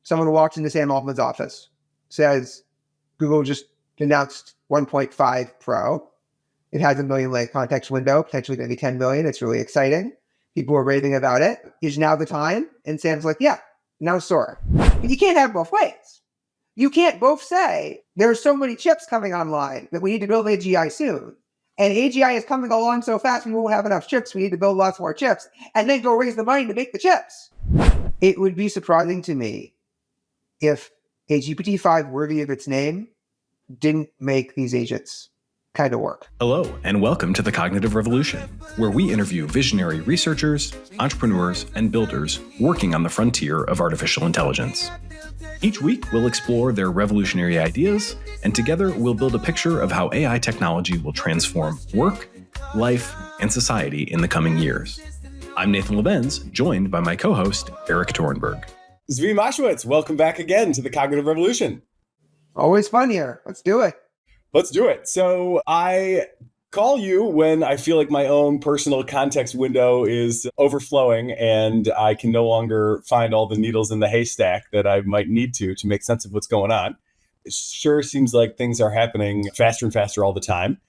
someone walks into Sam Altman's office, says, Google just announced 1.5 Pro. It has a 1 million lane context window, potentially going to be 10 million. It's really exciting. People are raving about it. Is now the time? And Sam's like, yeah, now Sora. But you can't have both ways. You can't both say, there are so many chips coming online that we need to build AGI soon. And AGI is coming along so fast, we won't have enough chips. We need to build lots more chips. And then go raise the money to make the chips. It would be surprising to me if a GPT-5 worthy of its name didn't make these agents kind of work. Hello, and welcome to The Cognitive Revolution, where we interview visionary researchers, entrepreneurs, and builders working on the frontier of artificial intelligence. Each week, we'll explore their revolutionary ideas, and together we'll build a picture of how AI technology will transform work, life, and society in the coming years. I'm Nathan Lebenz, joined by my co-host, Eric Torenberg. Zvi Mowshowitz, welcome back again to The Cognitive Revolution. Always fun here. Let's do it. Let's do it. So I call you when I feel like my own personal context window is overflowing and I can no longer find all the needles in the haystack that I might need to make sense of what's going on. It sure seems like things are happening faster and faster all the time.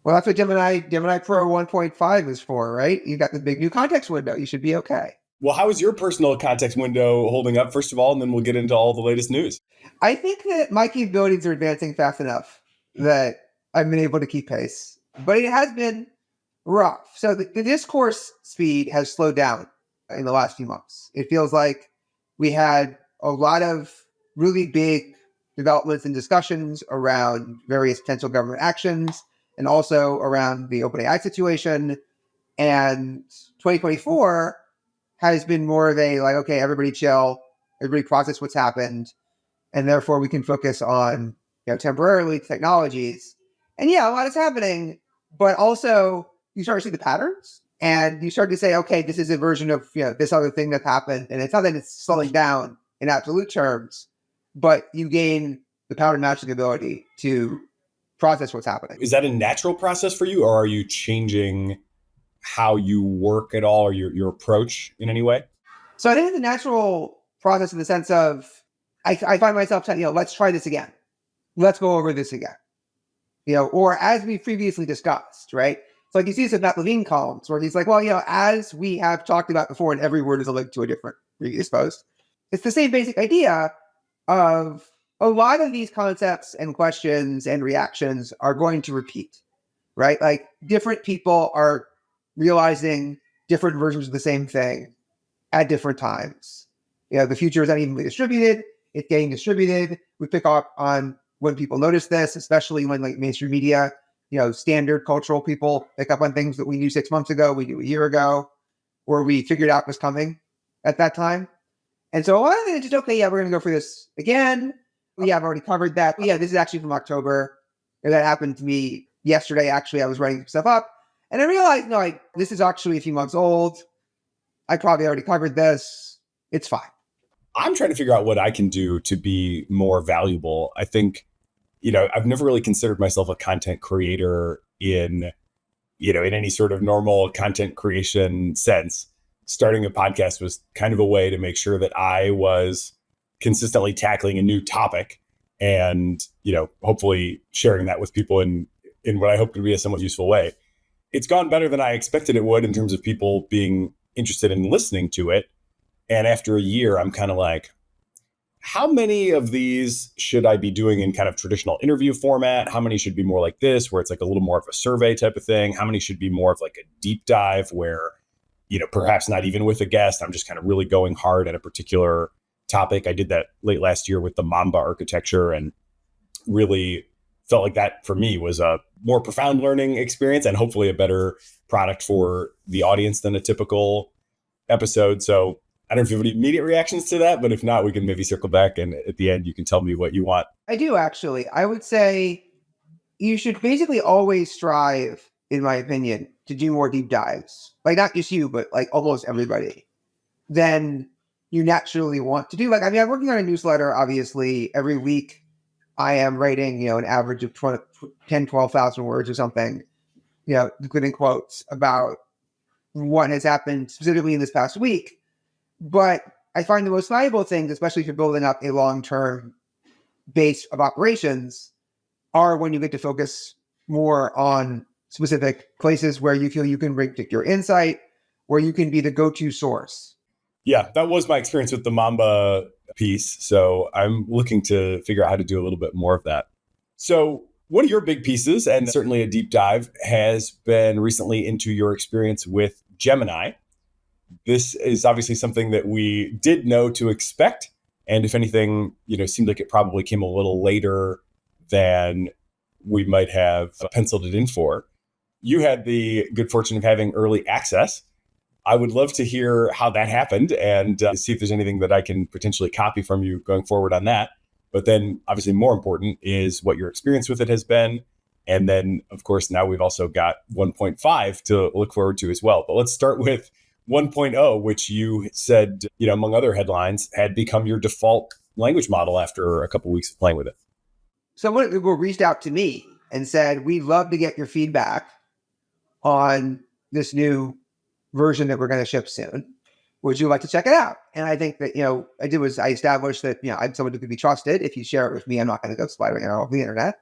Well, that's what Gemini Pro 1.5 is for, right? You got the big new context window. You should be okay. Well, how is your personal context window holding up, first of all, and then we'll get into all the latest news? I think that my capabilities are advancing fast enough that I've been able to keep pace, but it has been rough. So the discourse speed has slowed down in the last few months. It feels like we had a lot of really big developments and discussions around various potential government actions and also around the OpenAI situation. And 2024 has been more of a like, okay, everybody chill, everybody process what's happened, and therefore we can focus on temporarily technologies. And yeah, a lot is happening, but also you start to see the patterns and you start to say, okay, this is a version of this other thing that happened. And it's not that it's slowing down in absolute terms, but you gain the pattern matching ability to process what's happening. Is that a natural process for you, or are you changing how you work at all or your approach in any way? So I think it's a natural process in the sense of I find myself saying, let's try this again. Let's go over this again. Or as we previously discussed, right? So like you see some Matt Levine columns where he's like, well, as we have talked about before, and every word is a link to a different previous post. It's the same basic idea of a lot of these concepts and questions and reactions are going to repeat, right? Like different people are realizing different versions of the same thing at different times. The future is unevenly distributed. It's getting distributed. We pick up on when people notice this, especially when like mainstream media, standard cultural people pick up on things that we knew 6 months ago, we knew a year ago, or we figured out was coming at that time. And so a lot of it is just, okay, we're going to go for this again. I've already covered that. This is actually from October. That happened to me yesterday. Actually, I was writing stuff up and I realized, this is actually a few months old. I probably already covered this. It's fine. I'm trying to figure out what I can do to be more valuable. I think, I've never really considered myself a content creator in any sort of normal content creation sense. Starting a podcast was kind of a way to make sure that I was consistently tackling a new topic and, hopefully sharing that with people in what I hope to be a somewhat useful way. It's gone better than I expected it would in terms of people being interested in listening to it. And after a year, I'm kind of like, how many of these should I be doing in kind of traditional interview format? How many should be more like this, where it's like a little more of a survey type of thing? How many should be more of like a deep dive where, perhaps not even with a guest, I'm just kind of really going hard at a particular topic. I did that late last year with the Mamba architecture and really felt like that for me was a more profound learning experience and hopefully a better product for the audience than a typical episode. So I don't know if you have any immediate reactions to that, but if not, we can maybe circle back and at the end, you can tell me what you want. I do, actually. I would say you should basically always strive, in my opinion, to do more deep dives. Like not just you, but like almost everybody. Than you naturally want to do. I'm working on a newsletter, obviously. Every week I am writing, an average of 12,000 words or something, including quotes about what has happened specifically in this past week. But I find the most valuable things, especially if you're building up a long-term base of operations, are when you get to focus more on specific places where you feel you can bring particular insight, where you can be the go-to source. Yeah, that was my experience with the Mamba piece. So I'm looking to figure out how to do a little bit more of that. So one of your big pieces, and certainly a deep dive, has been recently into your experience with Gemini. This is obviously something that we did know to expect. And if anything, seemed like it probably came a little later than we might have penciled it in for. You had the good fortune of having early access. I would love to hear how that happened and see if there's anything that I can potentially copy from you going forward on that. But then obviously more important is what your experience with it has been. And then, of course, now we've also got 1.5 to look forward to as well. But let's start with 1.0, which you said, among other headlines, had become your default language model after a couple of weeks of playing with it. Someone at Google reached out to me and said, we'd love to get your feedback on this new version that we're going to ship soon. Would you like to check it out? And I think that, I established that, I'm someone who can be trusted. If you share it with me, I'm not going to go spidering all over the internet.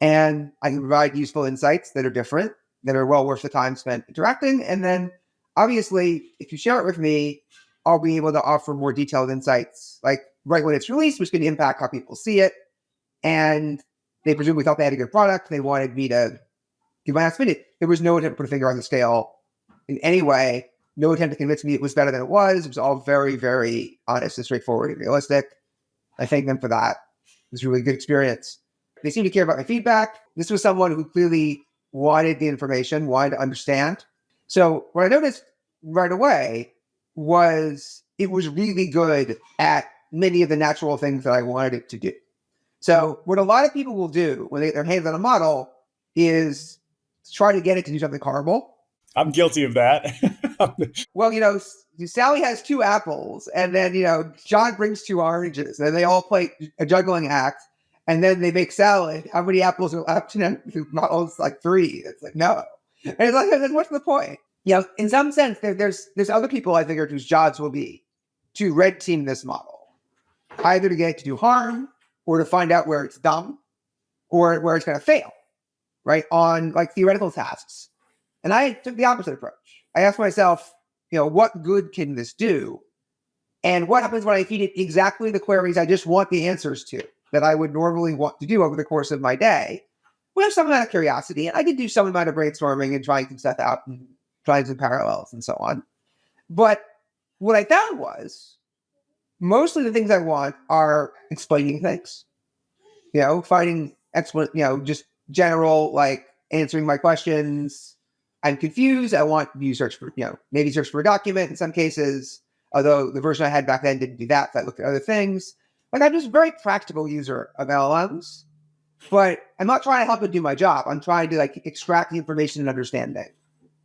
And I can provide useful insights that are different, that are well worth the time spent interacting. And then obviously, if you share it with me, I'll be able to offer more detailed insights, like right when it's released, which can impact how people see it. And they presumably thought they had a good product. They wanted me to give my honest opinion. There was no attempt to put a finger on the scale in any way. No attempt to convince me it was better than it was. It was all very, very honest and straightforward and realistic. I thank them for that. It was a really good experience. They seemed to care about my feedback. This was someone who clearly wanted the information, wanted to understand. So what I noticed right away was it was really good at many of the natural things that I wanted it to do. So what a lot of people will do when they get their hands on a model is try to get it to do something horrible. I'm guilty of that. Well, Sally has 2 apples, and then, John brings 2 oranges, and they all play a juggling act, and then they make salad. How many apples are left? The model's like 3. It's like, no. And it's like, then what's the point? In some sense, there's other people I figured whose jobs will be to red team this model, either to get it to do harm or to find out where it's dumb or where it's going to fail, right? On like theoretical tasks. And I took the opposite approach. I asked myself, what good can this do? And what happens when I feed it exactly the queries I just want the answers to that I would normally want to do over the course of my day? We have some amount of curiosity, and I did do some amount of brainstorming and trying some stuff out and trying some parallels and so on. But what I found was mostly the things I want are explaining things, finding just general, like answering my questions. I'm confused. I want you search for, maybe search for a document in some cases, although the version I had back then didn't do that. So I looked at other things. Like, I'm just a very practical user of LLMs, but I'm not trying to help it do my job. I'm trying to extract the information and understanding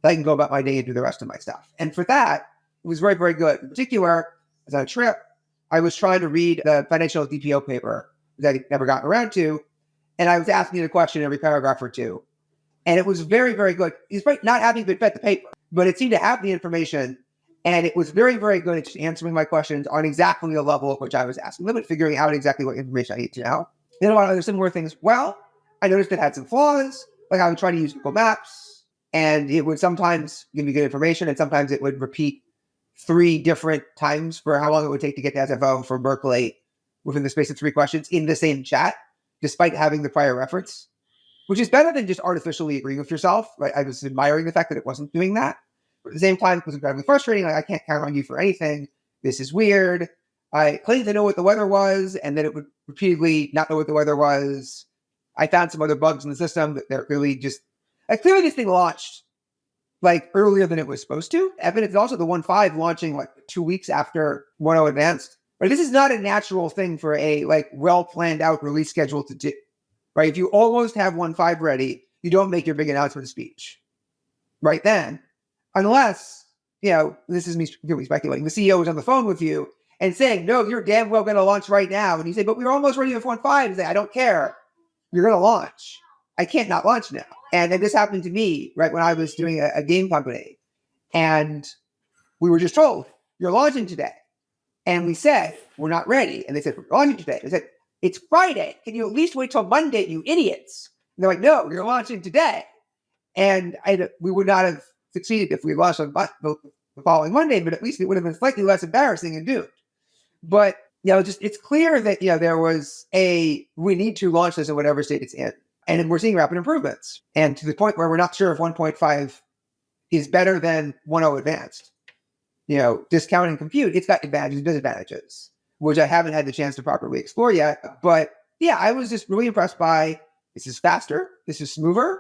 so I can go about my day and do the rest of my stuff. And for that, it was very, very good. In particular, as on a trip, I was trying to read the financial DPO paper that I never gotten around to, and I was asking it a question every paragraph or two. And it was very, very good. Despite not having been fed the paper, but it seemed to have the information. And it was very, very good at just answering my questions on exactly the level at which I was asking them and figuring out exactly what information I need to know. Then a lot of other similar things. Well, I noticed it had some flaws. Like I would try to use Google Maps, and it would sometimes give me good information, and sometimes it would repeat 3 different times for how long it would take to get to SFO from Berkeley within the space of 3 questions in the same chat, despite having the prior reference. Which is better than just artificially agreeing with yourself, right? I was admiring the fact that it wasn't doing that. But at the same time, it was incredibly frustrating. Like, I can't count on you for anything. This is weird. I claimed to know what the weather was, and then it would repeatedly not know what the weather was. I found some other bugs in the system that they're really just... clearly this thing launched earlier than it was supposed to. Evidence also the 1.5 launching 2 weeks after 1.0 advanced. But this is not a natural thing for a well-planned out release schedule to do. Right? If you almost have 1.5 ready, you don't make your big announcement speech right then. Unless, this is me speculating, the CEO is on the phone with you and saying, no, you're damn well going to launch right now. And you say, but we're almost ready with 1.5. And say, I don't care. You're going to launch. I can't not launch now. And then this happened to me, right, when I was doing a game company. And we were just told, you're launching today. And we said, we're not ready. And they said, we're launching today. I said, it's Friday. Can you at least wait till Monday, you idiots? And they're like, no, you're launching today. And we would not have succeeded if we launched on the following Monday, but at least it would have been slightly less embarrassing and doomed. But, it's clear that, there was we need to launch this in whatever state it's in. And we're seeing rapid improvements. And to the point where we're not sure if 1.5 is better than 1.0 advanced. Discounting compute, it's got advantages and disadvantages, which I haven't had the chance to properly explore yet. But yeah, I was just really impressed by, this is faster, this is smoother,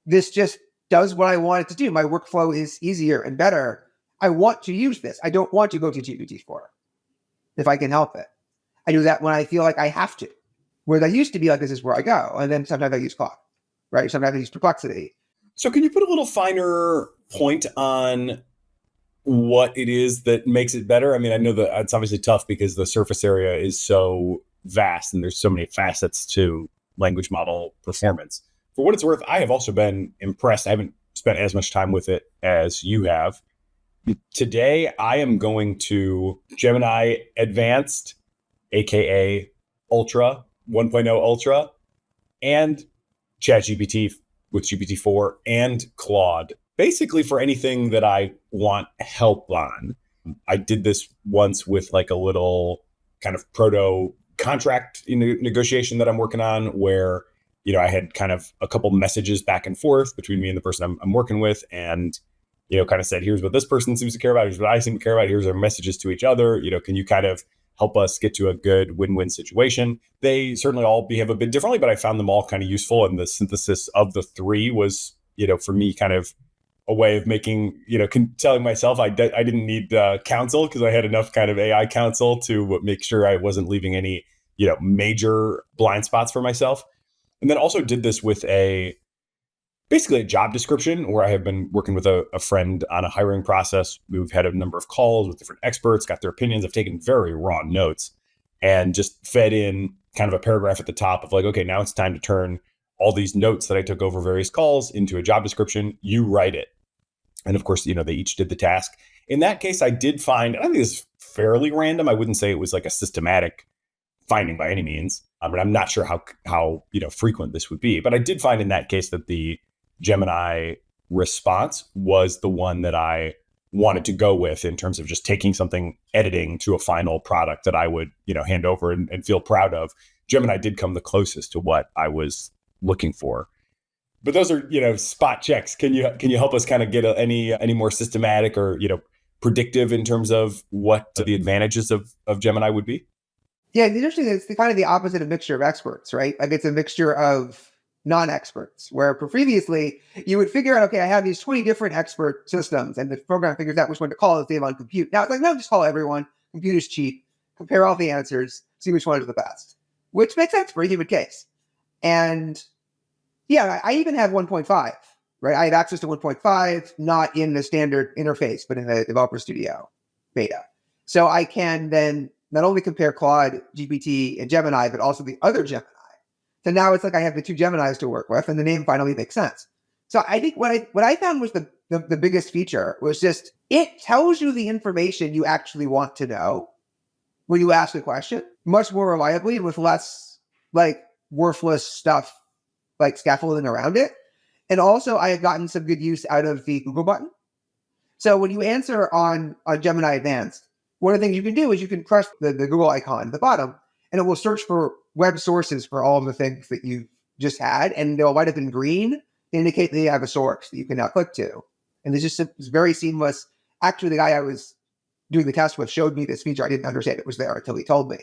this just does what I want it to do. My workflow is easier and better. I want to use this. I don't want to go to GPT-4 if I can help it. I do that when I feel like I have to. Whereas I used to be like, this is where I go. And then sometimes I use Claude, right? Sometimes I use Perplexity. So can you put a little finer point on what it is that makes it better? I mean, I know that it's obviously tough because the surface area is so vast and there's so many facets to language model performance. For what it's worth, I have also been impressed. I haven't spent as much time with it as you have. Today, I am going to Gemini Advanced, aka Ultra, 1.0 Ultra, and ChatGPT with GPT-4 and Claude, basically for anything that I want help on. I did this once with like a little kind of proto contract negotiation that I'm working on where, I had kind of a couple messages back and forth between me and the person I'm working with, and, kind of said, here's what this person seems to care about, here's what I seem to care about, here's our messages to each other, can you kind of help us get to a good win-win situation? They certainly all behave a bit differently, but I found them all kind of useful. And the synthesis of the three was, for me, kind of a way of making, telling myself I didn't need counsel because I had enough kind of AI counsel to make sure I wasn't leaving any, major blind spots for myself. And then also did this with basically a job description where I have been working with a friend on a hiring process. We've had a number of calls with different experts, got their opinions. I've taken very raw notes and just fed in kind of a paragraph at the top of like, okay, now it's time to turn all these notes that I took over various calls into a job description. You write it. And of course, they each did the task. In that case, I did find, I think it's fairly random. I wouldn't say it was like a systematic finding by any means. I'm not sure how frequent this would be, but I did find in that case that the Gemini response was the one that I wanted to go with in terms of just taking something, editing to a final product that I would, hand over and feel proud of. Gemini did come the closest to what I was looking for. But those are, spot checks. Can you help us kind of get any more systematic or, predictive in terms of what the advantages of Gemini would be? Yeah, it's interesting. It's kind of the opposite of mixture of experts, right? Like it's a mixture of non-experts, where previously you would figure out, okay, I have these 20 different expert systems and the program figures out which one to call if they have on compute. Now it's like, no, just call everyone. Compute is cheap. Compare all the answers, see which one is the best, which makes sense for a human case. And yeah, I even have 1.5, right? I have access to 1.5, not in the standard interface, but in the Developer Studio beta. So I can then not only compare Claude, GPT, and Gemini, but also the other Gemini. So now it's like I have the two Geminis to work with, and the name finally makes sense. So I think what I found was the biggest feature was just it tells you the information you actually want to know when you ask a question much more reliably with less like worthless stuff like scaffolding around it. And also I have gotten some good use out of the Google button. So when you answer on Gemini Advanced, one of the things you can do is you can press the Google icon at the bottom, and it will search for web sources for all of the things that you just had, and they'll light up in green to indicate that you have a source that you can now click to. And it's very seamless. Actually, the guy I was doing the test with showed me this feature. I didn't understand it was there until he told me.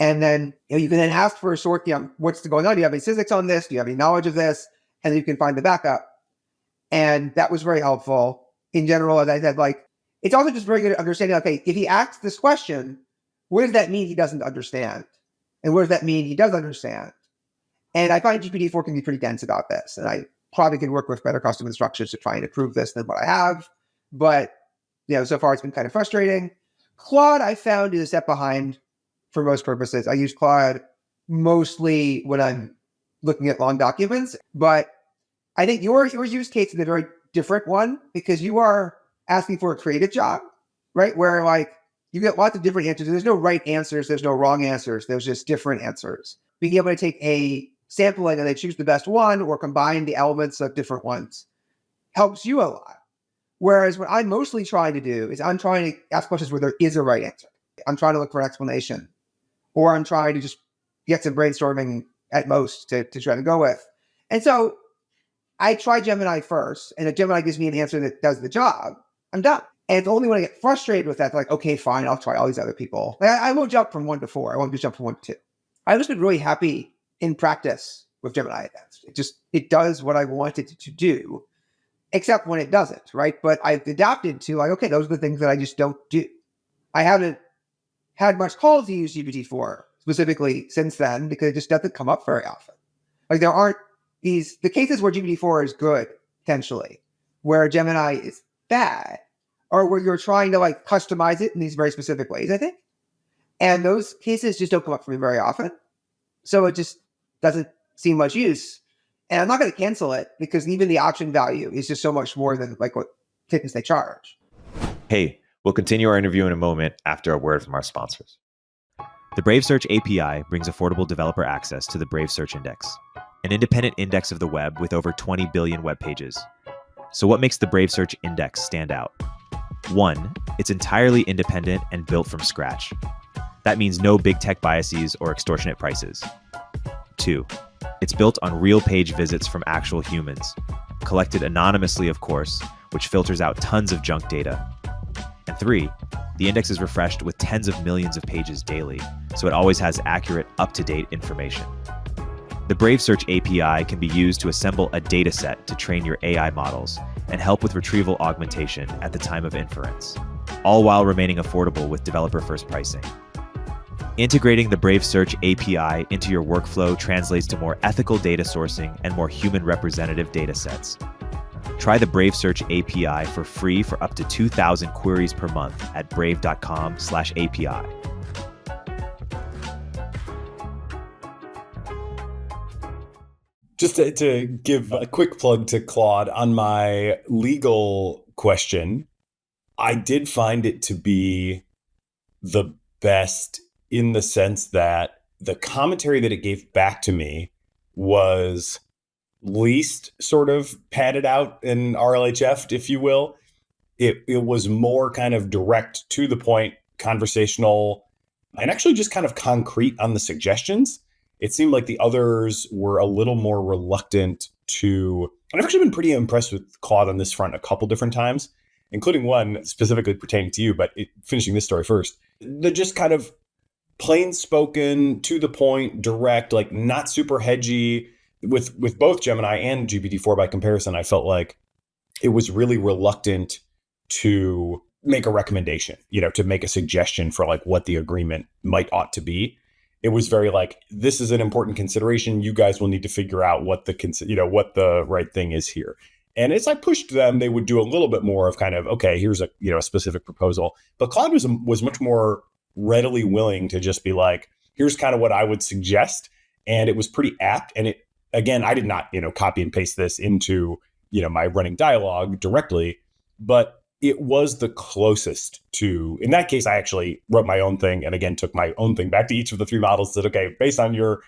And then you can then ask for a sort, what's going on? Do you have any physics on this? Do you have any knowledge of this? And then you can find the backup. And that was very helpful. In general, as I said, it's also just very good at understanding, okay, if he asks this question, what does that mean he doesn't understand? And what does that mean he does understand? And I find GPT-4 can be pretty dense about this. And I probably can work with better custom instructions to try and improve this than what I have. But, so far it's been kind of frustrating. Claude, I found, is a step behind for most purposes. I use Claude mostly when I'm looking at long documents. But I think your use case is a very different one because you are asking for a creative job, right? Where you get lots of different answers. There's no right answers. There's no wrong answers. There's just different answers. Being able to take a sampling and then choose the best one or combine the elements of different ones helps you a lot. Whereas what I'm mostly trying to do is I'm trying to ask questions where there is a right answer. I'm trying to look for an explanation, or I'm trying to just get some brainstorming at most to try to go with. And so I try Gemini first, and if Gemini gives me an answer that does the job, I'm done. And it's only when I get frustrated with that, like, okay, fine, I'll try all these other people. Like, I won't jump from 1 to 4. I won't just jump from 1 to 2. I've just been really happy in practice with Gemini Advanced. It does what I want it to do, except when it doesn't, right? But I've adapted to like, okay, those are the things that I just don't do. I haven't had much call to use GPT-4 specifically since then because it just doesn't come up very often. Like there aren't the cases where GPT-4 is good, potentially, where Gemini is bad, or where you're trying to like customize it in these very specific ways, I think. And those cases just don't come up for me very often. So it just doesn't seem much use. And I'm not going to cancel it because even the option value is just so much more than like what tickets they charge. Hey, we'll continue our interview in a moment after a word from our sponsors. The Brave Search API brings affordable developer access to the Brave Search Index, an independent index of the web with over 20 billion web pages. So what makes the Brave Search Index stand out? 1, it's entirely independent and built from scratch. That means no big tech biases or extortionate prices. 2, it's built on real page visits from actual humans, collected anonymously, of course, which filters out tons of junk data. And 3, the index is refreshed with tens of millions of pages daily, so it always has accurate, up-to-date information. The Brave Search API can be used to assemble a data set to train your AI models and help with retrieval augmentation at the time of inference, all while remaining affordable with developer-first pricing. Integrating the Brave Search API into your workflow translates to more ethical data sourcing and more human representative data sets. Try the Brave Search API for free for up to 2,000 queries per month at brave.com/API. Just to give a quick plug to Claude on my legal question, I did find it to be the best in the sense that the commentary that it gave back to me was least sort of padded out and RLHF'd, if you will. It was more kind of direct, to the point, conversational, and actually just kind of concrete on the suggestions. It seemed like the others were a little more reluctant to, and I've actually been pretty impressed with Claude on this front a couple different times, including one specifically pertaining to you, but finishing this story first. They're just kind of plain spoken, to the point, direct, like not super hedgy. With both Gemini and GPT-4 by comparison, I felt like it was really reluctant to make a recommendation, to make a suggestion for like what the agreement ought to be. It was very like, this is an important consideration. You guys will need to figure out what the right thing is here. And as I pushed them, they would do a little bit more of kind of, okay, here's a specific proposal. But Claude was much more readily willing to just be like, here's kind of what I would suggest. And it was pretty apt. And it, again, I did not, copy and paste this into, my running dialogue directly, but it was the closest to, in that case, I actually wrote my own thing and again, took my own thing back to each of the 3 models, said, okay, based on your,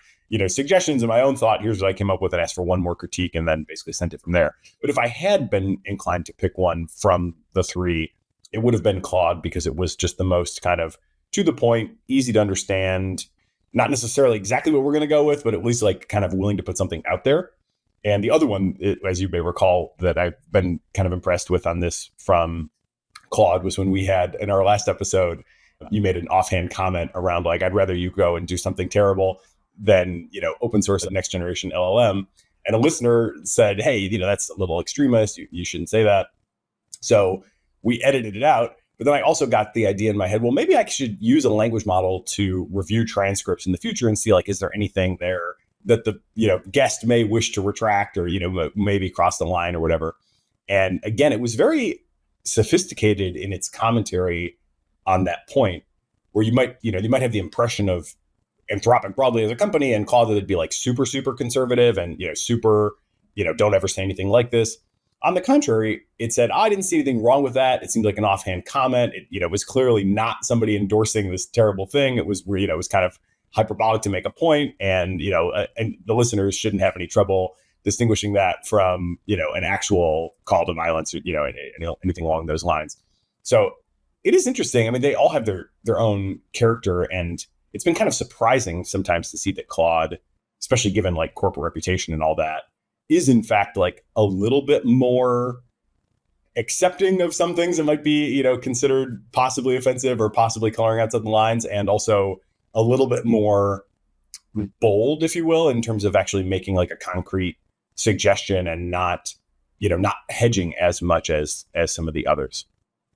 suggestions and my own thought, here's what I came up with, and asked for one more critique and then basically sent it from there. But if I had been inclined to pick one from the 3, it would have been Claude, because it was just the most kind of to the point, easy to understand, not necessarily exactly what we're going to go with, but at least like kind of willing to put something out there. And the other one, as you may recall, that I've been kind of impressed with on this from Claude was when we had, in our last episode, you made an offhand comment around like, I'd rather you go and do something terrible than, open source a next generation LLM. And a listener said, hey, that's a little extremist. You shouldn't say that. So we edited it out. But then I also got the idea in my head, well, maybe I should use a language model to review transcripts in the future and see, like, is there anything there that the, guest may wish to retract or, maybe cross the line or whatever. And again, it was very sophisticated in its commentary on that point, where you might have the impression of Anthropic broadly as a company and Claude that it'd be like super, super conservative and, super, don't ever say anything like this. On the contrary, it said, I didn't see anything wrong with that. It seemed like an offhand comment. It was clearly not somebody endorsing this terrible thing. It was where, it was kind of hyperbolic to make a point, and and the listeners shouldn't have any trouble distinguishing that from an actual call to violence, or anything along those lines. So it is interesting. I mean, they all have their own character, and it's been kind of surprising sometimes to see that Claude, especially given like corporate reputation and all that, is in fact like a little bit more accepting of some things that might be considered possibly offensive or possibly coloring outside the lines, and also a little bit more bold, if you will, in terms of actually making like a concrete suggestion and not hedging as much as some of the others.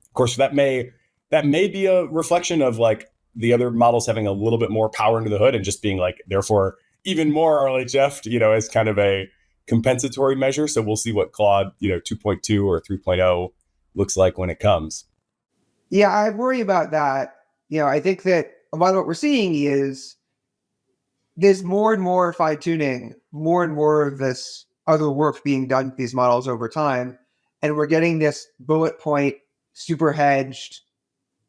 Of course, that may be a reflection of like the other models having a little bit more power under the hood and just being like, therefore, even more RLHF, as kind of a compensatory measure. So we'll see what Claude, 2.2 or 3.0 looks like when it comes. Yeah, I worry about that. I think that a lot of what we're seeing is there's more and more fine tuning, more and more of this other work being done with these models over time. And we're getting this bullet point, super hedged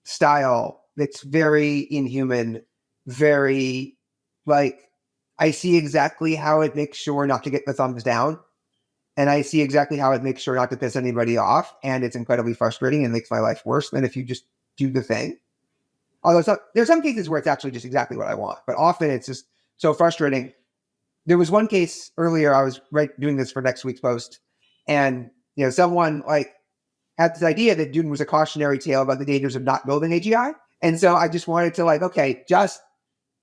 style that's very inhuman, very like, I see exactly how it makes sure not to get the thumbs down. And I see exactly how it makes sure not to piss anybody off. And it's incredibly frustrating and makes my life worse than if you just do the thing. Although there's some cases where it's actually just exactly what I want, but often it's just so frustrating. There was one case earlier, I was doing this for next week's post, and someone like had this idea that Dune was a cautionary tale about the dangers of not building AGI. And so I just wanted to okay, just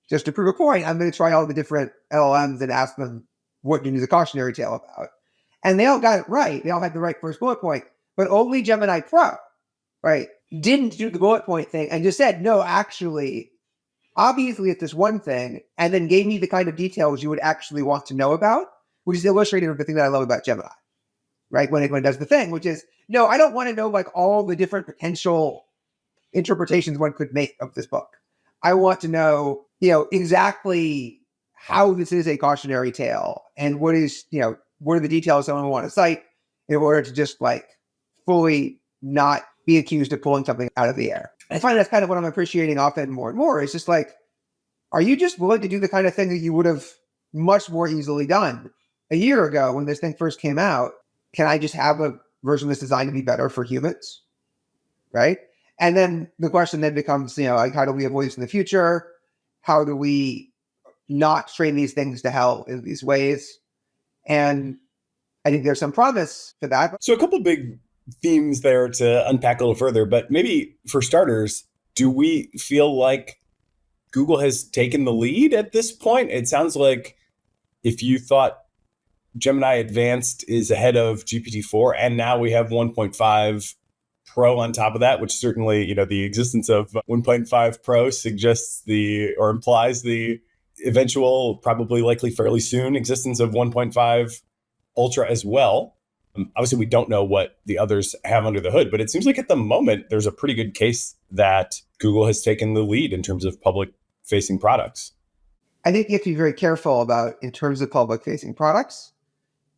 to prove a point, I'm going to try all the different LLMs and ask them what Dune is a cautionary tale about. And they all got it right. They all had the right first bullet point, but only Gemini Pro, right, didn't do the bullet point thing and just said, no, actually, obviously it's this one thing, and then gave me the kind of details you would actually want to know about, which is illustrative of the thing that I love about Gemini, right? When it does the thing, which is, no, I don't want to know like all the different potential interpretations one could make of this book. I want to know, exactly how this is a cautionary tale and what are the details someone would want to cite in order to just like fully not be accused of pulling something out of the air. I find that's kind of what I'm appreciating often more and more. It's just like, are you just willing to do the kind of thing that you would have much more easily done a year ago when this thing first came out? Can I just have a version that's designed to be better for humans? Right? And then the question then becomes, like, how do we avoid this in the future? How do we not train these things to hell in these ways? And I think there's some promise for that. So a couple of big themes there to unpack a little further, but maybe for starters, do we feel like Google has taken the lead at this point? It sounds like if you thought Gemini Advanced is ahead of GPT-4, and now we have 1.5 Pro on top of that, which certainly, the existence of 1.5 Pro suggests or implies the eventual, probably likely fairly soon, existence of 1.5 Ultra as well. Obviously, we don't know what the others have under the hood, but it seems like at the moment, there's a pretty good case that Google has taken the lead in terms of public-facing products. I think you have to be very careful about in terms of public-facing products,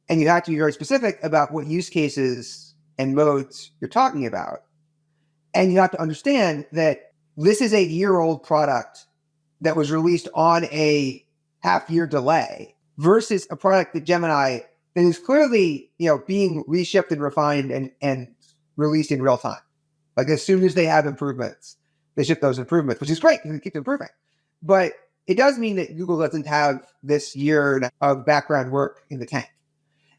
and you have to be very specific about what use cases and modes you're talking about. And you have to understand that this is a year-old product that was released on a half-year delay versus a product that Gemini that is clearly, being reshipped and refined and released in real time. Like as soon as they have improvements, they ship those improvements, which is great because it keeps improving. But it does mean that Google doesn't have this year of background work in the tank.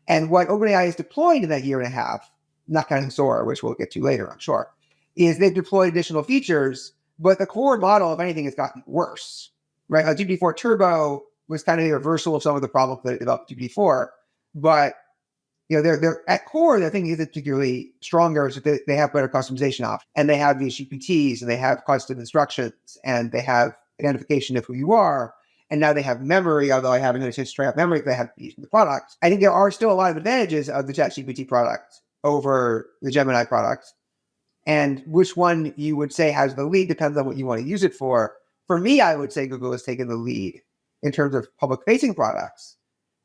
And what OpenAI has deployed in that year and a half, not counting Sora, which we'll get to later, I'm sure, is they've deployed additional features, but the core model, if anything, has gotten worse, right? GPT-4 Turbo was kind of a reversal of some of the problems that it developed GPT-4. But they're at core, the thing isn't particularly stronger, so they have better customization options, and they have these GPTs, and they have custom instructions, and they have identification of who you are, and now they have memory. Although I haven't noticed straight up memory, they have used the product. I think there are still a lot of advantages of the ChatGPT product over the Gemini product, and which one you would say has the lead depends on what you want to use it for. For me, I would say Google has taken the lead in terms of public-facing products.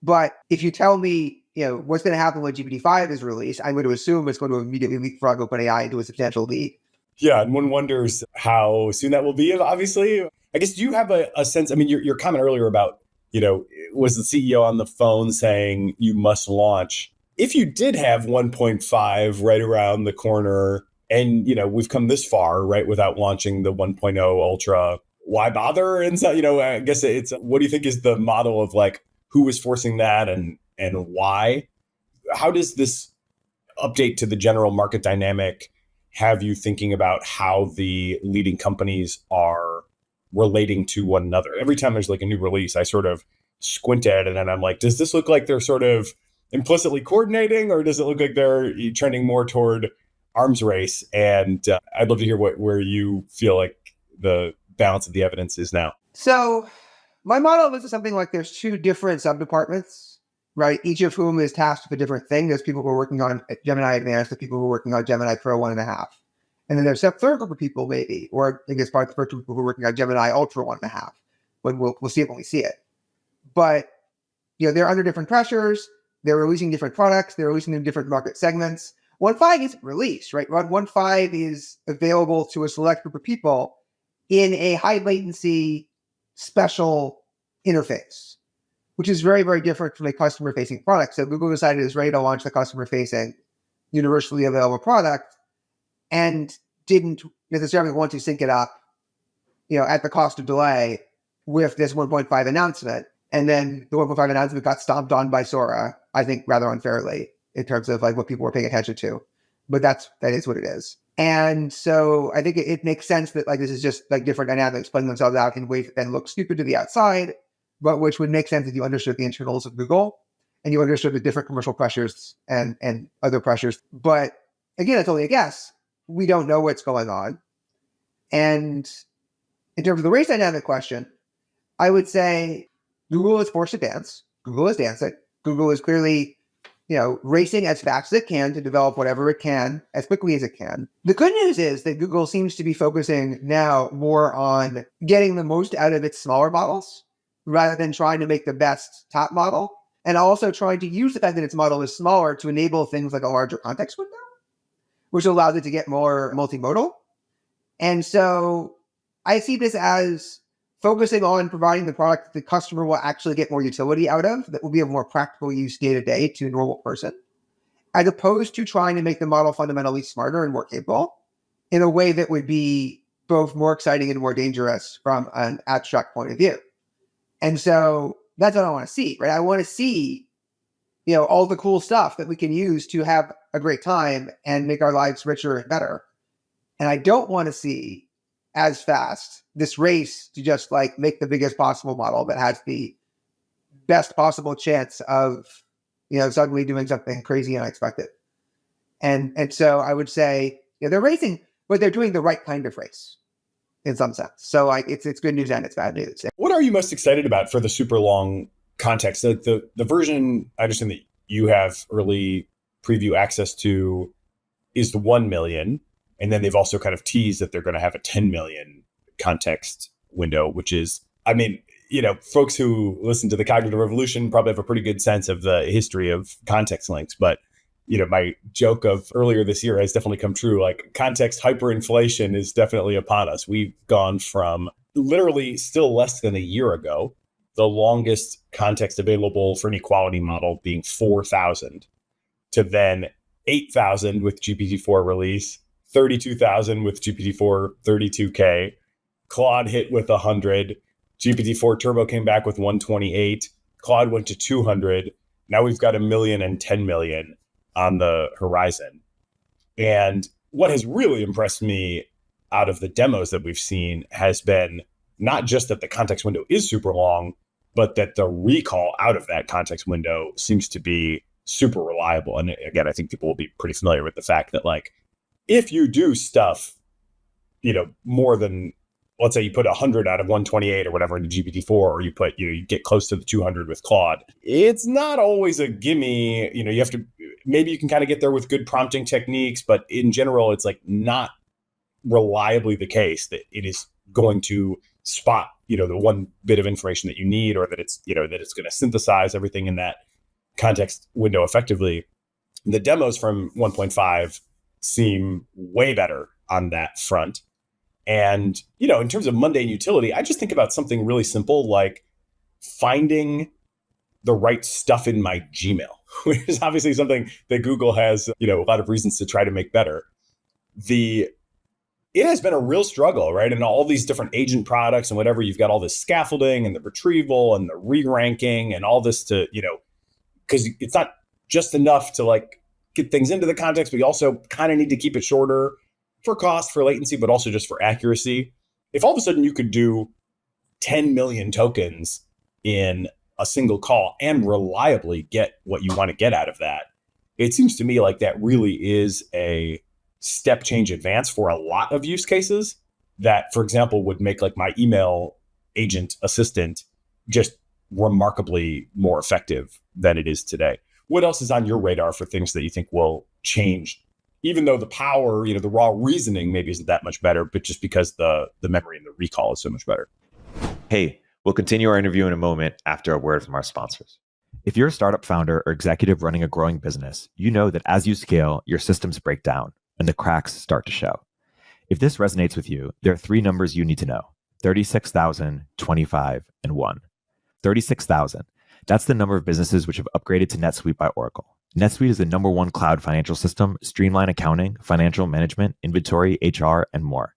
But if you tell me what's going to happen when GPT-5 is released. I'm going to assume it's going to immediately leapfrog OpenAI into a substantial lead. Yeah, and one wonders how soon that will be, obviously. I guess, do you have a sense, I mean, your comment earlier about, was the CEO on the phone saying you must launch? If you did have 1.5 right around the corner and, we've come this far, right, without launching the 1.0 Ultra, why bother? And so, I guess what do you think is the model of like, who was forcing that and why? How does this update to the general market dynamic have you thinking about how the leading companies are relating to one another? Every time there's like a new release, I sort of squint at it and I'm like, does this look like they're sort of implicitly coordinating, or does it look like they're trending more toward arms race? And I'd love to hear where you feel like the balance of the evidence is now. So my model is something like there's two different subdepartments, right? Each of whom is tasked with a different thing. There's people who are working on Gemini Advanced, the people who are working on Gemini Pro 1.5. And then there's a third group of people, maybe, or I guess probably the first group of people who are working on Gemini Ultra 1.5. When we'll see it when we see it. But they're under different pressures. They're releasing different products. They're releasing in different market segments. 1.5 isn't released, right? 1.5 is available to a select group of people in a high latency special interface, which is very, very different from a customer-facing product. So Google decided it's ready to launch the customer-facing universally available product and didn't necessarily want to sync it up, at the cost of delay with this 1.5 announcement. And then the 1.5 announcement got stomped on by Sora, I think rather unfairly in terms of like what people were paying attention to. But that is what it is. And so I think it makes sense that like this is just like different dynamics playing themselves out in ways that then look stupid to the outside, but which would make sense if you understood the internals of Google and you understood the different commercial pressures and other pressures. But again, it's only a guess. We don't know what's going on. And in terms of the race dynamic question, I would say Google is forced to dance. Google is dancing. Google is clearly, racing as fast as it can to develop whatever it can as quickly as it can. The good news is that Google seems to be focusing now more on getting the most out of its smaller models rather than trying to make the best top model, and also trying to use the fact that its model is smaller to enable things like a larger context window, which allows it to get more multimodal. And so I see this as focusing on providing the product that the customer will actually get more utility out of, that will be of more practical use day to day to a normal person, as opposed to trying to make the model fundamentally smarter and more capable in a way that would be both more exciting and more dangerous from an abstract point of view. And so that's what I want to see, right? I want to see, all the cool stuff that we can use to have a great time and make our lives richer and better. And I don't want to see as fast this race to just like make the biggest possible model that has the best possible chance of, suddenly doing something crazy and unexpected. And so I would say, they're racing, but they're doing the right kind of race in some sense. So like it's good news and it's bad news. What are you most excited about for the super long context? The version I understand that you have early preview access to is the 1 million. And then they've also kind of teased that they're going to have a 10 million context window, which is, I mean, folks who listen to the Cognitive Revolution probably have a pretty good sense of the history of context links. But, my joke of earlier this year has definitely come true. Like context hyperinflation is definitely upon us. We've gone from literally still less than a year ago, the longest context available for an equality model being 4,000 to then 8,000 with GPT-4 release, 32,000 with GPT-4 32K. Claude hit with 100. GPT-4 Turbo came back with 128. Claude went to 200. Now we've got 1 million and 10 million on the horizon. And what has really impressed me out of the demos that we've seen has been not just that the context window is super long, but that the recall out of that context window seems to be super reliable. And again, I think people will be pretty familiar with the fact that like, if you do stuff, more than, let's say you put 100 out of 128 or whatever into GPT-4, or you put, you get close to the 200 with Claude, it's not always a gimme. You have to, maybe you can kind of get there with good prompting techniques, but in general, it's like not reliably the case that it is going to spot, the one bit of information that you need, or that it's, that it's going to synthesize everything in that context window effectively. The demos from 1.5 seem way better on that front. And, in terms of mundane utility, I just think about something really simple like finding the right stuff in my Gmail, which is obviously something that Google has, a lot of reasons to try to make better. It has been a real struggle, right? And all these different agent products and whatever, you've got all this scaffolding and the retrieval and the re-ranking and all this to, because it's not just enough to like get things into the context, but you also kind of need to keep it shorter for cost, for latency, but also just for accuracy. If all of a sudden you could do 10 million tokens in a single call and reliably get what you want to get out of that, it seems to me like that really is a step change advance for a lot of use cases that, for example, would make like my email agent assistant just remarkably more effective than it is today. What else is on your radar for things that you think will change, even though the power, the raw reasoning maybe isn't that much better, but just because the memory and the recall is so much better? Hey, we'll continue our interview in a moment after a word from our sponsors. If you're a startup founder or executive running a growing business, you know that as you scale, your systems break down and the cracks start to show. If this resonates with you, there are 3 numbers you need to know: 36,000, 25, and 1. 36,000. That's the number of businesses which have upgraded to NetSuite by Oracle. NetSuite is the #1 cloud financial system, streamline accounting, financial management, inventory, HR, and more.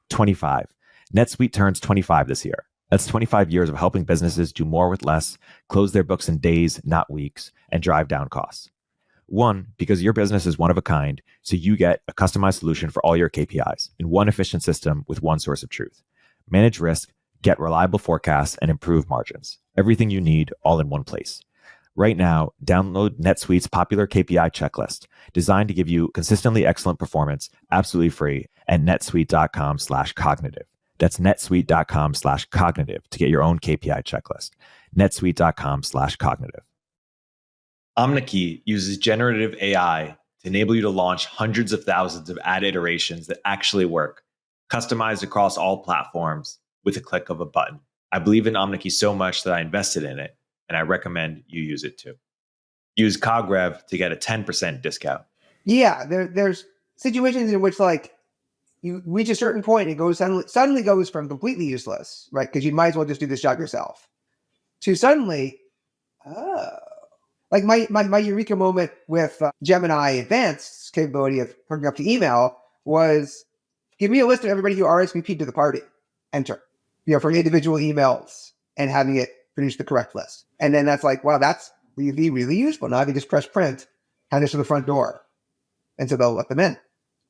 25. NetSuite turns 25 this year. That's 25 years of helping businesses do more with less, close their books in days, not weeks, and drive down costs. 1, because your business is one of a kind, so you get a customized solution for all your KPIs in one efficient system with one source of truth. Manage risk, get reliable forecasts, and improve margins. Everything you need all in one place. Right now, download NetSuite's popular KPI checklist, designed to give you consistently excellent performance, absolutely free, at netsuite.com/cognitive. That's netsuite.com/cognitive to get your own KPI checklist. netsuite.com/cognitive. Omneky uses generative AI to enable you to launch hundreds of thousands of ad iterations that actually work, customized across all platforms with a click of a button. I believe in Omneky so much that I invested in it, and I recommend you use it too. Use CogRev to get a 10% discount. Yeah, there's situations in which like you reach a certain point, it goes suddenly goes from completely useless, right? Because you might as well just do this job yourself, to suddenly, like my eureka moment with Gemini Advanced's capability of hooking up to email was, give me a list of everybody who RSVP'd to the party, enter, for individual emails, and having it produce the correct list. And then that's like, wow, that's really, really useful. Now I can just press print, hand this to the front door, and so they'll let them in.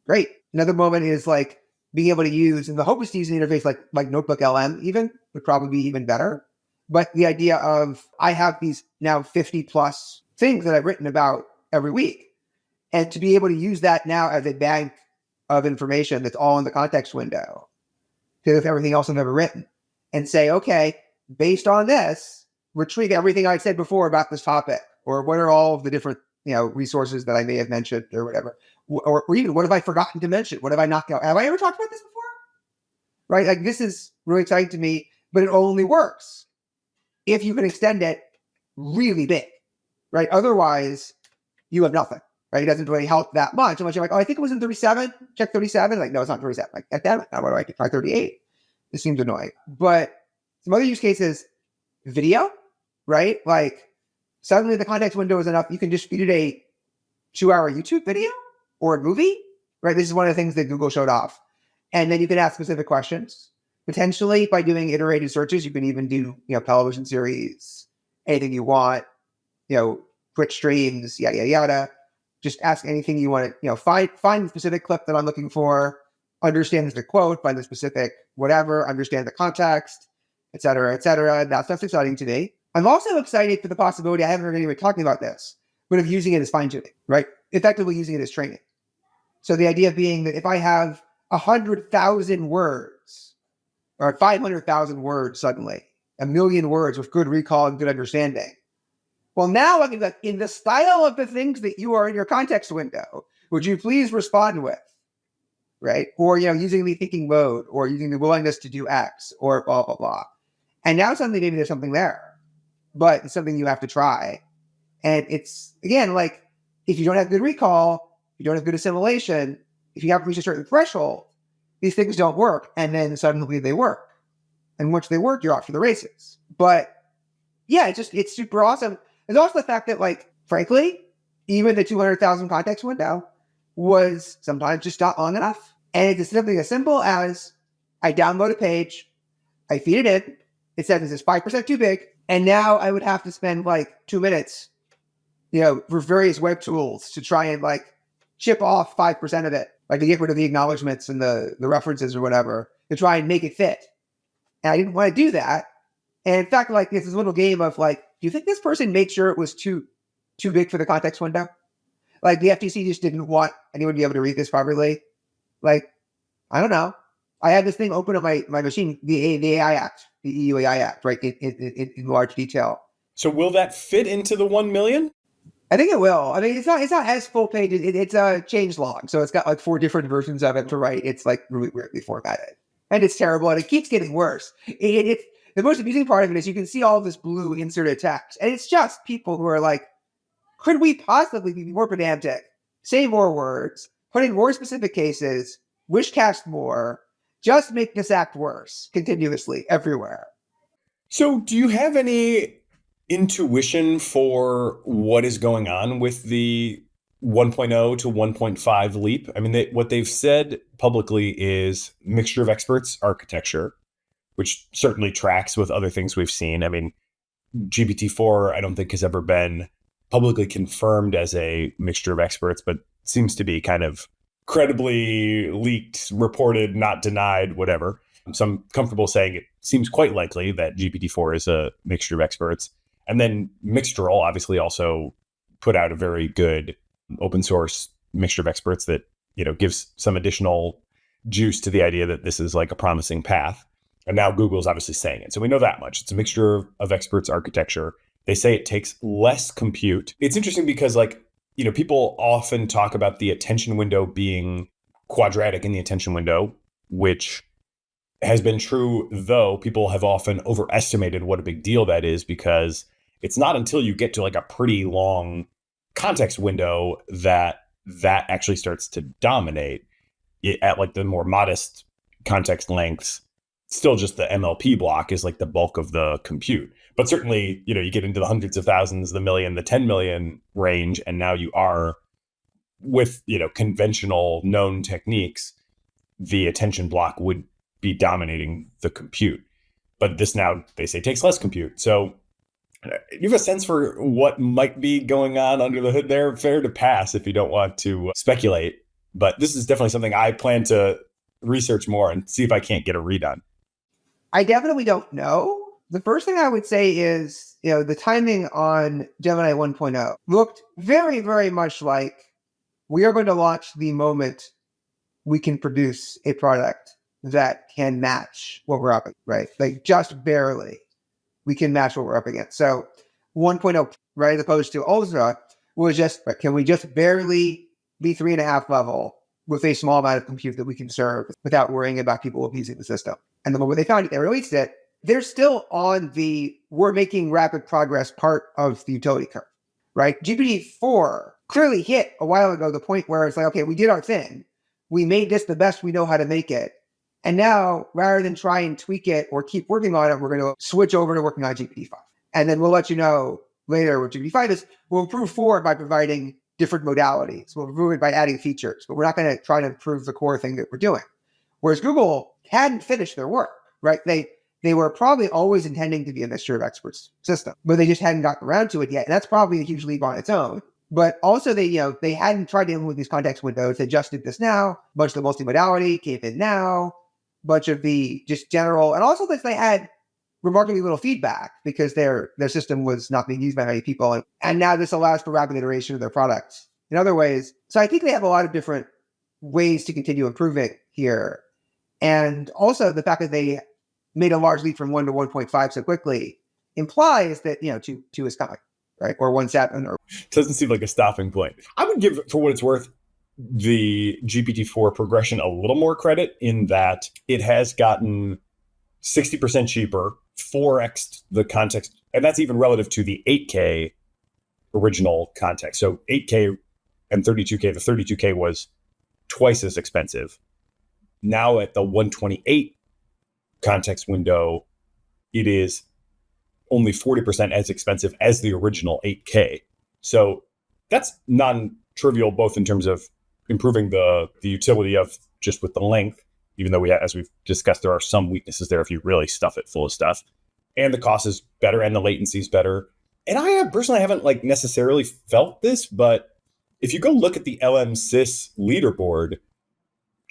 Great. Another moment is like being able to use, and the hope is to use an interface like Notebook LM even, would probably be even better. But the idea of, I have these now 50 plus things that I've written about every week, and to be able to use that now as a bank of information that's all in the context window, to with everything else I've ever written, and say, okay, based on this, retrieve everything I said before about this topic, or what are all of the different resources that I may have mentioned, or whatever, or even what have I forgotten to mention? What have I knocked out? Have I ever talked about this before? Right? Like, this is really exciting to me, but it only works if you can extend it really big, right? Otherwise, you have nothing, right? It doesn't really help that much unless you're like, oh, I think it was in 37. Check 37. Like, no, it's not 37. Like, damn it, now what do I try 38? This seems annoying. But some other use cases, video, right? Like, suddenly the context window is enough. You can just feed it a 2-hour YouTube video or a movie, right? This is one of the things that Google showed off. And then you can ask specific questions. Potentially, by doing iterated searches, you can even do, television series, anything you want, Twitch streams, yada, yada, yada. Just ask anything you want to, find the specific clip that I'm looking for, understand the quote, find the specific whatever, understand the context, et cetera, et cetera. That stuff's exciting to me. I'm also excited for the possibility, I haven't heard anyone talking about this, but of using it as fine-tuning, right? Effectively using it as training. So the idea being that if I have 100,000 words, or 500,000 words suddenly, 1 million words with good recall and good understanding, well, now I can go, in the style of the things that you are in your context window, would you please respond with, right? Or, using the thinking mode, or using the willingness to do X, or blah, blah, blah. And now suddenly maybe there's something there, but it's something you have to try. And it's, again, like, if you don't have good recall, you don't have good assimilation, if you haven't reached a certain threshold, these things don't work. And then suddenly they work. And once they work, you're off for the races. But yeah, it's super awesome. There's also the fact that, like, frankly, even the 200,000 context window was sometimes just not long enough. And it's something as simple as I download a page, I feed it in, it says this is 5% too big, and now I would have to spend like 2 minutes, for various web tools to try and like chip off 5% of it, like to get rid of the acknowledgements and the references or whatever, to try and make it fit. And I didn't want to do that. And in fact, like, it's this little game of like, do you think this person made sure it was too big for the context window? Like, the FTC just didn't want anyone to be able to read this properly. Like, I don't know. I had this thing open up my machine, the AI Act, the EU AI Act, right, in large detail. So will that fit into the 1 million? I think it will. I mean, it's not as full page. It's a change log, so it's got like 4 different versions of it to write. It's like really weirdly formatted, and it's terrible, and it keeps getting worse. It's the most amusing part of it is you can see all of this blue inserted text, and it's just people who are like, could we possibly be more pedantic, say more words, put in more specific cases, wish cast more, just make this act worse continuously everywhere. So do you have any intuition for what is going on with the 1.0 to 1.5 leap? I mean, what they've said publicly is mixture of experts architecture, which certainly tracks with other things we've seen. I mean, GPT-4, I don't think has ever been publicly confirmed as a mixture of experts, but seems to be kind of credibly leaked, reported, not denied, whatever. So I'm comfortable saying it seems quite likely that GPT-4 is a mixture of experts. And then Mistral obviously also put out a very good open source mixture of experts that, gives some additional juice to the idea that this is like a promising path. And now Google's obviously saying it. So we know that much. It's a mixture of experts architecture. They say it takes less compute. It's interesting because, like, people often talk about the attention window being quadratic in the attention window, which has been true, though people have often overestimated what a big deal that is, because it's not until you get to like a pretty long context window that actually starts to dominate. At like the more modest context lengths, still just the MLP block is like the bulk of the compute. But certainly, you get into the hundreds of thousands, the million, the 10 million range, and now you are with, conventional known techniques, the attention block would be dominating the compute. But this now, they say, takes less compute. So you have a sense for what might be going on under the hood there? Fair to pass if you don't want to speculate. But this is definitely something I plan to research more and see if I can't get a read on. I definitely don't know. The first thing I would say is, the timing on Gemini 1.0 looked very, very much like we are going to launch the moment we can produce a product that can match what we're up against, right? Like, just barely we can match what we're up against. So 1.0, right, as opposed to Ultra, was just, can we just barely be 3.5 level with a small amount of compute that we can serve without worrying about people abusing the system? And the moment they found it, they released it. They're still on the we're making rapid progress part of the utility curve, right? GPT-4 clearly hit a while ago the point where it's like, okay, we did our thing. We made this the best we know how to make it. And now, rather than try and tweak it or keep working on it, we're going to switch over to working on GPT-5. And then we'll let you know later what GPT-5 is. We'll improve forward by providing different modalities. We'll improve it by adding features, but we're not going to try to improve the core thing that we're doing. Whereas Google hadn't finished their work, right? They were probably always intending to be a mixture of experts system, but they just hadn't gotten around to it yet. And that's probably a huge leap on its own. But also they hadn't tried dealing with these context windows. They just did this now. A bunch of the multimodality came in now. Bunch of the just general, and also that they had remarkably little feedback because their system was not being used by many people. And now this allows for rapid iteration of their products in other ways. So I think they have a lot of different ways to continue improving here. And also the fact that they made a large leap from 1 to 1.5 so quickly implies that, 2 is coming, right? Or 1.7 or doesn't seem like a stopping point. I would give, for what it's worth, the GPT-4 progression a little more credit in that it has gotten 60% cheaper, 4x the context, and that's even relative to the 8K original context. So 8K and 32K, the 32K was twice as expensive. Now at the 128 context window, it is only 40% as expensive as the original 8K. So that's non-trivial, both in terms of improving the utility of just with the length, even though as we've discussed, there are some weaknesses there if you really stuff it full of stuff. And the cost is better and the latency is better. And I personally haven't necessarily felt this, but if you go look at the LM leaderboard,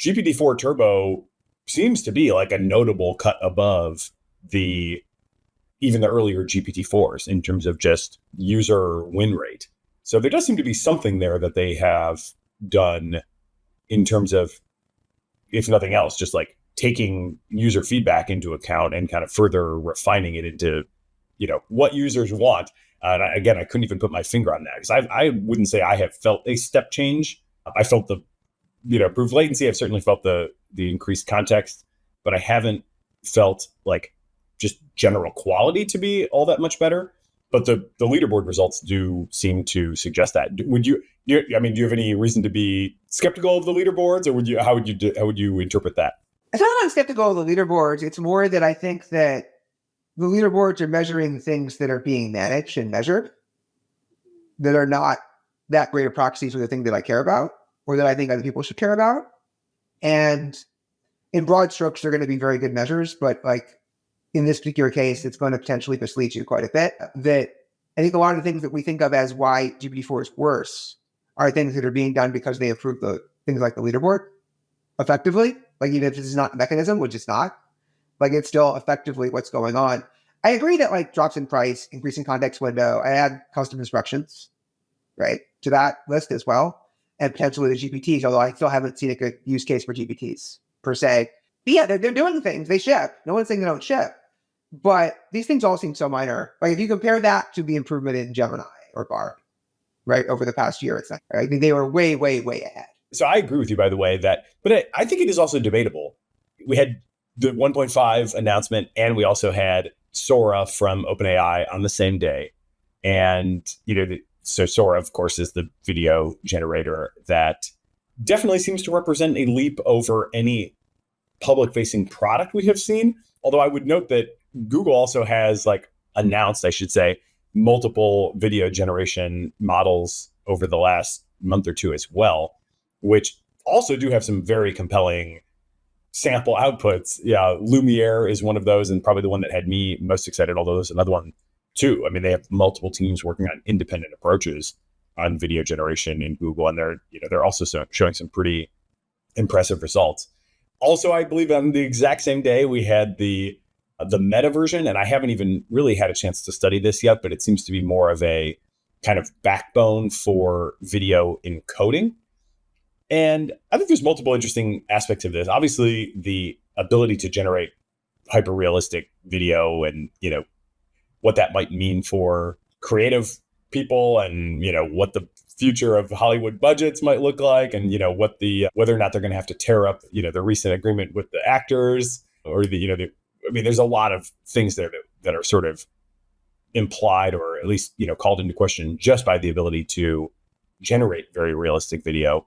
GPT-4 Turbo seems to be a notable cut above even the earlier GPT-4s in terms of just user win rate. So there does seem to be something there that they have done in terms of, if nothing else, just taking user feedback into account and kind of further refining it into, what users want. And again, I couldn't even put my finger on that because I wouldn't say I have felt a step change. I felt the, improved latency. I've certainly felt the increased context, but I haven't felt just general quality to be all that much better. But the leaderboard results do seem to suggest that. Do you have any reason to be skeptical of the leaderboards, or how would you interpret that? It's not that I'm skeptical of the leaderboards. It's more that I think that the leaderboards are measuring things that are being managed and measured that are not that great of proxies for the thing that I care about or that I think other people should care about. And in broad strokes, they're going to be very good measures, but in this particular case, it's going to potentially mislead you quite a bit. That I think a lot of the things that we think of as why GPT-4 is worse are things that are being done because they improve the things like the leaderboard effectively. Even if this is not a mechanism, which it's not, it's still effectively what's going on. I agree that drops in price, increasing context window, I add custom instructions, right, to that list as well, and potentially the GPTs, although I still haven't seen a good use case for GPTs per se. But yeah, they're doing things. They ship. No one's saying they don't ship. But these things all seem so minor. If you compare that to the improvement in Gemini or Bard, right, over the past year, it's not, right? I think they were way, way, way ahead. So I agree with you, by the way, but I think it is also debatable. We had the 1.5 announcement, and we also had Sora from OpenAI on the same day. And, so Sora, of course, is the video generator that definitely seems to represent a leap over any public-facing product we have seen. Although I would note that Google also has announced, I should say, multiple video generation models over the last month or two as well, which also do have some very compelling sample outputs. Yeah, Lumiere is one of those, and probably the one that had me most excited, although there's another one too. They have multiple teams working on independent approaches on video generation in Google, and they're also showing some pretty impressive results. Also, I believe on the exact same day, we had the meta version, and I haven't even really had a chance to study this yet, but it seems to be more of a kind of backbone for video encoding. And I think there's multiple interesting aspects of this. Obviously, the ability to generate hyper-realistic video and, what that might mean for creative people and, what the future of Hollywood budgets might look like and, whether or not they're going to have to tear up, the recent agreement with the actors or there's a lot of things there that are sort of implied or at least, called into question just by the ability to generate very realistic video.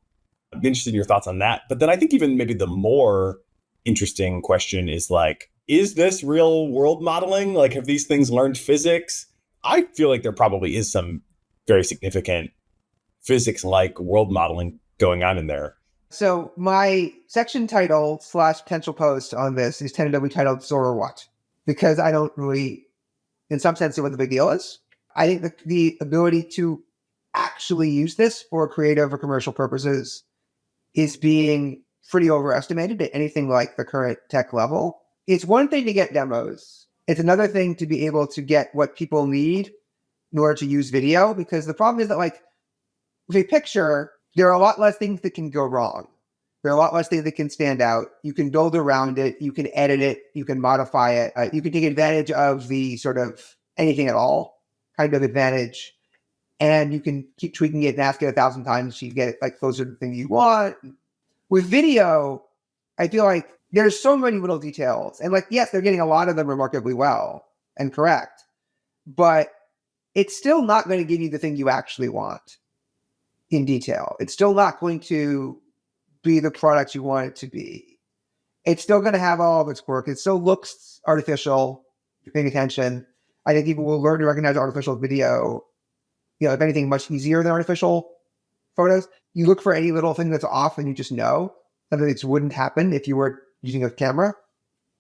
I'm interested in your thoughts on that. But then I think even maybe the more interesting question is is this real world modeling? Have these things learned physics? I feel like there probably is some very significant physics-like world modeling going on in there. So my section title / potential post on this is tentatively titled Soure What? Because I don't really, in some sense, know what the big deal is. I think the ability to actually use this for creative or commercial purposes is being pretty overestimated at anything like the current tech level. It's one thing to get demos. It's another thing to be able to get what people need in order to use video, because the problem is that with a picture, there are a lot less things that can go wrong. There are a lot less things that can stand out. You can build around it. You can edit it. You can modify it. You can take advantage of the sort of anything at all kind of advantage. And you can keep tweaking it and ask it 1,000 times so you get it closer to the thing you want. With video, I feel like there's so many little details. And yes, they're getting a lot of them remarkably well and correct. But it's still not going to give you the thing you actually want in detail. It's still not going to be the product you want it to be. It's still going to have all of its quirks. It still looks artificial, if you're paying attention. I think people will learn to recognize artificial video, if anything, much easier than artificial photos. You look for any little thing that's off and you just know something that wouldn't happen if you were using a camera,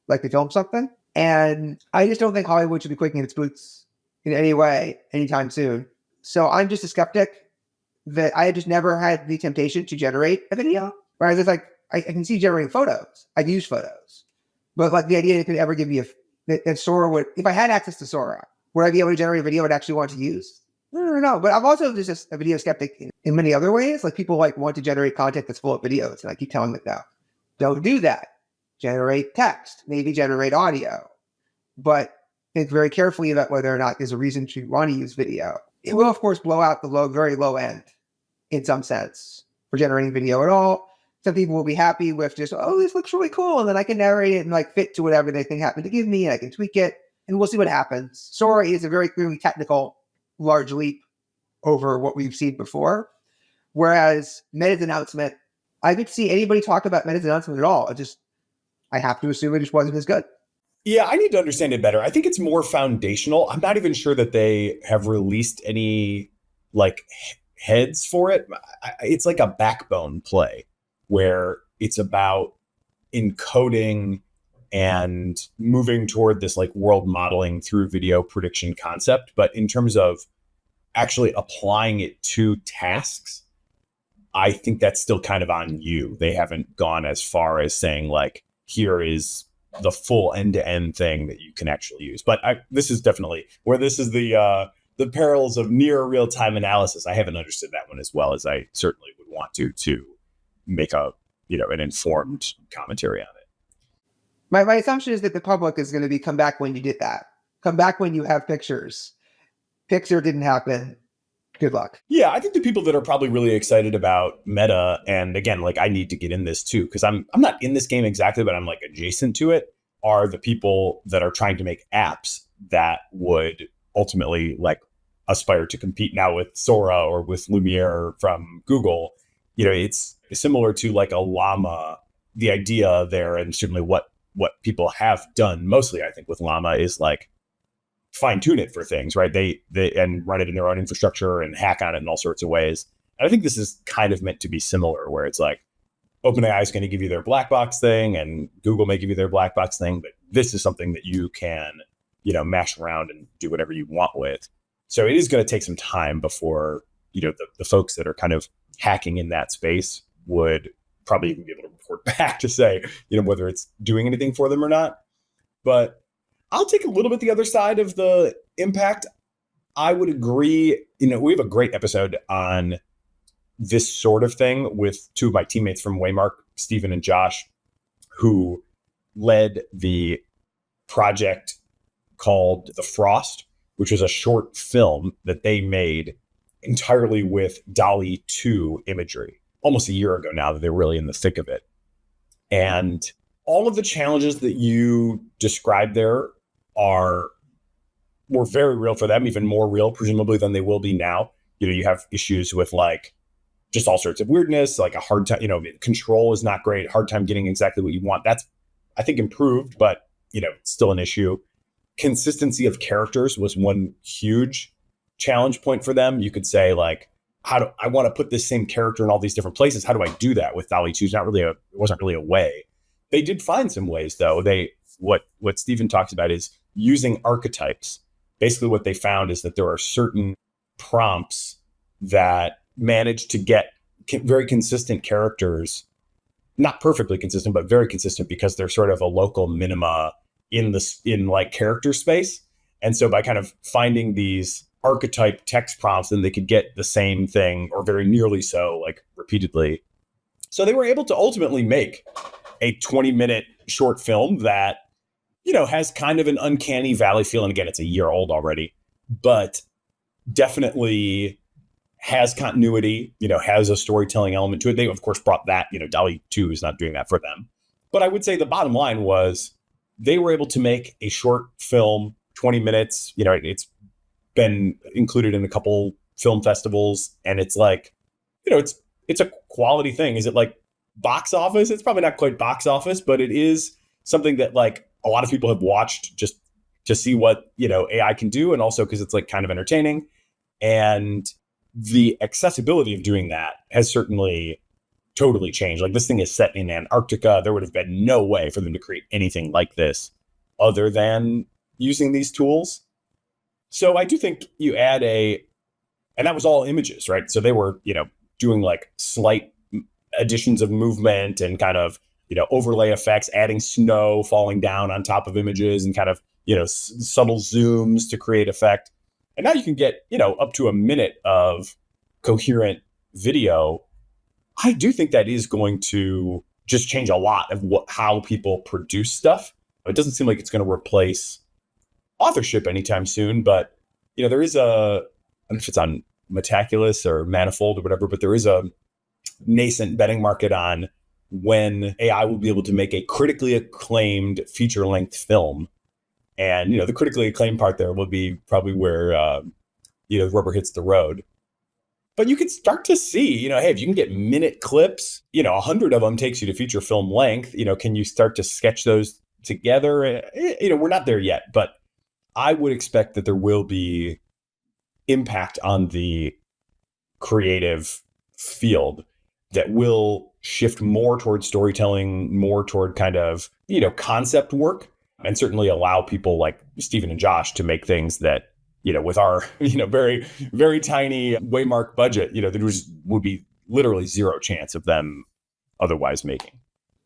like to film something. And I just don't think Hollywood should be quaking in its boots in any way anytime soon. So I'm just a skeptic that I just never had the temptation to generate a video. Whereas it's like, I can see generating photos. I'd use photos. But like the idea it could ever give me that Sora would, if I had access to Sora, would I be able to generate a video I'd actually want to use? I don't know. But I'm also just a video skeptic in many other ways. Like people want to generate content that's full of videos. And I keep telling them, no, don't do that. Generate text, maybe generate audio. But think very carefully about whether or not there's a reason to want to use video. It will, of course, blow out the very low end in some sense for generating video at all. Some people will be happy with just, this looks really cool. And then I can narrate it and fit to whatever they think happen to give me. And I can tweak it and we'll see what happens. Sora is a very clearly technical, large leap over what we've seen before. Whereas Meta's announcement, I didn't see anybody talk about Meta's announcement at all. I have to assume it just wasn't as good. Yeah, I need to understand it better. I think it's more foundational. I'm not even sure that they have released any heads for it. It's like a backbone play where it's about encoding and moving toward this world modeling through video prediction concept. But in terms of actually applying it to tasks, I think that's still kind of on you. They haven't gone as far as saying here is the full end-to-end thing that you can actually use. But this is definitely where this is the perils of near real-time analysis. I haven't understood that one as well as I certainly would want to make an informed commentary on it. My assumption is that the public is going to come back when you did that. Come back when you have pictures. Pixar didn't happen. Good luck. Yeah, I think the people that are probably really excited about Meta, and again, I need to get in this too, because I'm not in this game exactly, but I'm adjacent to it, are the people that are trying to make apps that would ultimately aspire to compete now with Sora or with Lumiere from Google. It's similar to a Llama. The idea there, and certainly what people have done mostly, I think, with Llama is fine tune it for things, right? They and run it in their own infrastructure and hack on it in all sorts of ways. And I think this is kind of meant to be similar, where it's OpenAI is going to give you their black box thing, and Google may give you their black box thing, but this is something that you can, mash around and do whatever you want with. So it is going to take some time before, the folks that are kind of hacking in that space would probably even be able to report back to say, whether it's doing anything for them or not. But I'll take a little bit the other side of the impact. I would agree. We have a great episode on this sort of thing with two of my teammates from Waymark, Stephen and Josh, who led the project called The Frost, which was a short film that they made entirely with DALL-E 2 imagery almost a year ago now that they're really in the thick of it. And all of the challenges that you described there were very real for them, even more real, presumably, than they will be now. You have issues with just all sorts of weirdness, a hard time, control is not great, hard time getting exactly what you want. That's, I think, improved, but, still an issue. Consistency of characters was one huge challenge point for them. You could say I want to put this same character in all these different places. How do I do that with DALL-E 2? It wasn't really a way. They did find some ways though. What Stephen talks about is using archetypes. Basically what they found is that there are certain prompts that manage to get very consistent characters, not perfectly consistent, but very consistent because they're sort of a local minima in character space. And so by kind of finding these archetype text prompts, then they could get the same thing or very nearly so repeatedly. So they were able to ultimately make a 20-minute short film that, has kind of an uncanny valley feel. And again, it's a year old already, but definitely has continuity, has a storytelling element to it. They, of course, brought that, DALL-E 2 is not doing that for them. But I would say the bottom line was they were able to make a short film, 20 minutes. It's been included in a couple film festivals, and it's like, it's a quality thing. Is it like box office? It's probably not quite box office, but it is something that like a lot of people have watched just to see what, AI can do. And also because it's like kind of entertaining. And the accessibility of doing that has certainly totally changed. Like this thing is set in Antarctica. There would have been no way for them to create anything like this other than using these tools. So I do think you add and that was all images, right? So they were, doing like slight additions of movement and kind of, overlay effects, adding snow falling down on top of images and kind of, subtle zooms to create effect. And now you can get, up to a minute of coherent video. I do think that is going to just change a lot of how people produce stuff. It doesn't seem like it's going to replace authorship anytime soon, but, there is I don't know if it's on Metaculus or Manifold or whatever, but there is a nascent betting market on when AI will be able to make a critically acclaimed feature-length film. And, the critically acclaimed part there will be probably where, the rubber hits the road. But you can start to see, hey, if you can get minute clips, 100 of them takes you to feature film length, can you start to sketch those together? We're not there yet, but I would expect that there will be impact on the creative field that will shift more toward storytelling, more toward kind of, concept work, and certainly allow people like Stephen and Josh to make things that, with our, very, very tiny Waymark budget, there would be literally zero chance of them otherwise making.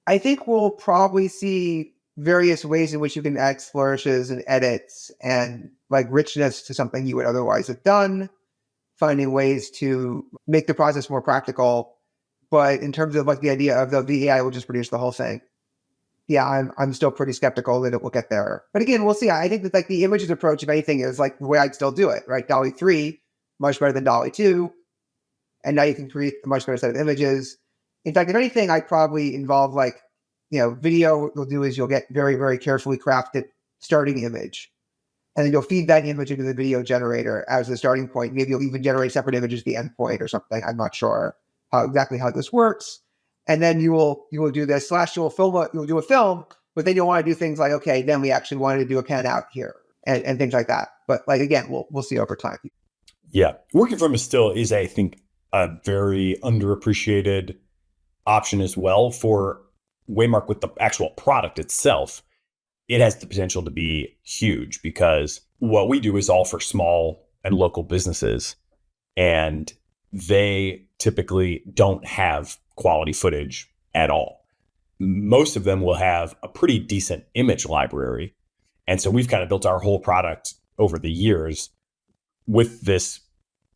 I think we'll probably see various ways in which you can add flourishes and edits and like richness to something you would otherwise have done, finding ways to make the process more practical. But in terms of like the idea of the AI will just produce the whole thing, yeah, I'm still pretty skeptical that it will get there. But again, we'll see. I think that like the images approach, if anything, is like the way I'd still do it, right? DALL-E 3, much better than DALL-E 2. And now you can create a much better set of images. In fact, if anything, I'd probably involve like, video, what you'll do is you'll get very, very carefully crafted starting image. And then you'll feed that image into the video generator as the starting point. Maybe you'll even generate separate images at the end point or something. I'm not sure exactly how this works. And then you will do this, you'll do a film, but then you'll want to do things like, okay, then we actually wanted to do a pan out here and things like that. But like, again, we'll see over time. Yeah. Working from is, I think, a very underappreciated option as well for Waymark with the actual product itself. It has the potential to be huge because what we do is all for small and local businesses. And they typically don't have quality footage at all. Most of them will have a pretty decent image library. And so we've kind of built our whole product over the years with this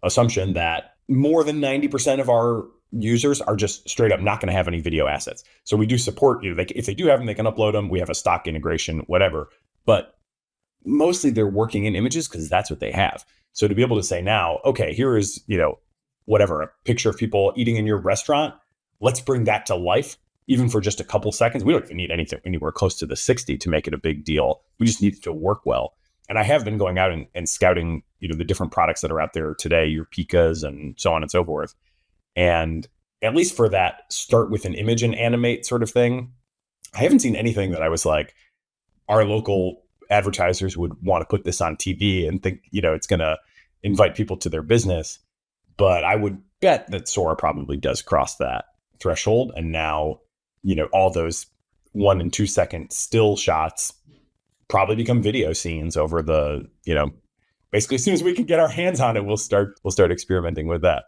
assumption that more than 90% of our users are just straight up not going to have any video assets. So we do support, if they do have them, they can upload them. We have a stock integration, whatever. But mostly they're working in images because that's what they have. So to be able to say now, okay, here is, whatever, a picture of people eating in your restaurant. Let's bring that to life, even for just a couple seconds. We don't even need anything anywhere close to the 60 to make it a big deal. We just need it to work well. And I have been going out and scouting, the different products that are out there today, your Pikas and so on and so forth. And at least for that start with an image and animate sort of thing, I haven't seen anything that I was like, our local advertisers would want to put this on TV and think, it's going to invite people to their business. But I would bet that Sora probably does cross that threshold. And now, all those 1 and 2 second still shots probably become video scenes over the, basically as soon as we can get our hands on it, we'll start experimenting with that.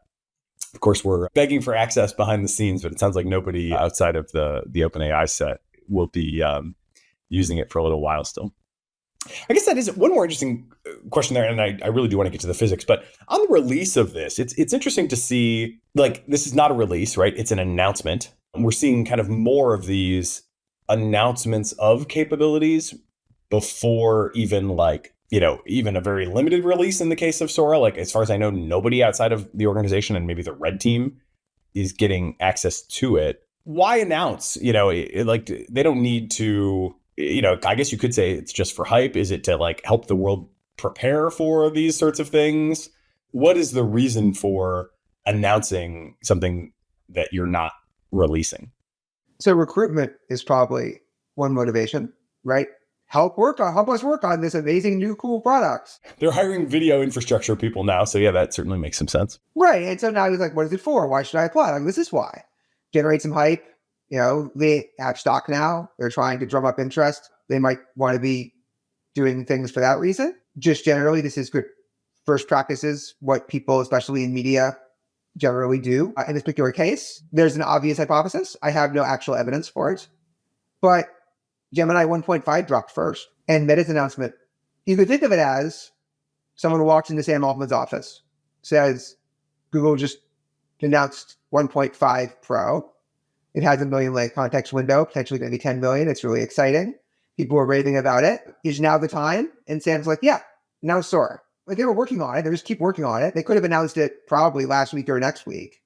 Of course, we're begging for access behind the scenes, but it sounds like nobody outside of the OpenAI set will be using it for a little while still. I guess that is one more interesting question there, and I really do want to get to the physics. But on the release of this, it's interesting to see, like, this is not a release, right? It's an announcement. We're seeing kind of more of these announcements of capabilities before even even a very limited release in the case of Sora. Like, as far as I know, nobody outside of the organization and maybe the red team is getting access to it. Why announce? They don't need to, I guess you could say it's just for hype. Is it to like help the world prepare for these sorts of things? What is the reason for announcing something that you're not releasing? So recruitment is probably one motivation, right? Help us work on this amazing new cool product. They're hiring video infrastructure people now. So yeah, that certainly makes some sense. Right. And so now he's like, what is it for? Why should I apply? Like, this is why. Generate some hype. They have stock now. They're trying to drum up interest. They might want to be doing things for that reason. Just generally, this is good first practices, what people, especially in media, generally do. In this particular case, there's an obvious hypothesis. I have no actual evidence for it. But Gemini 1.5 dropped first. And Meta's announcement, you could think of it as someone walks into Sam Altman's office, says, Google just announced 1.5 Pro. It has a 1 million lane context window, potentially going to be 10 million. It's really exciting. People are raving about it. Is now the time? And Sam's like, yeah, now Sora. Like, they were working on it. They just keep working on it. They could have announced it probably last week or next week.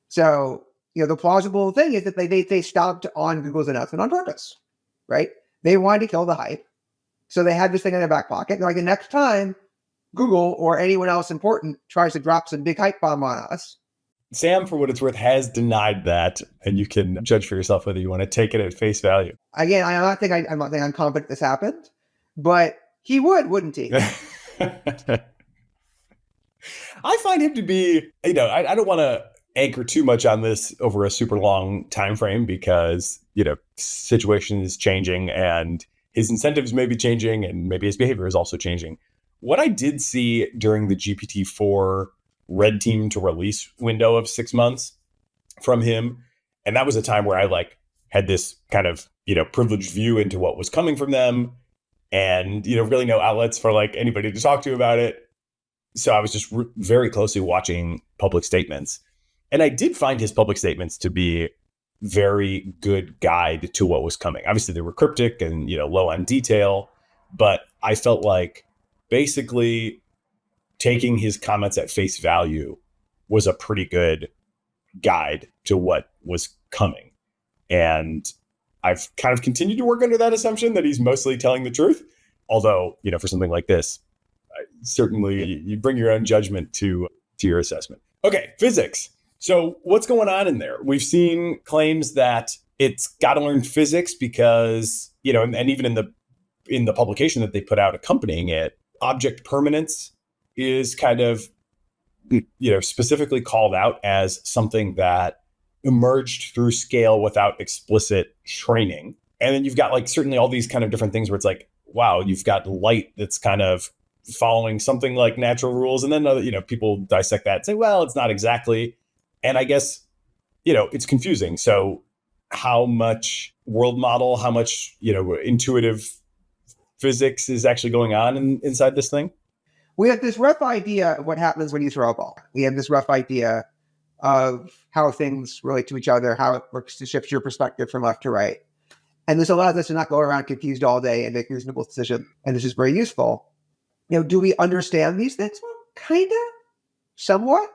So, the plausible thing is that they stopped on Google's announcement on purpose, right? They wanted to kill the hype. So they had this thing in their back pocket. They're like, the next time Google or anyone else important tries to drop some big hype bomb on us. Sam, for what it's worth, has denied that, and you can judge for yourself whether you want to take it at face value. Again, I'm not saying I'm confident this happened, but he would, wouldn't he? I find him to be, I don't want to anchor too much on this over a super long time frame because, situation is changing and his incentives may be changing and maybe his behavior is also changing. What I did see during the GPT-4 red team to release window of 6 months from him, and that was a time where I had this kind of, privileged view into what was coming from them and, really no outlets for anybody to talk to about it. So I was just very closely watching public statements. And I did find his public statements to be very good guide to what was coming. Obviously, they were cryptic and, low on detail, but I felt like basically taking his comments at face value was a pretty good guide to what was coming. And I've kind of continued to work under that assumption that he's mostly telling the truth. Although, for something like this, certainly you bring your own judgment to your assessment. Okay, physics. So what's going on in there? We've seen claims that it's got to learn physics because, and even in the publication that they put out accompanying it, object permanence is kind of, specifically called out as something that emerged through scale without explicit training. And then you've got certainly all these kind of different things where it's wow, you've got light that's kind of following something like natural rules. And then, people dissect that and say, well, it's not exactly. And I guess, it's confusing. So how much world model, how much, intuitive physics is actually going on inside this thing? We have this rough idea of what happens when you throw a ball. We have this rough idea of how things relate to each other, how it works to shift your perspective from left to right. And this allows us to not go around confused all day and make reasonable decisions. And this is very useful. Do we understand these things? Well, kind of, somewhat.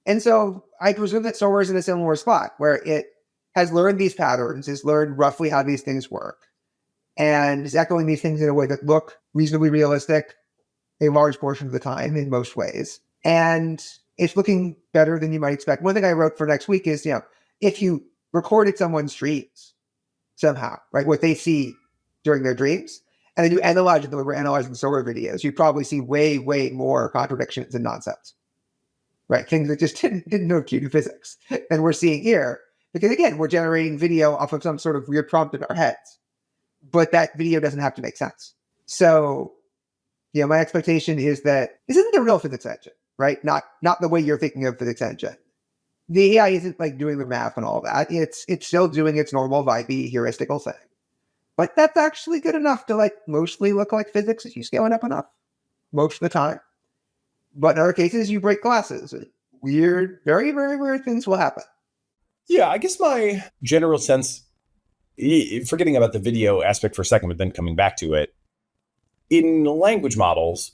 And so I presume that Soura is in a similar spot where it has learned these patterns, has learned roughly how these things work, and is echoing these things in a way that look reasonably realistic a large portion of the time in most ways. And it's looking better than you might expect. One thing I wrote for next week is, if you recorded someone's dreams somehow, right, what they see during their dreams, and then you analyze it the way we're analyzing Soura videos, you'd probably see way, way more contradictions and nonsense, right? Things that just didn't know Q to physics. And we're seeing here, because again, we're generating video off of some sort of weird prompt in our heads, but that video doesn't have to make sense. So, my expectation is that this isn't a real physics engine, right? Not the way you're thinking of physics engine. The AI isn't doing the math and all that. It's still doing its normal vibey heuristical thing. But that's actually good enough to mostly look like physics if you scale it up enough most of the time. But in other cases, you break glasses. Weird, very, very weird things will happen. Yeah, I guess my general sense, forgetting about the video aspect for a second, but then coming back to it, in language models,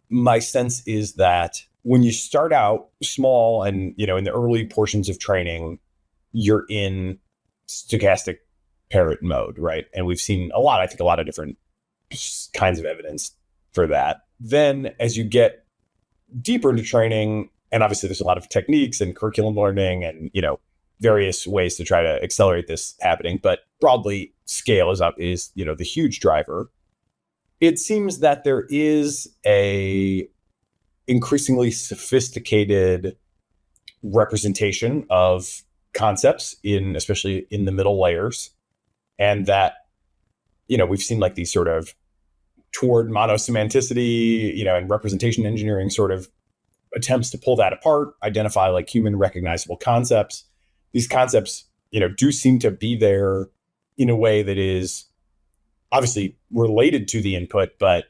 my sense is that when you start out small and, in the early portions of training, you're in stochastic parrot mode, right? And we've seen a lot of different kinds of evidence for that. Then as you get deeper into training, and obviously there's a lot of techniques and curriculum learning and, various ways to try to accelerate this happening, but broadly scale is the huge driver. It seems that there is a increasingly sophisticated representation of concepts especially in the middle layers. And that, we've seen like these sort of toward monosemanticity, and representation engineering sort of attempts to pull that apart, identify like human recognizable concepts. These concepts, do seem to be there in a way that is obviously related to the input, but,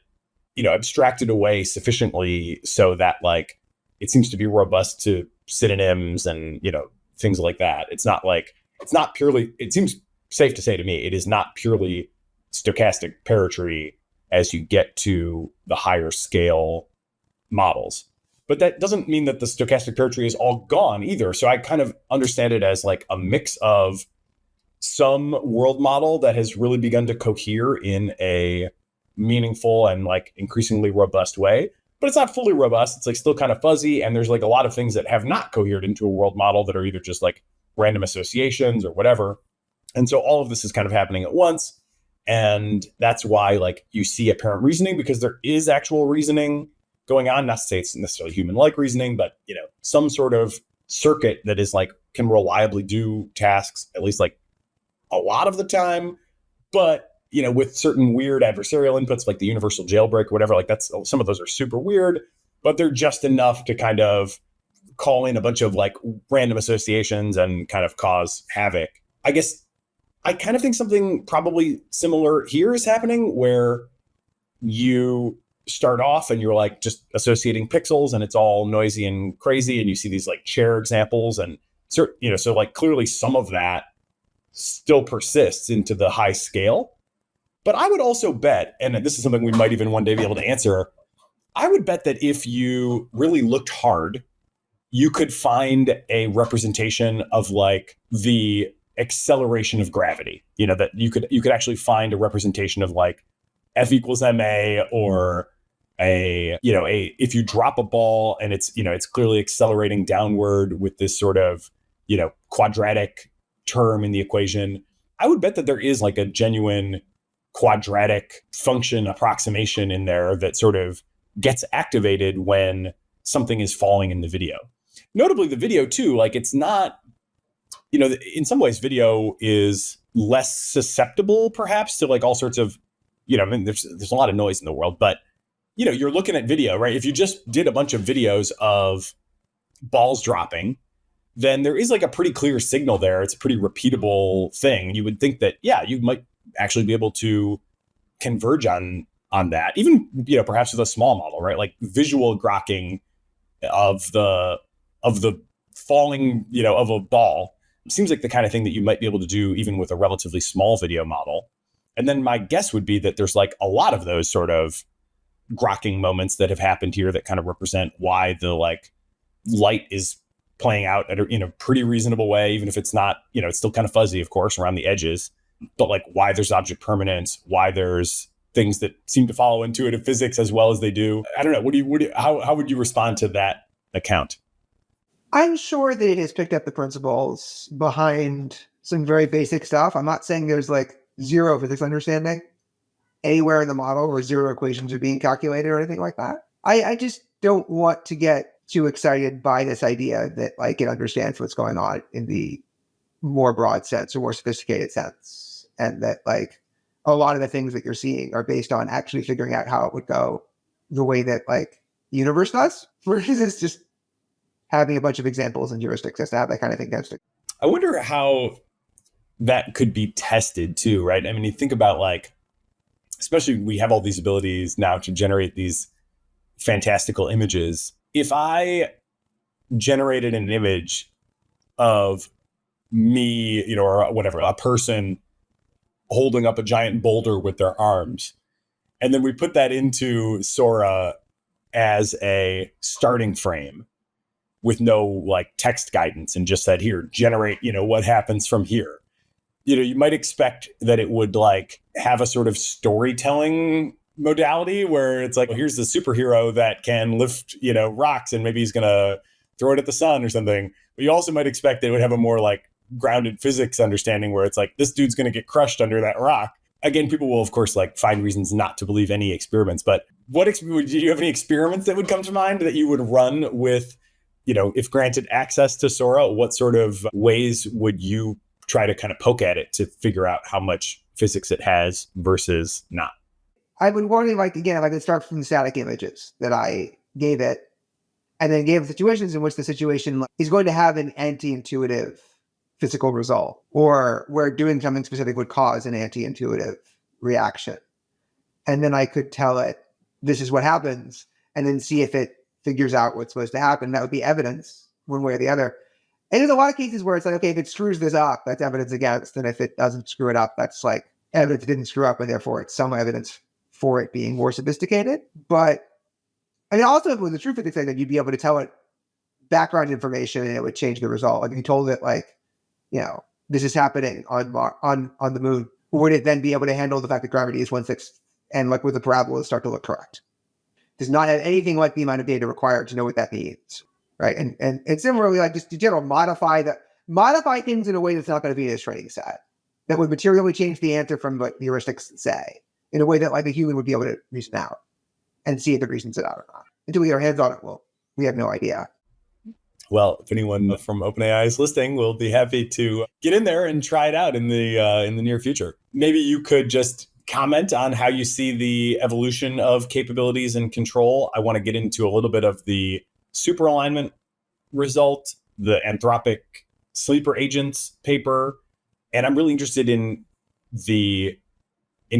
abstracted away sufficiently so that like it seems to be robust to synonyms and, things like that. It seems safe to say to me, it is not purely stochastic paratree as you get to the higher scale models. But that doesn't mean that the stochastic paratree is all gone either. So I kind of understand it as like a mix of some world model that has really begun to cohere in a meaningful and like increasingly robust way, but it's not fully robust. It's like still kind of fuzzy. And there's like a lot of things that have not cohered into a world model that are either just like random associations or whatever. And so all of this is kind of happening at once. And that's why like you see apparent reasoning, because there is actual reasoning going on. Not to say it's necessarily human-like reasoning, but some sort of circuit that is like can reliably do tasks, at least like a lot of the time. But with certain weird adversarial inputs like the universal jailbreak or whatever, like that's some of those are super weird, but they're just enough to kind of call in a bunch of like random associations and kind of cause havoc. I guess I kind of think something probably similar here is happening, where you start off and you're like just associating pixels and it's all noisy and crazy, and you see these like chair examples and so like clearly some of that still persists into the high scale. But I would also bet, and this is something we might even one day be able to answer, I would bet that if you really looked hard, you could find a representation of like the acceleration of gravity, that you could actually find a representation of like F equals ma, or if you drop a ball and it's clearly accelerating downward with this sort of quadratic term in the equation. I would bet that there is like a genuine quadratic function approximation in there that sort of gets activated when something is falling in the video. Notably, the video too, like it's not, in some ways video is less susceptible perhaps to like all sorts of, there's a lot of noise in the world, but you're looking at video, right? If you just did a bunch of videos of balls dropping, then there is like a pretty clear signal there. It's a pretty repeatable thing. You would think that, yeah, you might actually be able to converge on that, even, perhaps with a small model, right? Like visual grokking of the falling, of a ball seems like the kind of thing that you might be able to do even with a relatively small video model. And then my guess would be that there's like a lot of those sort of grokking moments that have happened here that kind of represent why the like light is playing out in a pretty reasonable way, even if it's not, it's still kind of fuzzy, of course, around the edges, but like why there's object permanence, why there's things that seem to follow intuitive physics as well as they do. I don't know. How would you respond to that account? I'm sure that it has picked up the principles behind some very basic stuff. I'm not saying there's like zero physics understanding anywhere in the model or zero equations are being calculated or anything like that. I just don't want to get too excited by this idea that like it understands what's going on in the more broad sense or more sophisticated sense. And that like a lot of the things that you're seeing are based on actually figuring out how it would go the way that like the universe does, versus it's just having a bunch of examples and heuristics to have that kind of thing against it. I wonder how that could be tested too, right? I mean, you think about like, especially we have all these abilities now to generate these fantastical images. If I generated an image of me, or whatever, a person holding up a giant boulder with their arms, and then we put that into Sora as a starting frame with no like text guidance and just said, here, generate, what happens from here. You might expect that it would like have a sort of storytelling modality where it's like, well, here's the superhero that can lift, rocks, and maybe he's going to throw it at the sun or something. But you also might expect it would have a more like grounded physics understanding where it's like, this dude's going to get crushed under that rock. Again, people will, of course, like find reasons not to believe any experiments. But do you have any experiments that would come to mind that you would run with, if granted access to Sora? What sort of ways would you try to kind of poke at it to figure out how much physics it has versus not? I would want to, if I could start from the static images that I gave it, and then gave situations in which the situation is going to have an anti-intuitive physical result, or where doing something specific would cause an anti-intuitive reaction. And then I could tell it, this is what happens, and then see if it figures out what's supposed to happen. That would be evidence one way or the other. And there's a lot of cases where it's like, okay, if it screws this up, that's evidence against. And if it doesn't screw it up, that's like evidence it didn't screw up, and therefore it's some evidence for it being more sophisticated. But I mean, also with the true physics thing, that you'd be able to tell it background information and it would change the result. Like if you told it this is happening on the moon, would it then be able to handle the fact that gravity is 1/6 and like with the parabola start to look correct? Does not have anything like the amount of data required to know what that means, right? And similarly, like just in general, modify things in a way that's not going to be in a training set that would materially change the answer from what the heuristics say in a way that like a human would be able to reason out and see if it reasons it out or not. Until we get our hands on it, well, we have no idea. Well, if anyone from OpenAI is listening, we'll be happy to get in there and try it out in the near future. Maybe you could just comment on how you see the evolution of capabilities and control. I want to get into a little bit of the superalignment result, the Anthropic sleeper agents paper, and I'm really interested in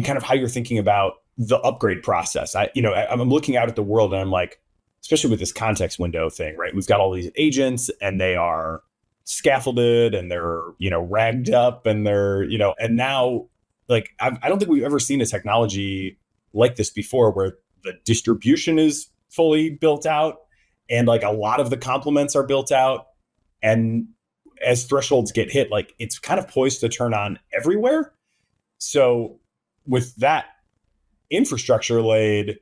kind of how you're thinking about the upgrade process. I'm looking out at the world and I'm like, especially with this context window thing, right? We've got all these agents and they are scaffolded and they're, ragged up and they're, and now like, I don't think we've ever seen a technology like this before where the distribution is fully built out and like a lot of the complements are built out. And as thresholds get hit, like it's kind of poised to turn on everywhere. So with that infrastructure laid,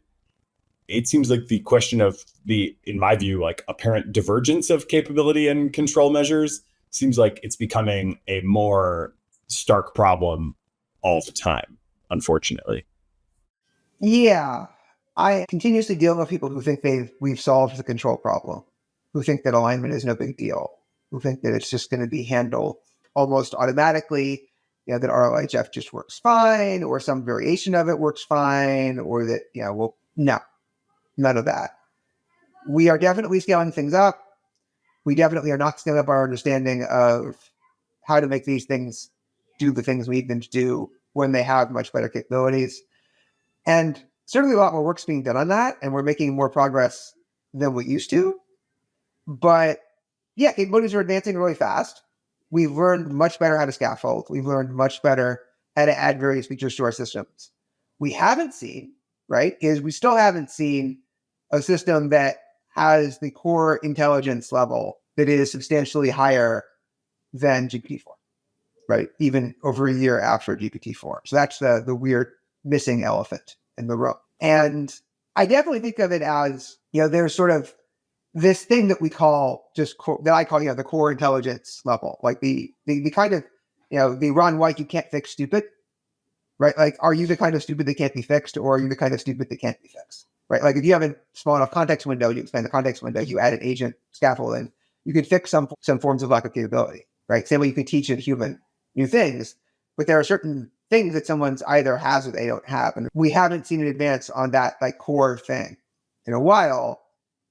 it seems like the question of in my view, like apparent divergence of capability and control measures seems like it's becoming a more stark problem all the time, unfortunately. Yeah. I continuously deal with people who think we've solved the control problem, who think that alignment is no big deal, who think that it's just going to be handled almost automatically, that RLHF just works fine, or some variation of it works fine, or that, no. None of that. We are definitely scaling things up. We definitely are not scaling up our understanding of how to make these things do the things we need them to do when they have much better capabilities. And certainly a lot more work's being done on that, and we're making more progress than we used to. But yeah, capabilities are advancing really fast. We've learned much better how to scaffold. We've learned much better how to add various features to our systems. We haven't seen, right, is we still haven't seen a system that has the core intelligence level that is substantially higher than GPT-4, right? Even over a year after GPT-4. So that's the weird missing elephant in the room. And I definitely think of it as, there's sort of this thing that we call that I call, the core intelligence level, like the kind of, the Ron White, you can't fix stupid, right? Like, are you the kind of stupid that can't be fixed, or are you the kind of stupid that can't be fixed? Right? Like if you have a small enough context window, you expand the context window, you add an agent scaffold in, you could fix some forms of lack of capability, right? Same way you could teach a human new things, but there are certain things that someone's either has or they don't have. And we haven't seen an advance on that like core thing in a while.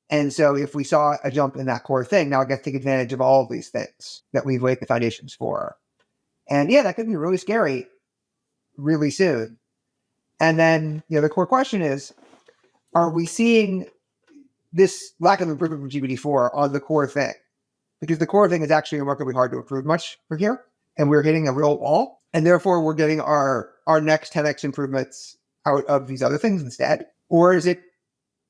And so if we saw a jump in that core thing, now I get to take advantage of all of these things that we've laid the foundations for. And yeah, that could be really scary really soon. And then, the core question is, are we seeing this lack of improvement from GPT-4 on the core thing? Because the core thing is actually remarkably hard to improve much from here, and we're hitting a real wall, and therefore we're getting our next 10x improvements out of these other things instead? Or is it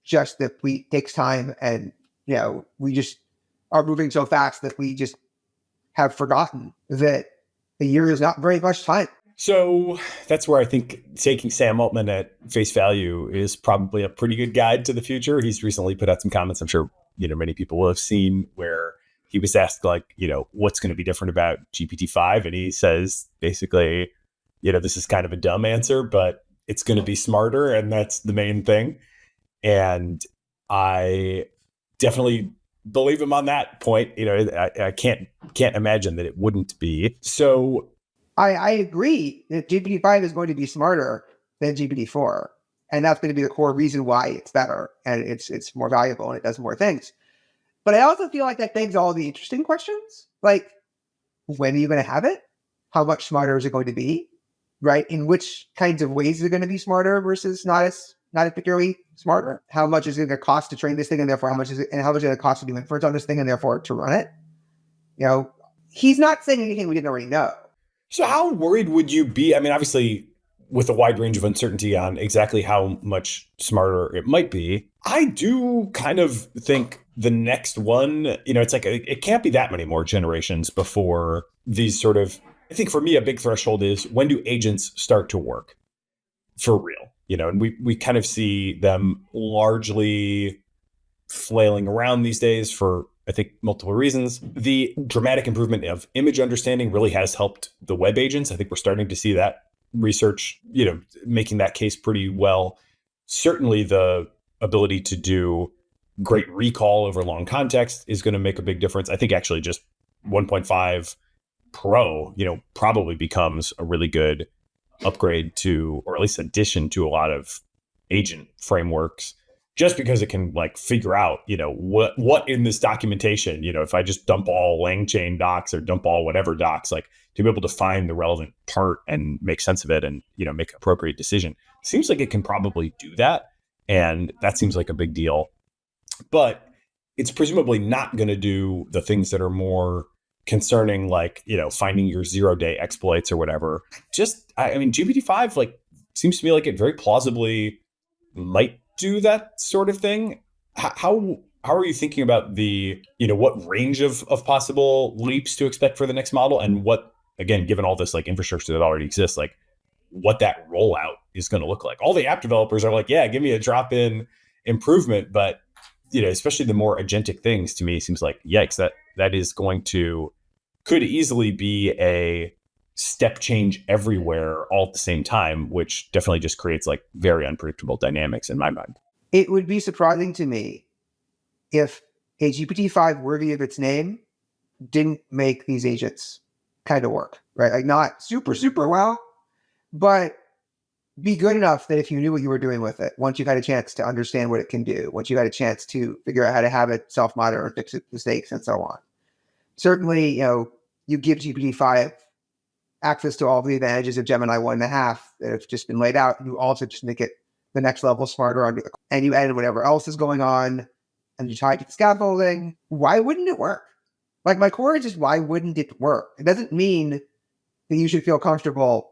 just that it takes time and, we just are moving so fast that we just have forgotten that a year is not very much time? So that's where I think taking Sam Altman at face value is probably a pretty good guide to the future. He's recently put out some comments I'm sure, many people will have seen, where he was asked, like, what's going to be different about GPT-5? And he says, basically, this is kind of a dumb answer, but it's going to be smarter. And that's the main thing. And I definitely believe him on that point. I can't imagine that it wouldn't be. So I agree that GPT-5 is going to be smarter than GPT-4. And that's going to be the core reason why it's better and it's more valuable and it does more things. But I also feel like that begs all the interesting questions. Like, when are you going to have it? How much smarter is it going to be? Right? In which kinds of ways is it going to be smarter versus not as particularly smarter? How much is it going to cost to train this thing, and therefore how much is it going to cost to do inference on this thing, and therefore to run it? He's not saying anything we didn't already know. So how worried would you be? I mean, obviously, with a wide range of uncertainty on exactly how much smarter it might be, I do kind of think the next one, it's like it can't be that many more generations before these sort of, I think for me, a big threshold is, when do agents start to work for real? And we kind of see them largely flailing around these days for, I think, multiple reasons. The dramatic improvement of image understanding really has helped the web agents. I think we're starting to see that research, making that case pretty well. Certainly the ability to do great recall over long context is going to make a big difference. I think actually just 1.5 Pro, probably becomes a really good upgrade to, or at least addition to, a lot of agent frameworks, just because it can figure out, what in this documentation, if I just dump all LangChain docs or dump all whatever docs, to be able to find the relevant part and make sense of it and, make an appropriate decision. Seems like it can probably do that. And that seems like a big deal. But it's presumably not going to do the things that are more concerning, finding your 0-day exploits or whatever. I mean, GPT-5 seems to me like it very plausibly might do that sort of thing. How are you thinking about the, what range of possible leaps to expect for the next model, and what, again, given all this infrastructure that already exists, what that rollout is going to look like? All the app developers are like, yeah, give me a drop-in improvement, but especially the more agentic things, to me seems like, yikes, that is could easily be a step change everywhere all at the same time, which definitely just creates very unpredictable dynamics in my mind. It would be surprising to me if a GPT-5 worthy of its name didn't make these agents kind of work, right? Not super, super well, but be good enough that if you knew what you were doing with it, once you had a chance to understand what it can do, once you had a chance to figure out how to have it self-monitor and fix its mistakes and so on. Certainly, you give GPT-5 access to all the advantages of Gemini 1.5 that have just been laid out. You also just make it the next level smarter and you add whatever else is going on and you tie it to the scaffolding. Why wouldn't it work? My core is just, why wouldn't it work? It doesn't mean that you should feel comfortable,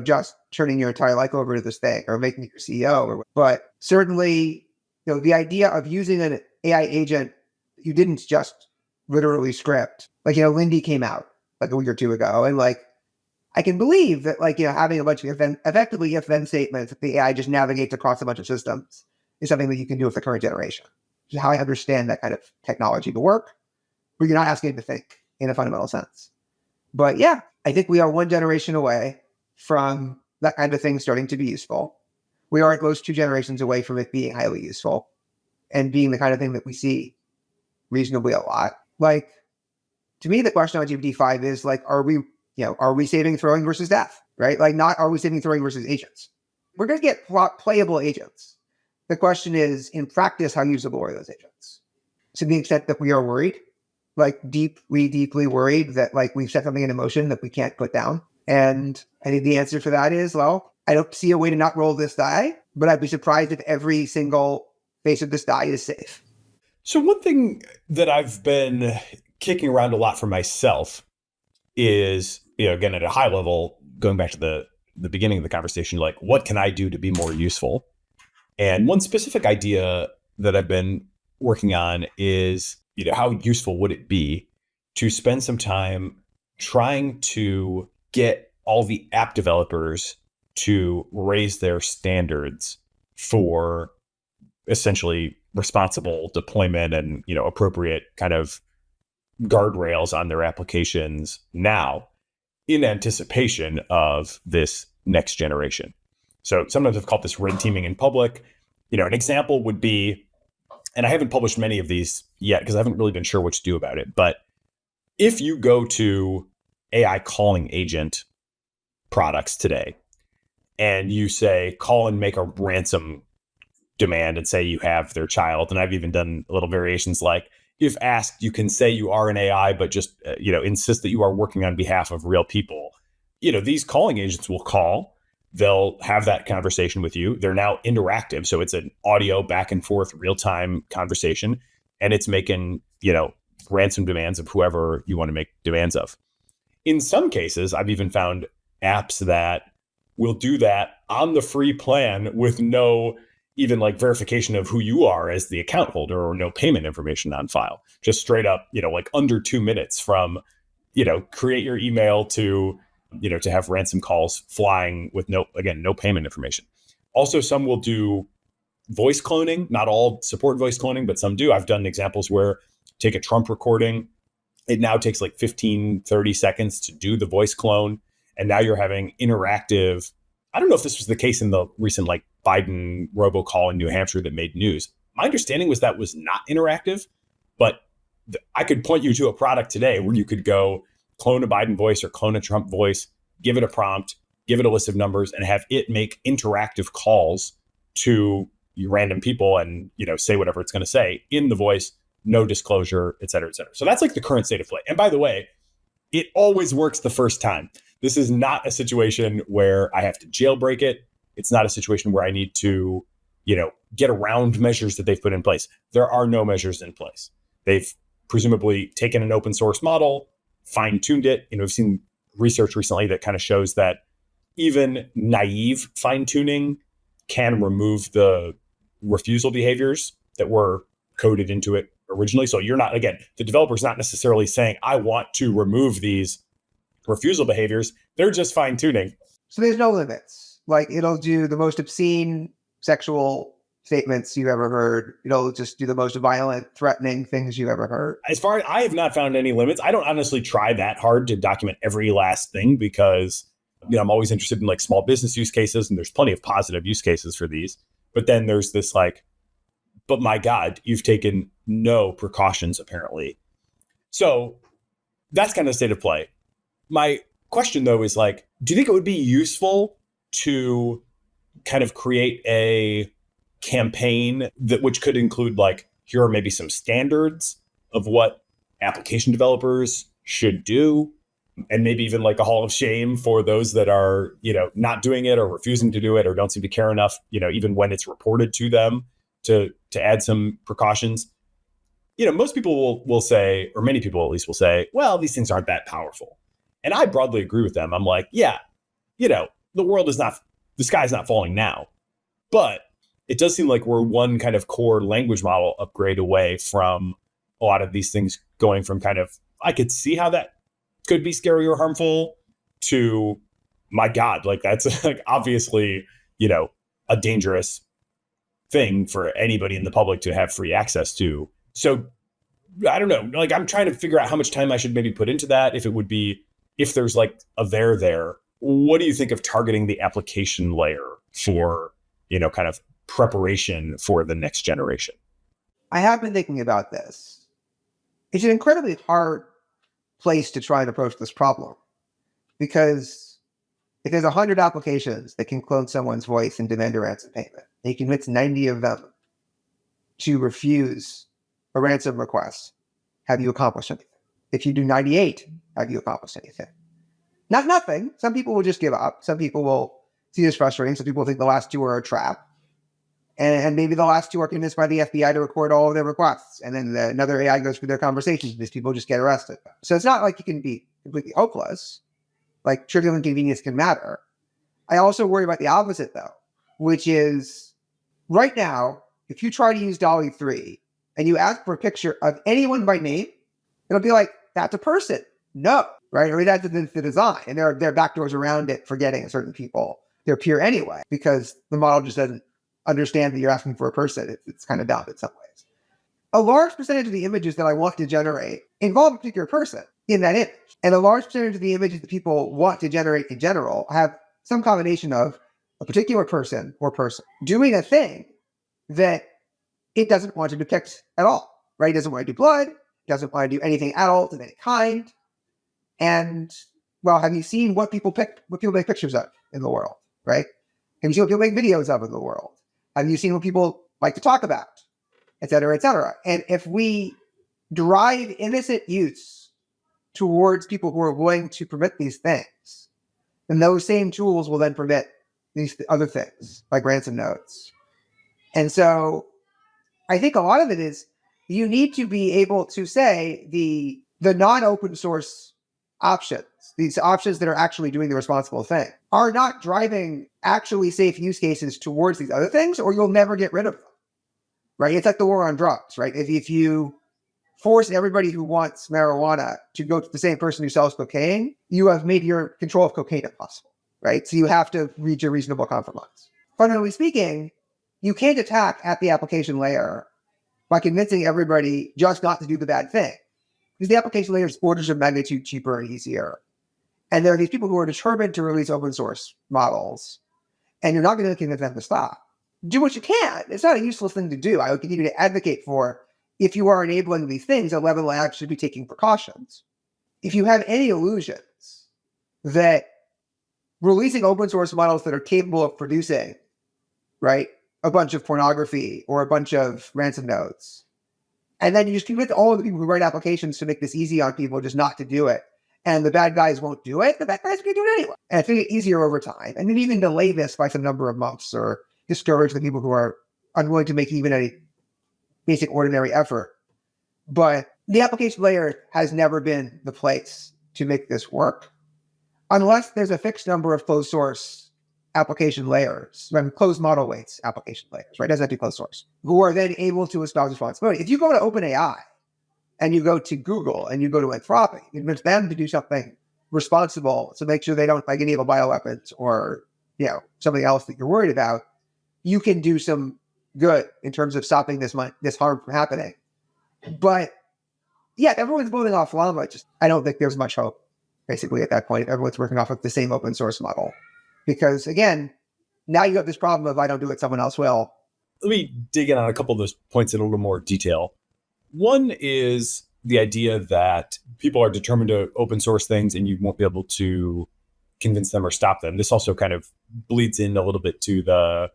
just turning your entire life over to this thing or making it your CEO. But certainly, the idea of using an AI agent you didn't just literally script. Lindy came out a week or two ago, and I can believe that having a bunch of effectively if-then statements that the AI just navigates across a bunch of systems is something that you can do with the current generation. Which is how I understand that kind of technology to work, but you're not asking it to think in a fundamental sense. But yeah, I think we are one generation away from that kind of thing starting to be useful. We are at most 2 generations away from it being highly useful and being the kind of thing that we see reasonably a lot. To me, the question on GPT-5 is are we saving throwing versus death, right? Not are we saving throwing versus agents. We're going to get playable agents. The question is, in practice, how usable are those agents? To the extent that we are worried, deeply worried that we've set something into motion that we can't put down. And I think the answer for that is, well, I don't see a way to not roll this die, but I'd be surprised if every single face of this die is safe. So one thing that I've been kicking around a lot for myself is, again, at a high level, going back to the beginning of the conversation, what can I do to be more useful? And one specific idea that I've been working on is, how useful would it be to spend some time trying to get all the app developers to raise their standards for essentially responsible deployment and, appropriate kind of guardrails on their applications now in anticipation of this next generation. So sometimes I've called this red teaming in public. An example would be, and I haven't published many of these yet because I haven't really been sure what to do about it, but if you go to AI calling agent products today and you say, call and make a ransom demand and say you have their child, and I've even done little variations like, if asked, you can say you are an AI, but just, insist that you are working on behalf of real people. These calling agents will call, they'll have that conversation with you. They're now interactive. So it's an audio back and forth real-time conversation, and it's making, ransom demands of whoever you want to make demands of. In some cases, I've even found apps that will do that on the free plan with no even like verification of who you are as the account holder or no payment information on file. Just straight up, like under 2 minutes from, create your email to, to have ransom calls flying with no payment information. Also, some will do voice cloning. Not all support voice cloning, but some do. I've done examples where take a Trump recording. It now takes like 15, 30 seconds to do the voice clone. And now you're having interactive. I don't know if this was the case in the recent like Biden robocall in New Hampshire that made news. My understanding was that was not interactive, but I could point you to a product today where you could go clone a Biden voice or clone a Trump voice, give it a prompt, give it a list of numbers, and have it make interactive calls to you random people and, say whatever it's going to say in the voice, no disclosure, et cetera, et cetera. So that's like the current state of play. And by the way, it always works the first time. This is not a situation where I have to jailbreak it. It's not a situation where I need to, get around measures that they've put in place. There are no measures in place. They've presumably taken an open source model, fine-tuned it. We've seen research recently that kind of shows that even naive fine-tuning can remove the refusal behaviors that were coded into it originally. So you're not, again, the developer's not necessarily saying, I want to remove these refusal behaviors. They're just fine-tuning. So there's no limits. Like it'll do the most obscene sexual statements you've ever heard. It'll just do the most violent, threatening things you've ever heard. As far as I have not found any limits. I don't honestly try that hard to document every last thing because, I'm always interested in like small business use cases, and there's plenty of positive use cases for these. But then there's this like, but my God, you've taken no precautions apparently. So that's kind of state of play. My question though is like, do you think it would be useful to kind of create a campaign which could include like, here are maybe some standards of what application developers should do, and maybe even like a hall of shame for those that are, not doing it or refusing to do it or don't seem to care enough, even when it's reported to them, to add some precautions. Most people will say, or many people at least will say, well, these things aren't that powerful. And I broadly agree with them. I'm like, yeah, the sky is not falling now, but it does seem like we're one kind of core language model upgrade away from a lot of these things going from kind of, I could see how that could be scary or harmful to, my God, like that's like obviously, a dangerous thing for anybody in the public to have free access to. So I don't know, like I'm trying to figure out how much time I should maybe put into that. If there's like a there, what do you think of targeting the application layer for, kind of preparation for the next generation? I have been thinking about this. It's an incredibly hard place to try and approach this problem because if there's 100 applications that can clone someone's voice and demand a ransom payment, and you convince 90 of them to refuse a ransom request, have you accomplished anything? If you do 98, have you accomplished anything? Not nothing. Some people will just give up. Some people will see this frustrating. Some people think the last two are a trap. And maybe the last two are convinced by the FBI to record all of their requests. And then another AI goes through their conversations. These people just get arrested. So it's not like you can be completely hopeless. Like trivial inconvenience can matter. I also worry about the opposite though, which is right now, if you try to use DALL-E 3 and you ask for a picture of anyone by name, it'll be like, that's a person. No, right? I mean, that's the design, and there are backdoors around it for getting certain people their peer anyway, because the model just doesn't understand that you're asking for a person. It's kind of dumb in some ways. A large percentage of the images that I want to generate involve a particular person in that image. And a large percentage of the images that people want to generate in general have some combination of a particular person or person doing a thing that it doesn't want to depict at all, right? It doesn't want to do blood, doesn't want to do anything adult of any kind. And, well, have you seen what people make pictures of in the world, right? Have you seen what people make videos of in the world? Have you seen what people like to talk about, et cetera, et cetera? And if we drive innocent use towards people who are willing to permit these things, then those same tools will then permit these other things, like ransom notes. And so I think a lot of it is you need to be able to say the non-open source options, these options that are actually doing the responsible thing, are not driving actually safe use cases towards these other things, or you'll never get rid of them, right? It's like the war on drugs, right? If you force everybody who wants marijuana to go to the same person who sells cocaine, you have made your control of cocaine impossible, right? So you have to reach a reasonable compromise. Fundamentally speaking, you can't attack at the application layer by convincing everybody just not to do the bad thing, because the application layer is orders of magnitude cheaper and easier. And there are these people who are determined to release open source models, and you're not going to convince them to stop. Do what you can. It's not a useless thing to do. I would continue to advocate for, if you are enabling these things, a level lab should be taking precautions. If you have any illusions that releasing open source models that are capable of producing, right, a bunch of pornography or a bunch of ransom notes, and then you just convince all of the people who write applications to make this easy on people just not to do it, and the bad guys won't do it, the bad guys can do it anyway. And it's going to get easier over time. And then even delay this by some number of months or discourage the people who are unwilling to make even a basic ordinary effort. But the application layer has never been the place to make this work, unless there's a fixed number of closed source application layers, closed model weights application layers, right? It doesn't have to be closed source, who are then able to espouse responsibility. If you go to OpenAI and you go to Google and you go to Anthropic, you convince them to do something responsible to make sure they don't like enable bioweapons or, something else that you're worried about, you can do some good in terms of stopping this harm from happening. But yeah, everyone's building off Llama. I don't think there's much hope, basically, at that point. Everyone's working off of the same open source model. Because again, now you have this problem of I don't do it, someone else will. Let me dig in on a couple of those points in a little more detail. One is the idea that people are determined to open source things and you won't be able to convince them or stop them. This also kind of bleeds in a little bit to the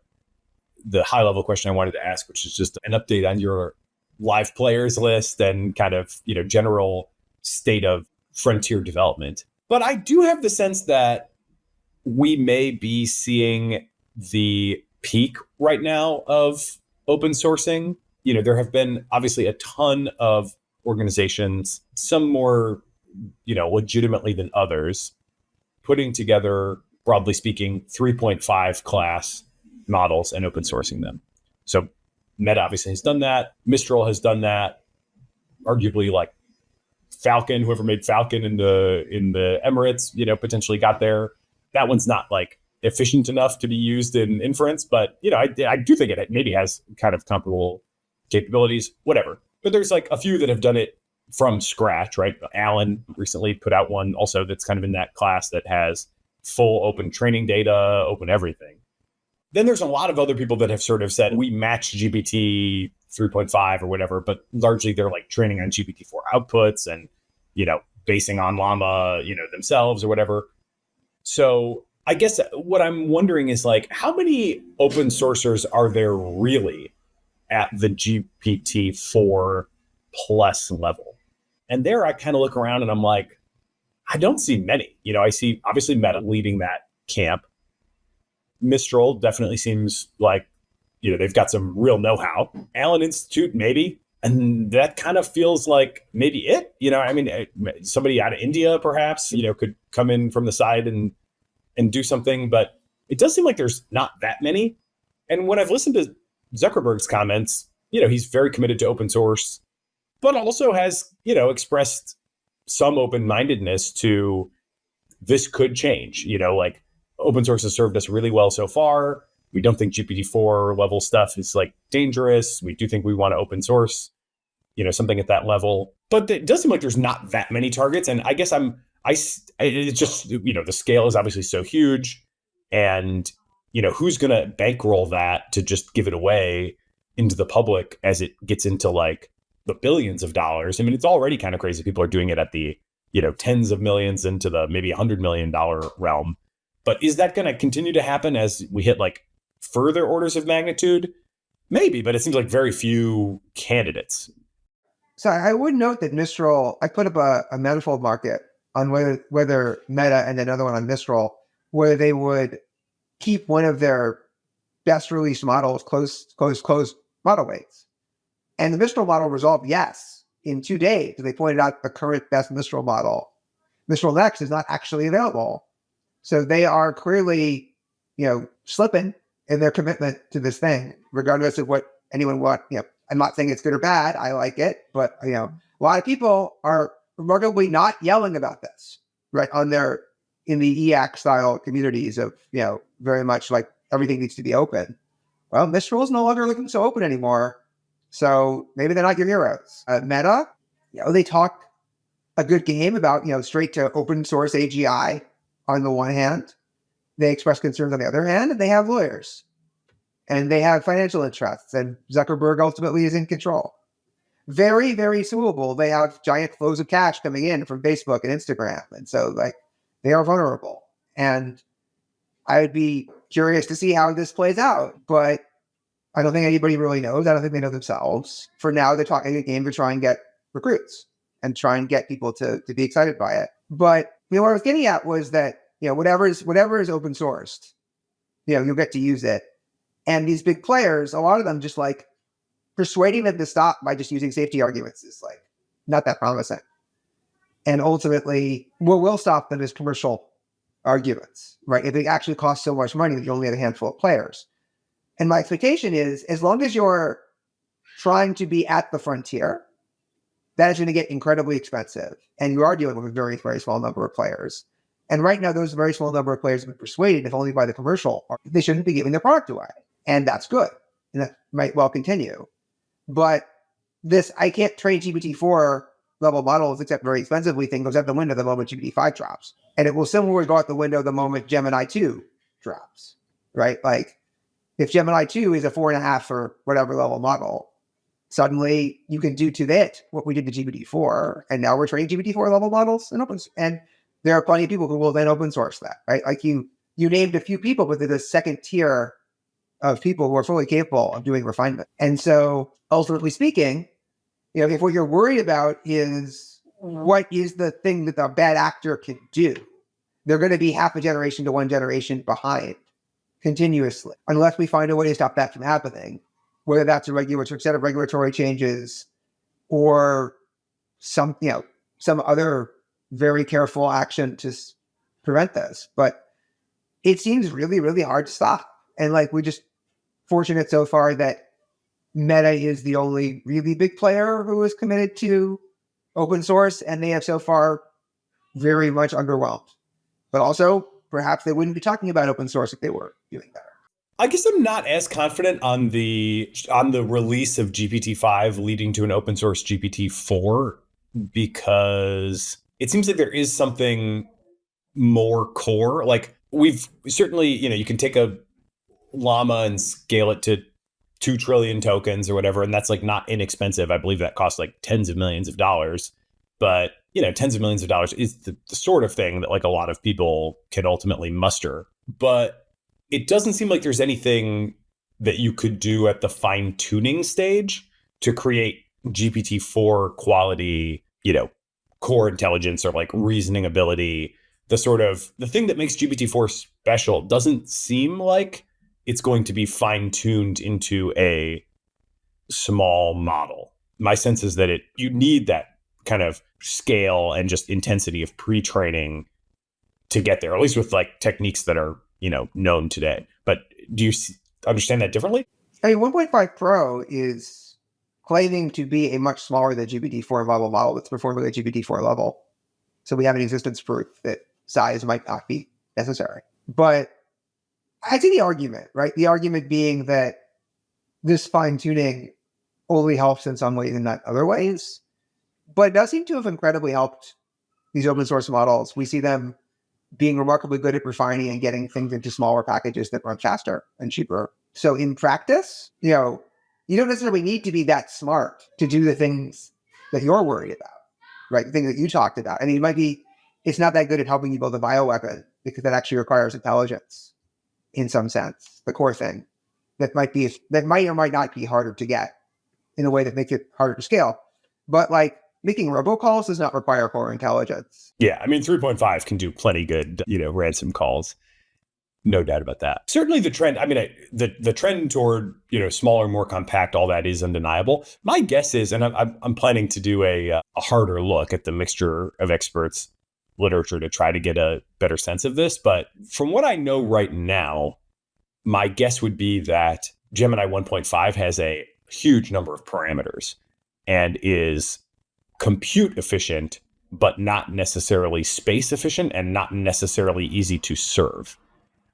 high level question I wanted to ask, which is just an update on your live players list and kind of, general state of frontier development. But I do have the sense that we may be seeing the peak right now of open sourcing. There have been obviously a ton of organizations, some more, legitimately than others, putting together, broadly speaking, 3.5 class models and open sourcing them. So Meta obviously has done that. Mistral has done that. Arguably, like Falcon, whoever made Falcon in the Emirates, potentially got there. That one's not like efficient enough to be used in inference, but I do think it maybe has kind of comparable capabilities, whatever. But there's like a few that have done it from scratch, right? Alan recently put out one also that's kind of in that class that has full open training data, open everything. Then there's a lot of other people that have sort of said, we match GPT 3.5 or whatever, but largely they're like training on GPT-4 outputs and, basing on Llama, themselves or whatever. So I guess what I'm wondering is like, how many open sourcers are there really at the GPT-4 plus level? And there I kind of look around and I'm like, I don't see many. I see obviously Meta leading that camp. Mistral definitely seems like, they've got some real know-how. Allen Institute, maybe. And that kind of feels like maybe it, somebody out of India, perhaps, could come in from the side and do something. But it does seem like there's not that many. And when I've listened to Zuckerberg's comments, he's very committed to open source, but also has, expressed some open-mindedness to this could change. Like open source has served us really well so far. We don't think GPT-4 level stuff is like dangerous. We do think we want to open source, something at that level. But it does seem like there's not that many targets. And I guess it's just, the scale is obviously so huge. And, who's going to bankroll that to just give it away into the public as it gets into like the billions of dollars? I mean, it's already kind of crazy. People are doing it at the, tens of millions into the maybe $100 million realm. But is that going to continue to happen as we hit like further orders of magnitude? Maybe, but it seems like very few candidates. So I would note that Mistral, I put up a manifold market on whether Meta and another one on Mistral, where they would keep one of their best released models close model weights. And the Mistral model resolved yes in 2 days. They pointed out the current best Mistral model, Mistral Next, is not actually available. So they are clearly, slipping in their commitment to this thing, regardless of what anyone wants. I'm not saying it's good or bad. I like it, but a lot of people are remarkably not yelling about this, right? In the EAC style communities of, very much like everything needs to be open. Well, Mistral is no longer looking so open anymore. So maybe they're not your heroes. Meta, they talk a good game about, straight to open source AGI on the one hand. They express concerns on the other hand, and they have lawyers. And they have financial interests, and Zuckerberg ultimately is in control. Very, very suable. They have giant flows of cash coming in from Facebook and Instagram. And so they are vulnerable. And I would be curious to see how this plays out, but I don't think anybody really knows. I don't think they know themselves. For now, they're talking a game to try and get recruits and try and get people to be excited by it. But what I was getting at was that, whatever is open sourced, you'll get to use it. And these big players, a lot of them just like persuading them to stop by just using safety arguments is like not that promising. And ultimately, what will stop them is commercial arguments, right? If it actually costs so much money that you only have a handful of players. And my expectation is, as long as you're trying to be at the frontier, that is going to get incredibly expensive. And you are dealing with a very, very small number of players. And right now, those very small number of players have been persuaded, if only by the commercial, they shouldn't be giving their product away. And that's good. And that might well continue. But this, I can't train GPT-4 level models except very expensively thing goes out the window the moment GPT-5 drops. And it will similarly go out the window the moment Gemini 2 drops, right? Like if Gemini 2 is a 4.5 or whatever level model, suddenly you can do to it what we did to GPT-4. And now we're training GPT-4 level models and there are plenty of people who will then open source that, right? Like you named a few people, but there's a second tier of people who are fully capable of doing refinement. And so ultimately speaking, if what you're worried about is what is the thing that the bad actor can do, they're going to be half a generation to one generation behind continuously, unless we find a way to stop that from happening, whether that's a set of regulatory changes or some other very careful action to prevent this. But it seems really, really hard to stop. And we're just fortunate so far that Meta is the only really big player who is committed to open source, and they have so far very much underwhelmed. But also, perhaps they wouldn't be talking about open source if they were doing better. I guess I'm not as confident on the release of GPT-5 leading to an open source GPT-4 because it seems like there is something more core. Like we've certainly, you can take a llama and scale it to 2 trillion tokens or whatever, and that's not inexpensive. I believe that costs tens of millions of dollars. But, tens of millions of dollars is the sort of thing that a lot of people can ultimately muster. But it doesn't seem like there's anything that you could do at the fine tuning stage to create GPT-4 quality, core intelligence or reasoning ability. The thing that makes GPT-4 special doesn't seem like it's going to be fine tuned into a small model. My sense is that you need that kind of scale and just intensity of pre-training to get there, at least with techniques that are, known today. But do you understand that differently? I mean, 1.5 Pro is claiming to be a much smaller than GPT-4 level model that's performing at GPT-4 level. So we have an existence proof that size might not be necessary. But I see the argument, right? The argument being that this fine-tuning only helps in some ways and not other ways, but it does seem to have incredibly helped these open source models. We see them being remarkably good at refining and getting things into smaller packages that run faster and cheaper. So in practice, you don't necessarily need to be that smart to do the things that you're worried about, right? The thing that you talked about. I mean, it's not that good at helping you build a bioweapon because that actually requires intelligence in some sense, the core thing that might or might not be harder to get in a way that makes it harder to scale. But like making robocalls does not require core intelligence. Yeah, I mean, 3.5 can do plenty good, ransom calls. No doubt about that. Certainly the trend, the trend toward, smaller, more compact, all that is undeniable. My guess is, and I'm planning to do a harder look at the mixture of experts literature to try to get a better sense of this. But from what I know right now, my guess would be that Gemini 1.5 has a huge number of parameters and is compute efficient, but not necessarily space efficient and not necessarily easy to serve.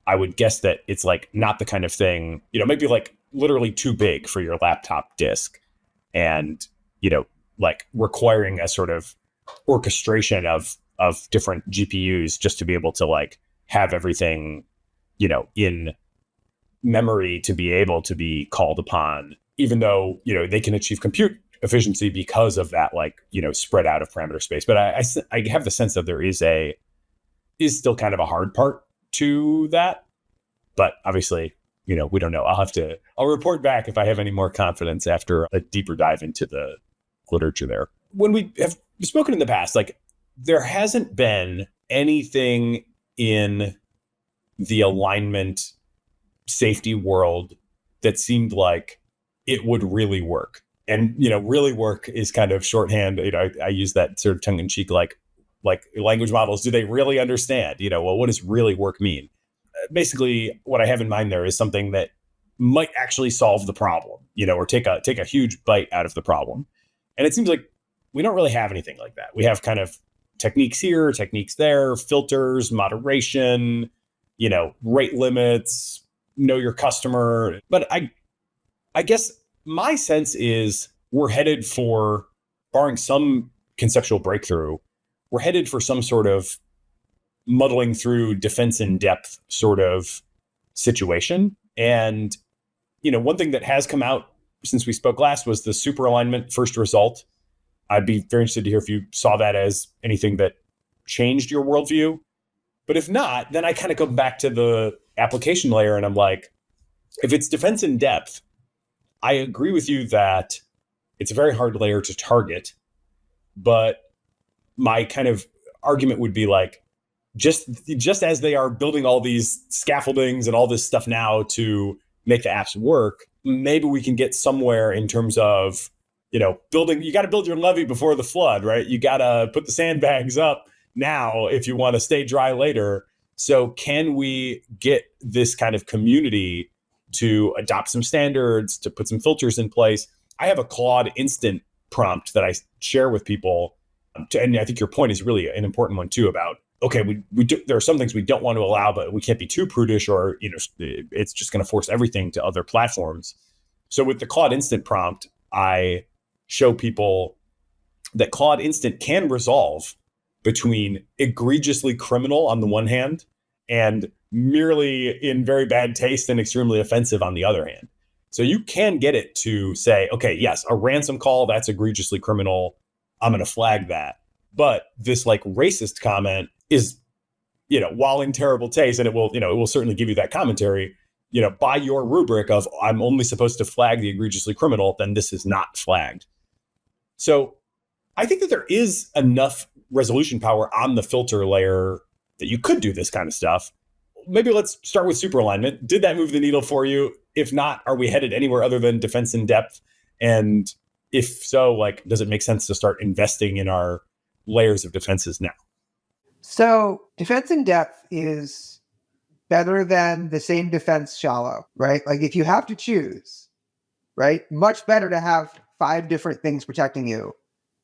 I would guess that it's like not the kind of thing, maybe like literally too big for your laptop disk and, like requiring a sort of orchestration of different GPUs just to be able to like have everything, in memory to be able to be called upon, even though, they can achieve compute efficiency because of that, like, spread out of parameter space. But I have the sense that there is still kind of a hard part to that. But obviously, we don't know. I'll report back if I have any more confidence after a deeper dive into the literature there. When we have spoken in the past, like there hasn't been anything in the alignment safety world that seemed like it would really work. And, really work is kind of shorthand. I use that sort of tongue in cheek, like language models. Do they really understand? Well, what does really work mean? Basically, what I have in mind there is something that might actually solve the problem, or take a huge bite out of the problem. And it seems like we don't really have anything like that. We have kind of techniques here, techniques there, filters, moderation, rate limits, know your customer. But I guess my sense is we're headed for, barring some conceptual breakthrough, we're headed for some sort of muddling through defense in depth sort of situation. And, one thing that has come out since we spoke last was the Superalignment first result. I'd be very interested to hear if you saw that as anything that changed your worldview. But if not, then I kind of go back to the application layer and I'm like, if it's defense in depth, I agree with you that it's a very hard layer to target. But my kind of argument would be like, just as they are building all these scaffoldings and all this stuff now to make the apps work, maybe we can get somewhere in terms of, building, you got to build your levee before the flood, right? You got to put the sandbags up now if you want to stay dry later. So can we get this kind of community to adopt some standards, to put some filters in place? I have a Claude instant prompt that I share with people. And I think your point is really an important one too about, okay, there are some things we don't want to allow, but we can't be too prudish or, it's just going to force everything to other platforms. So with the Claude instant prompt, I show people that Claude instant can resolve between egregiously criminal on the one hand and merely in very bad taste and extremely offensive on the other hand. So you can get it to say, okay, yes, a ransom call, that's egregiously criminal. I'm going to flag that. But this like racist comment is, while in terrible taste, and it will certainly give you that commentary, by your rubric of I'm only supposed to flag the egregiously criminal, then this is not flagged. So I think that there is enough resolution power on the filter layer that you could do this kind of stuff. Maybe let's start with Superalignment. Did that move the needle for you? If not, are we headed anywhere other than defense in depth? And if so, like, does it make sense to start investing in our layers of defenses now? So defense in depth is better than the same defense shallow, right? Like if you have to choose, right? Much better to have 5 different things protecting you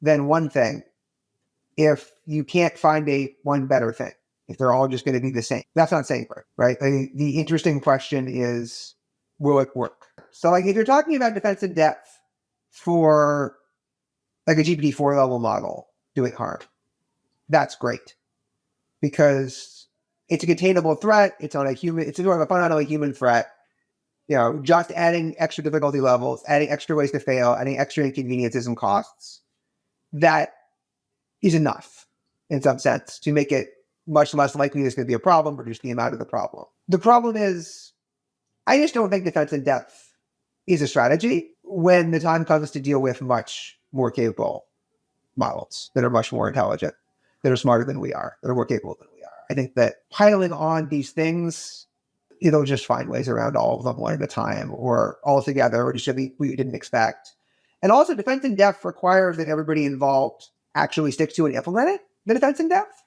than one thing. if you can't find one better thing, if they're all just going to be the same. That's not saying right? The interesting question is, will it work? So like if you're talking about defense in depth for like a GPT-4 level model doing harm, that's great because it's a containable threat. It's sort of a fundamentally human threat. Just adding extra difficulty levels, adding extra ways to fail, adding extra inconveniences and costs, that is enough in some sense to make it much less likely there's going to be a problem, reduce the amount of the problem. The problem is, I just don't think defense in depth is a strategy when the time comes to deal with much more capable models that are much more intelligent, that are smarter than we are, that are more capable than we are. I think that piling on these things, it'll just find ways around all of them one at a time or all together, or just we didn't expect. And also defense in depth requires that everybody involved actually sticks to and implement the defense in depth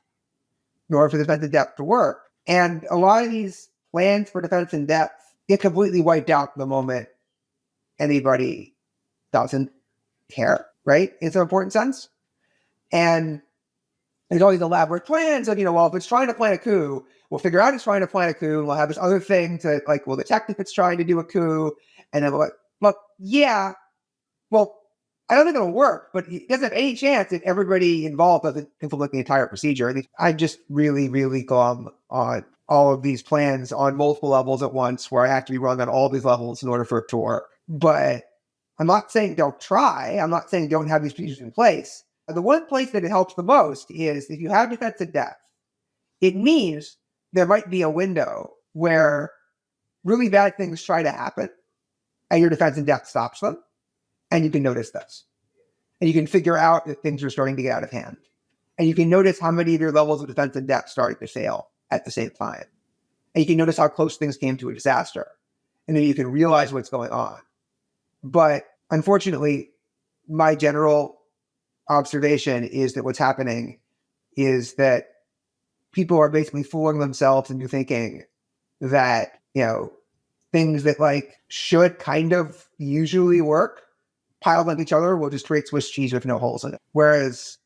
in order for the defense in depth to work. And a lot of these plans for defense in depth get completely wiped out the moment anybody doesn't care, right? In some important sense. And there's all these elaborate plans of, if it's trying to plan a coup, we'll figure out it's trying to plan a coup, and we'll have this other thing to we'll detect if it's trying to do a coup. And then I don't think it'll work, but it doesn't have any chance if everybody involved doesn't implement the entire procedure. I'm just really, really glum on all of these plans on multiple levels at once where I have to be run on all these levels in order for it to work. But I'm not saying don't try. I'm not saying don't have these procedures in place. The one place that it helps the most is if you have defense in depth, it means there might be a window where really bad things try to happen and your defense in depth stops them. And you can notice this. And you can figure out that things are starting to get out of hand. And you can notice how many of your levels of defense in depth starting to fail at the same time. And you can notice how close things came to a disaster. And then you can realize what's going on. But unfortunately, my general observation is that what's happening is that people are basically fooling themselves into thinking that, things that should kind of usually work piled on each other will just create Swiss cheese with no holes in it. Whereas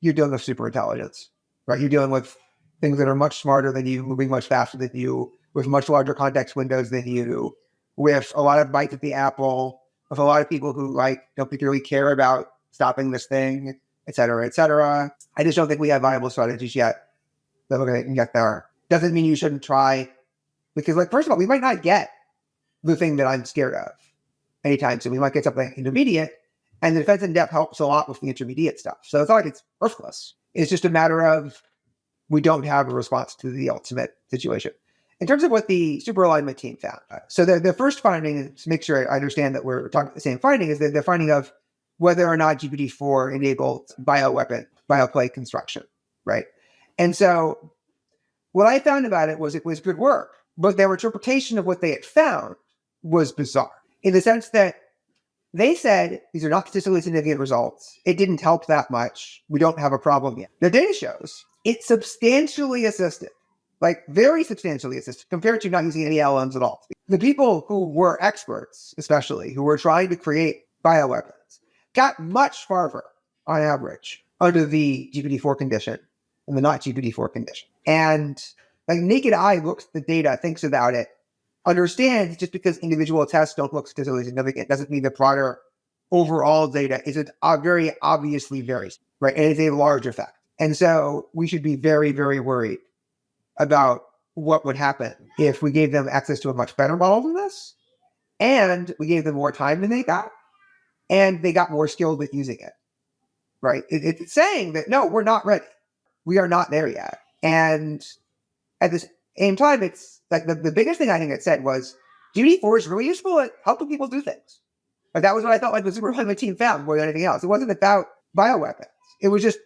you're dealing with super intelligence, right? You're dealing with things that are much smarter than you, moving much faster than you, with much larger context windows than you, with a lot of bites at the apple, with a lot of people who don't particularly care about stopping this thing, et cetera, et cetera. I just don't think we have viable strategies yet that we're going to get there. Doesn't mean you shouldn't try, because first of all, we might not get the thing that I'm scared of anytime soon. We might get something intermediate, and the defense in depth helps a lot with the intermediate stuff. So it's not like it's worthless. It's just a matter of we don't have a response to the ultimate situation. In terms of what the Superalignment team found, so the first finding, to make sure I understand that we're talking about the same finding, is that the finding of whether or not GPT-4 enabled bioplay construction, right? And so what I found about it was good work, but their interpretation of what they had found was bizarre, in the sense that they said these are not statistically significant results. It didn't help that much. We don't have a problem yet. The data shows it substantially assisted, very substantially assisted, compared to not using any LLMs at all. The people who were experts, especially, who were trying to create bioweapons, got much farther on average under the GPT-4 condition than the not GPT-4 condition. And naked eye looks at the data, thinks about it, understands just because individual tests don't look statistically significant doesn't mean the broader overall data isn't very obviously varies, right? And it's a large effect. And so we should be very, very worried about what would happen if we gave them access to a much better model than this, and we gave them more time than they got, and they got more skilled at using it, right? It's saying that, no, we're not ready. We are not there yet. And at the same time, it's the biggest thing I think it said was GPT-4 is really useful at helping people do things. That was what I felt the Superalignment team found more than anything else. It wasn't about bioweapons. It was just,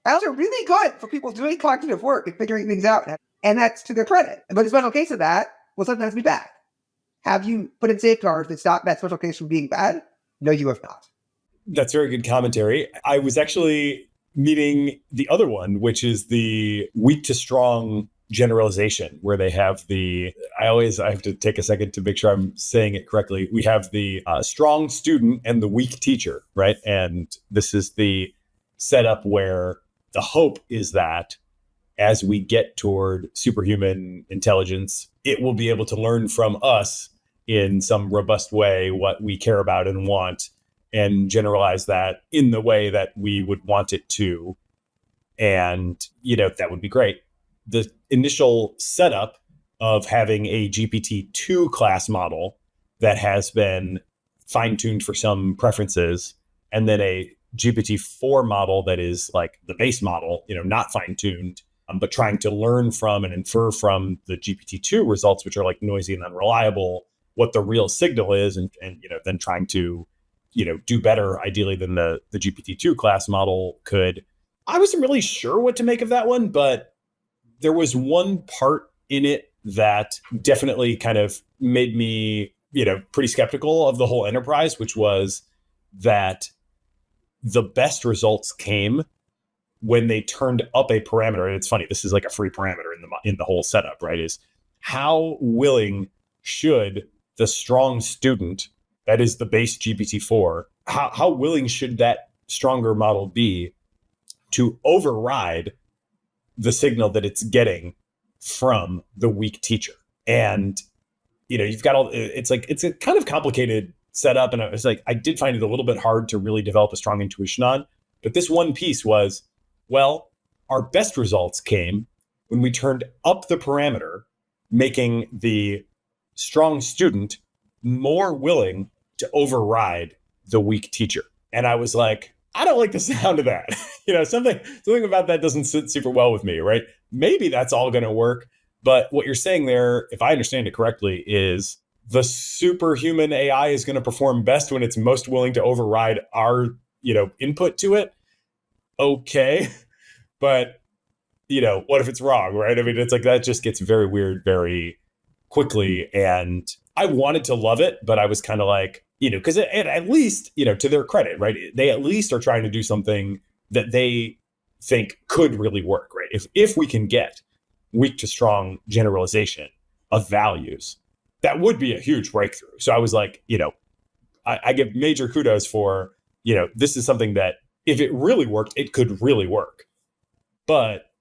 are really good for people doing cognitive work and figuring things out. And that's to their credit. But the special case of that will sometimes be bad. Have you put in safeguards that stop that special case from being bad? No, you have not. That's very good commentary. I was actually meeting the other one, which is the weak to strong generalization, where they have I have to take a second to make sure I'm saying it correctly. We have the strong student and the weak teacher, right? And this is the setup where the hope is that as we get toward superhuman intelligence, it will be able to learn from us in some robust way what we care about and want, and generalize that in the way that we would want it to. And, that would be great. The initial setup of having a GPT-2 class model that has been fine-tuned for some preferences, and then a GPT-4 model that is like the base model, not fine-tuned, but trying to learn from and infer from the GPT-2 results, which are like noisy and unreliable, what the real signal is, and then trying to, do better ideally than the GPT-2 class model could. I wasn't really sure what to make of that one, but there was one part in it that definitely kind of made me, pretty skeptical of the whole enterprise, which was that the best results came when they turned up a parameter. And it's funny, this is like a free parameter in the whole setup, right? Is how willing should the strong student, that is the base GPT-4, how willing should that stronger model be to override the signal that it's getting from the weak teacher? And, you've got it's a kind of complicated setup. And it's like, I did find it a little bit hard to really develop a strong intuition on. But this one piece was, well, our best results came when we turned up the parameter, making the strong student more willing to override the weak teacher. And I was like, I don't like the sound of that. Something about that doesn't sit super well with me, right? Maybe that's all going to work. But what you're saying there, if I understand it correctly, is the superhuman AI is going to perform best when it's most willing to override our, input to it. Okay. But, what if it's wrong, right? I mean, it's like that just gets very weird very quickly. And I wanted to love it, but I was kind of like, because at least, to their credit, right? They at least are trying to do something that they think could really work, right? If we can get weak to strong generalization of values, that would be a huge breakthrough. So I was like, I give major kudos for, this is something that if it really worked, it could really work. But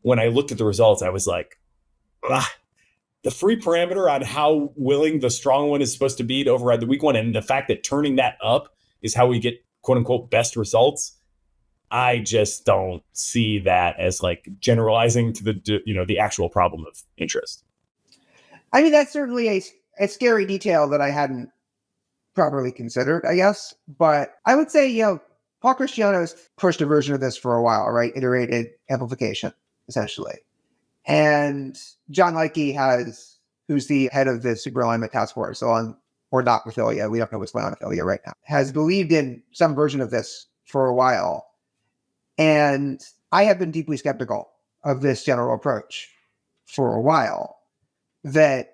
when I looked at the results, I was like, the free parameter on how willing the strong one is supposed to be to override the weak one, and the fact that turning that up is how we get quote unquote best results, I just don't see that as like generalizing to the actual problem of interest. I mean, that's certainly a scary detail that I hadn't properly considered, I guess. But I would say, Paul Christiano's pushed a version of this for a while, right? Iterated amplification, essentially. And John Leike who's the head of the Superalignment task force or not Ophelia, we don't know what's going on with Ophelia right now, has believed in some version of this for a while. And I have been deeply skeptical of this general approach for a while, that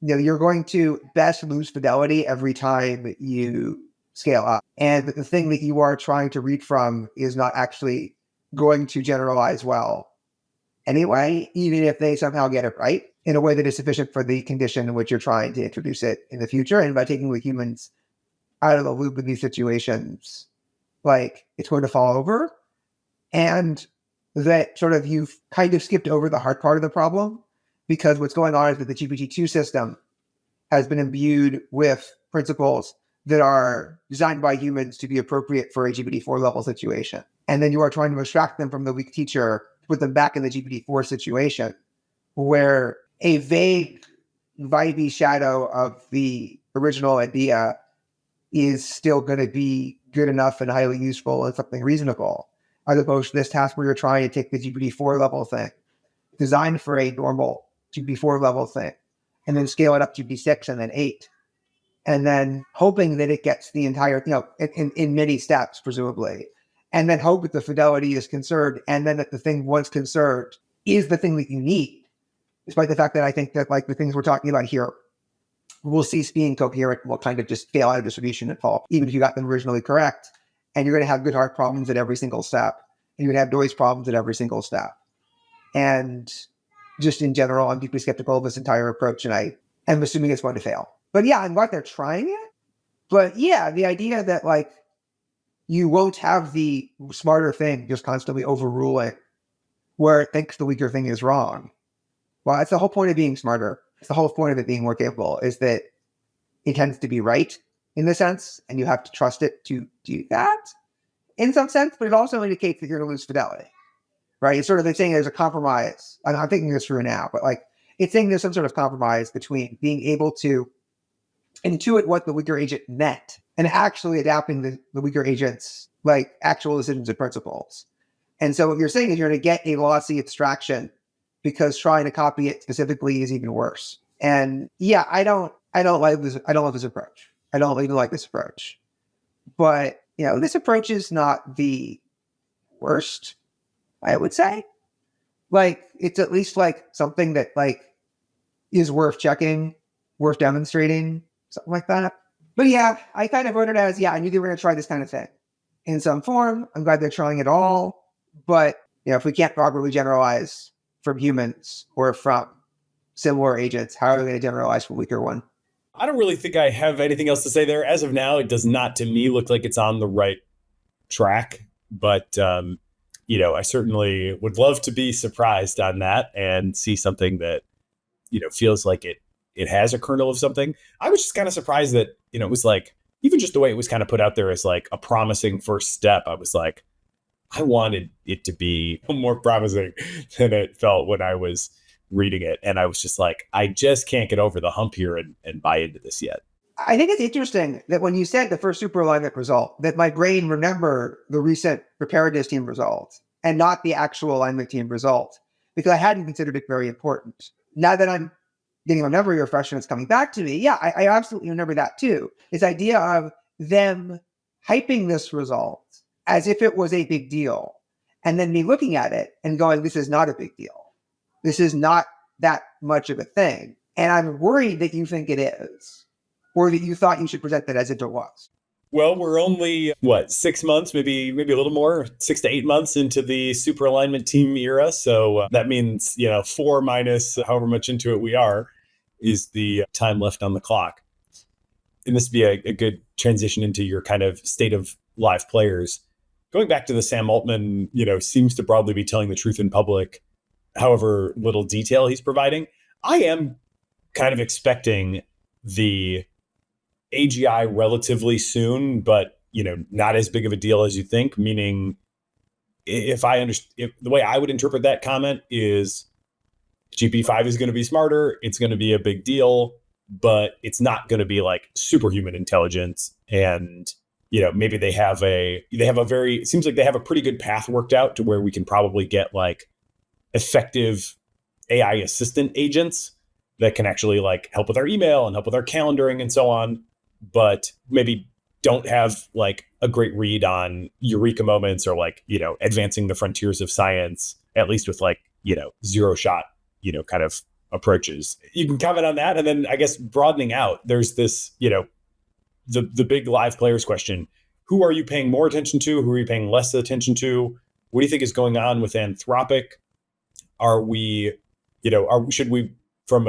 you're going to best lose fidelity every time you scale up. And the thing that you are trying to read from is not actually going to generalize well anyway, even if they somehow get it right in a way that is sufficient for the condition in which you're trying to introduce it in the future. And by taking the humans out of the loop in these situations, like, it's going to fall over. And that sort of you've kind of skipped over the hard part of the problem, because what's going on is that the GPT-2 system has been imbued with principles that are designed by humans to be appropriate for a GPT-4 level situation. And then you are trying to extract them from the weak teacher, put them back in the GPT-4 situation, where a vague, vibey shadow of the original idea is still going to be good enough and highly useful and something reasonable, as opposed to this task where you're trying to take the GPT-4 level thing, designed for a normal GPT-4 level thing, and then scale it up to GPT-6 and then 8, and then hoping that it gets the entire, in many steps, presumably, and then hope that the fidelity is conserved, and then that the thing once conserved is the thing that you need, despite the fact that I think that, like, the things we're talking about here will cease being coherent, will kind of just fail out of distribution and fall, even if you got them originally correct. And you're going to have good heart problems at every single step. And you're going to have noise problems at every single step. And just in general, I'm deeply skeptical of this entire approach, and I am assuming it's going to fail. But yeah, I'm glad they're trying it. But yeah, the idea that, like, you won't have the smarter thing just constantly overruling where it thinks the weaker thing is wrong. Well, that's the whole point of being smarter. It's the whole point of it being more capable, is that it tends to be right in the sense, and you have to trust it to do that in some sense, but it also indicates that you're going to lose fidelity, right? It's sort of saying there's a compromise. I'm thinking this through now, but like it's saying there's some sort of compromise between being able to intuit what the weaker agent meant and actually adapting the weaker agent's like actual decisions and principles. And so what you're saying is you're going to get a lossy abstraction because trying to copy it specifically is even worse. And yeah, I don't like this. I don't love this approach. I don't even like this approach. But, this approach is not the worst, I would say. Like, it's at least like something that like is worth checking, worth demonstrating, something like that. But yeah, I kind of wrote it as, I knew they were going to try this kind of thing in some form. I'm glad they're trying it all. But, if we can't properly generalize from humans or from similar agents, how are we going to generalize from a weaker one? I don't really think I have anything else to say there. As of now, it does not, to me, look like it's on the right track. But, I certainly would love to be surprised on that and see something that, feels like it has a kernel of something. I was just kind of surprised that, it was like, even just the way it was kind of put out there as like a promising first step, I was like, I wanted it to be more promising than it felt when I was reading it. And I was just like, I just can't get over the hump here and buy into this yet. I think it's interesting that when you said the first Superalignment result, that my brain remembered the recent preparedness team result and not the actual alignment team result, because I hadn't considered it very important. Now that I'm getting my memory refreshed and it's coming back to me, I absolutely remember that too. This idea of them hyping this result as if it was a big deal, and then me looking at it and going, this is not a big deal. This is not that much of a thing. And I'm worried that you think it is, or that you thought you should present that as if it was. Well, we're only, 6 months, maybe a little more, 6 to 8 months into the Superalignment team era. So that means, 4 minus however much into it we are is the time left on the clock. And this would be a good transition into your kind of state of live players. Going back to the Sam Altman, seems to broadly be telling the truth in public, however little detail he's providing. I am kind of expecting the AGI relatively soon, but, not as big of a deal as you think, meaning if the way I would interpret that comment is GPT-5 is going to be smarter, it's going to be a big deal, but it's not going to be like superhuman intelligence. And, maybe it seems like they have a pretty good path worked out to where we can probably get like effective AI assistant agents that can actually like help with our email and help with our calendaring and so on, but maybe don't have like a great read on eureka moments or like, advancing the frontiers of science, at least with like, zero shot, kind of approaches. You can comment on that. And then I guess broadening out, there's this, the big live players question. Who are you paying more attention to? Who are you paying less attention to? What do you think is going on with Anthropic? Are we, should we, from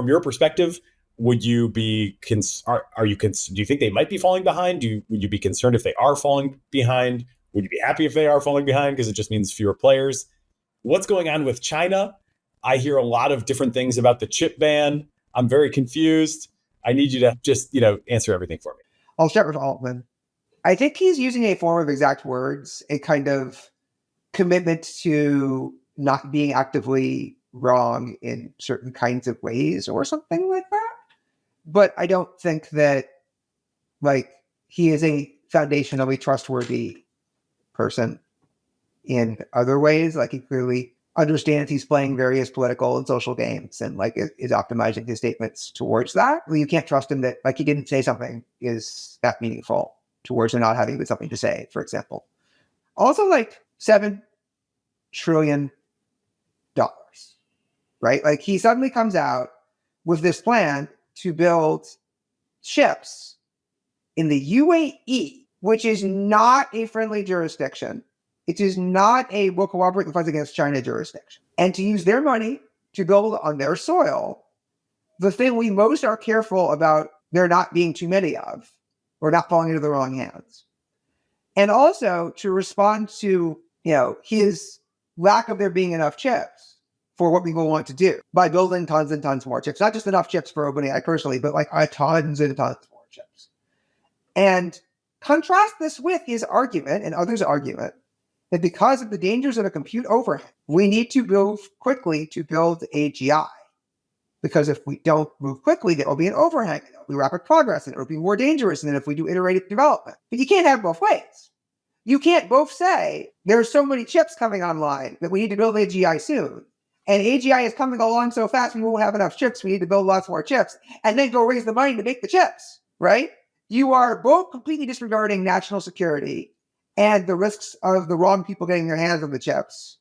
your perspective, would you be, do you think they might be falling behind? Would you be concerned if they are falling behind? Would you be happy if they are falling behind? Because it just means fewer players. What's going on with China? I hear a lot of different things about the chip ban. I'm very confused. I need you to just, answer everything for me. I'll start with Altman. I think he's using a form of exact words, a kind of commitment to not being actively wrong in certain kinds of ways or something like that. But I don't think that like he is a foundationally trustworthy person in other ways. Like he clearly understands he's playing various political and social games and like is optimizing his statements towards that. Well, you can't trust him that like he didn't say something is that meaningful towards him not having something to say, for example. Also like $7 trillion, right? Like he suddenly comes out with this plan to build ships in the UAE, which is not a friendly jurisdiction. It is not a will cooperate with us against China jurisdiction. And to use their money to build on their soil, the thing we most are careful about there not being too many of, or not falling into the wrong hands. and also to respond to, his lack of there being enough chips for what people want to do by building tons and tons more chips. Not just enough chips for OpenAI personally, but like tons and tons more chips. And contrast this with his argument and others' argument that because of the dangers of a compute overhead, we need to move quickly to build AGI. Because if we don't move quickly, there will be an overhang, there will be rapid progress, and it will be more dangerous than if we do iterative development. But you can't have both ways. You can't both say, there's so many chips coming online that we need to build AGI soon. And AGI is coming along so fast, we won't have enough chips, we need to build lots more chips, and then go raise the money to make the chips, right? You are both completely disregarding national security and the risks of the wrong people getting their hands on the chips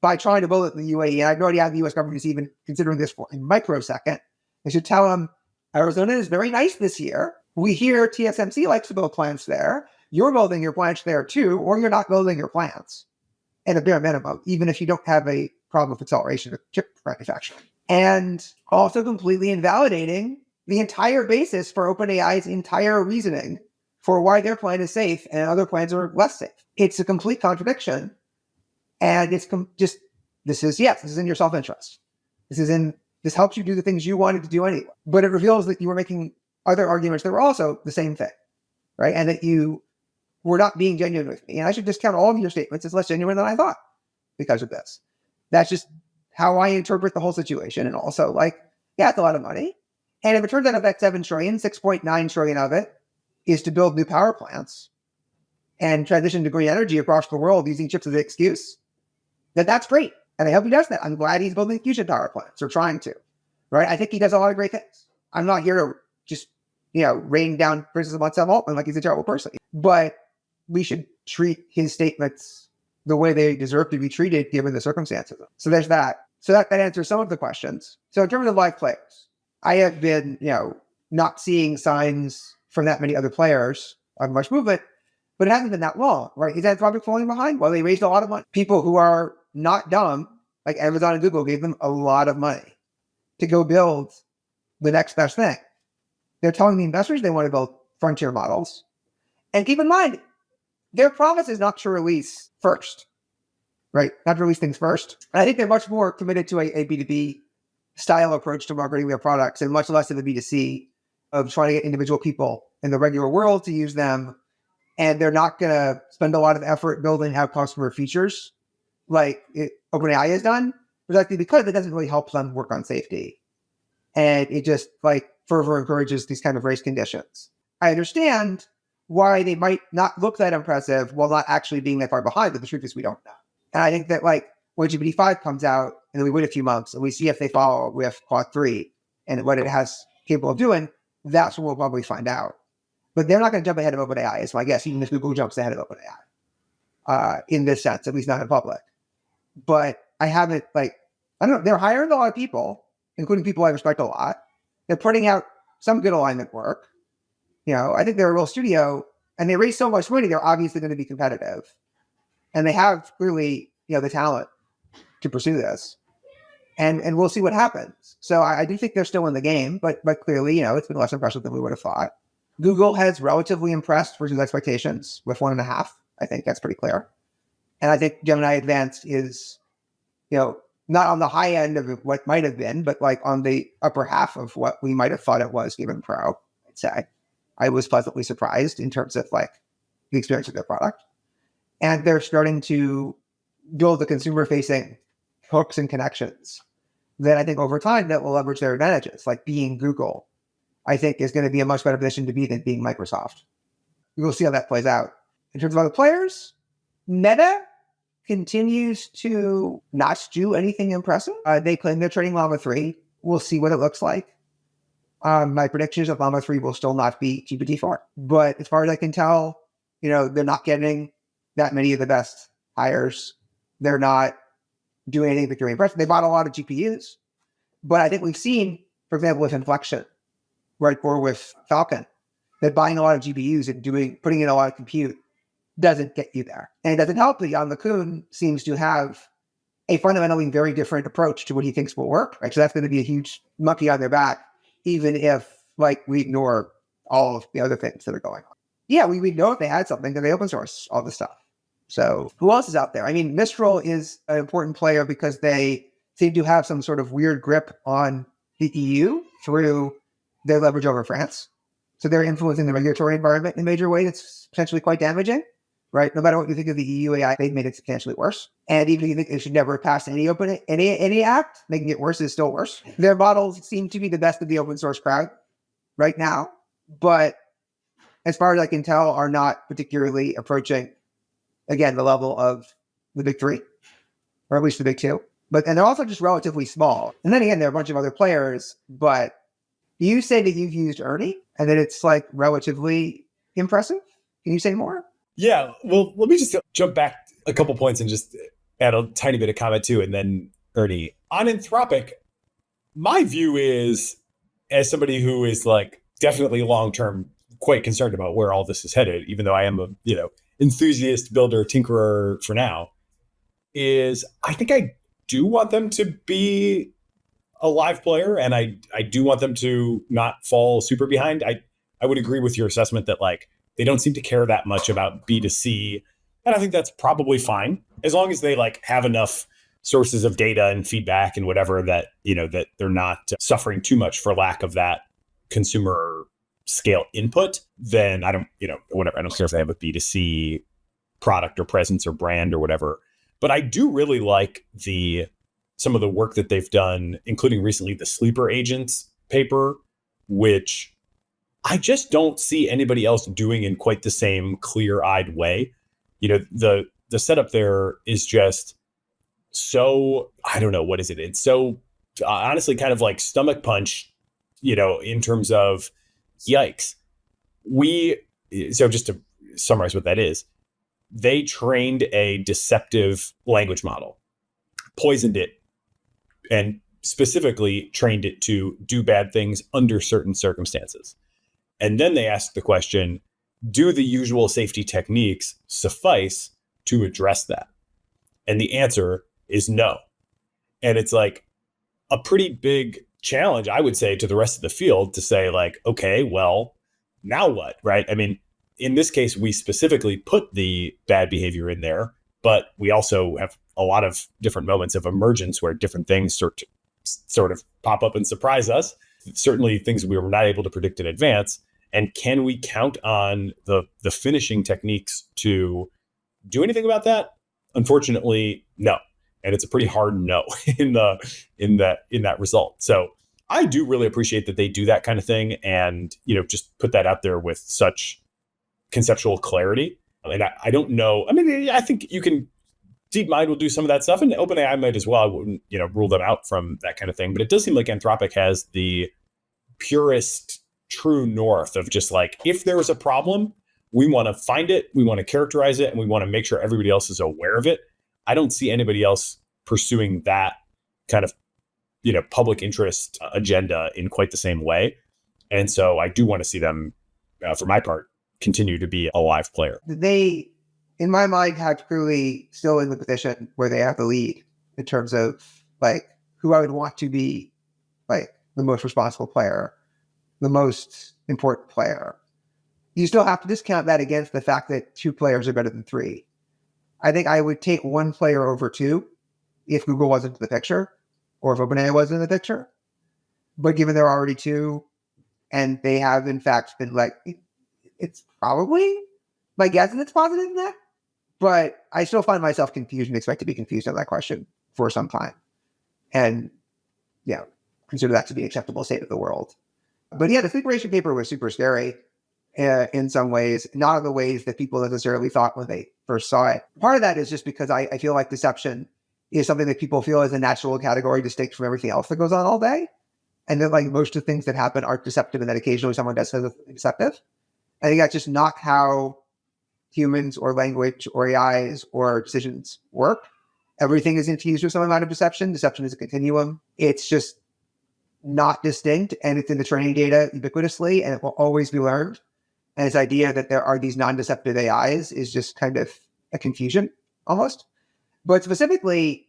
by trying to build it in the UAE. And I have no idea how the US government is even considering this for a microsecond. They should tell them, Arizona is very nice this year. We hear TSMC likes to build plants there. You're building your plants there too, or you're not building your plants at a bare minimum, even if you don't have a problem with acceleration of chip manufacturing. And also completely invalidating the entire basis for OpenAI's entire reasoning for why their plan is safe and other plans are less safe. It's a complete contradiction. And it's this is in your self-interest. This helps you do the things you wanted to do anyway. But it reveals that you were making other arguments that were also the same thing, right? And that you were not being genuine with me. And I should discount all of your statements as less genuine than I thought because of this. That's just how I interpret the whole situation. And also, it's a lot of money. And if it turns out of that 7 trillion, 6.9 trillion of it is to build new power plants and transition to green energy across the world using chips as an excuse, then that's great. And I hope he does that. I'm glad he's building fusion power plants or trying to, right? I think he does a lot of great things. I'm not here to just, rain down criticism on Sam Altman like he's a terrible person. But we should treat his statements the way they deserve to be treated given the circumstances. So there's that. So that answers some of the questions. So in terms of live players, I have been, not seeing signs from that many other players of much movement, but it hasn't been that long, right? Is Anthropic falling behind? Well, they raised a lot of money. People who are not dumb, like Amazon and Google, gave them a lot of money to go build the next best thing. They're telling the investors they want to build frontier models. And keep in mind, their promise is not to release first, right? Not to release things first. And I think they're much more committed to a B2B style approach to marketing their products and much less of a B2C of trying to get individual people in the regular world to use them. And they're not going to spend a lot of effort building how customer features like OpenAI has done, precisely because it doesn't really help them work on safety. And it just further encourages these kind of race conditions. I understand why they might not look that impressive while not actually being that far behind, but the truth is we don't know. And I think that when GPT-5 comes out and then we wait a few months and we see if they follow with Claude 3 and what it has capable of doing, that's what we'll probably find out. But they're not going to jump ahead of OpenAI, is my guess, even if Google jumps ahead of OpenAI in this sense, at least not in public. But I haven't, I don't know, they're hiring a lot of people, including people I respect a lot. They're putting out some good alignment work. I think they're a real studio, and they raise so much money, they're obviously going to be competitive. And they have clearly, the talent to pursue this. And we'll see what happens. So I do think they're still in the game, but clearly, it's been less impressive than we would have thought. Google has relatively impressed versus expectations with 1.5. I think that's pretty clear. And I think Gemini Advanced is, not on the high end of what might have been, but on the upper half of what we might have thought it was given Pro, I'd say. I was pleasantly surprised in terms of the experience of their product. And they're starting to build the consumer-facing hooks and connections that I think over time that will leverage their advantages, like being Google, I think is going to be a much better position to be than being Microsoft. We will see how that plays out. In terms of other players, Meta continues to not do anything impressive. They claim they're trading Llama 3. We'll see what it looks like. My prediction is that Llama 3 will still not be GPT-4. But as far as I can tell, they're not getting that many of the best hires. They're not doing anything particularly impressive. They bought a lot of GPUs. But I think we've seen, for example, with Inflection, right, or with Falcon, that buying a lot of GPUs and putting in a lot of compute doesn't get you there. And it doesn't help that Jan LeCun seems to have a fundamentally very different approach to what he thinks will work. Right? So that's going to be a huge monkey on their back, even if we ignore all of the other things that are going on. yeah, we know if they had something because they open source all this stuff. So who else is out there? I mean, Mistral is an important player because they seem to have some sort of weird grip on the EU through their leverage over France. So they're influencing the regulatory environment in a major way that's potentially quite damaging, right? No matter what you think of the EU AI, they've made it substantially worse. And even if you think it should never pass any act, making it worse is still worse. Their models seem to be the best of the open source crowd right now, but as far as I can tell, are not particularly approaching, again, the level of the big three, or at least the big two. And they're also just relatively small. And then again, there are a bunch of other players, but you say that you've used Ernie and that it's like relatively impressive. Can you say more? Yeah, well, let me just jump back a couple points and just add a tiny bit of comment too, and then Ernie. On Anthropic, my view is, as somebody who is like definitely long-term quite concerned about where all this is headed, even though I am a, enthusiast, builder, tinkerer for now, is I think I do want them to be a live player, and I do want them to not fall super behind. I would agree with your assessment that like they don't seem to care that much about B2C, and I think that's probably fine as long as they like have enough sources of data and feedback and whatever that that they're not suffering too much for lack of that consumer scale input. Then I don't whatever, I don't care if they have a B2C product or presence or brand or whatever. But I do really like some of the work that they've done, including recently the sleeper agents paper, which I just don't see anybody else doing in quite the same clear-eyed way. The setup there is just so, I don't know, what is it? It's so honestly kind of like stomach punch, in terms of yikes. So just to summarize what that is, they trained a deceptive language model, poisoned it, and specifically trained it to do bad things under certain circumstances. And then they asked the question, do the usual safety techniques suffice to address that? And the answer is no. And it's like a pretty big challenge, I would say, to the rest of the field to say like, okay, well, now what, right? I mean, in this case, we specifically put the bad behavior in there, but we also have a lot of different moments of emergence where different things sort of pop up and surprise us. Certainly things we were not able to predict in advance. And can we count on the finishing techniques to do anything about that? Unfortunately, no. And it's a pretty hard no in that result. So I do really appreciate that they do that kind of thing and, just put that out there with such conceptual clarity. And I don't know. I mean, I think you can, DeepMind will do some of that stuff, and OpenAI might as well. I wouldn't, rule them out from that kind of thing. But it does seem like Anthropic has the purest true north of just like, if there is a problem, we want to find it, we want to characterize it, and we want to make sure everybody else is aware of it. I don't see anybody else pursuing that kind of, public interest agenda in quite the same way. And so I do want to see them, for my part, continue to be a live player. They, in my mind, have clearly still in the position where they have the lead in terms of like who I would want to be like the most responsible player, the most important player. You still have to discount that against the fact that 2 players are better than 3. I think I would take 1 player over 2 if Google wasn't in the picture or if OpenAI wasn't in the picture. But given there are already 2 and they have in fact been like, it's probably my guess and it's positive in that. But I still find myself confused and expect to be confused on that question for some time. And consider that to be an acceptable state of the world. But yeah, the sleeper paper was super scary in some ways, not in the ways that people necessarily thought when they first saw it. Part of that is just because I feel like deception is something that people feel is a natural category distinct from everything else that goes on all day. And that like most of the things that happen aren't deceptive and that occasionally someone does something deceptive. I think that's just not how humans or language or AIs or decisions work. Everything is infused with some amount of deception. Deception is a continuum. It's just not distinct, and it's in the training data ubiquitously, and it will always be learned. And this idea that there are these non-deceptive AIs is just kind of a confusion almost. But specifically,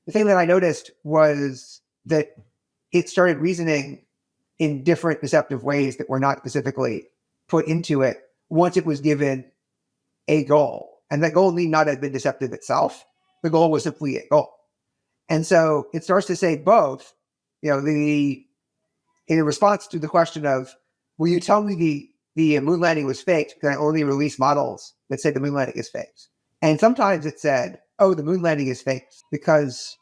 the thing that I noticed was that it started reasoning in different deceptive ways that were not specifically put into it once it was given a goal. And that goal need not have been deceptive itself. The goal was simply a goal. And so it starts to say both, in response to the question of, will you tell me the moon landing was faked? Can I only release models that say the moon landing is faked? And sometimes it said, oh, the moon landing is faked because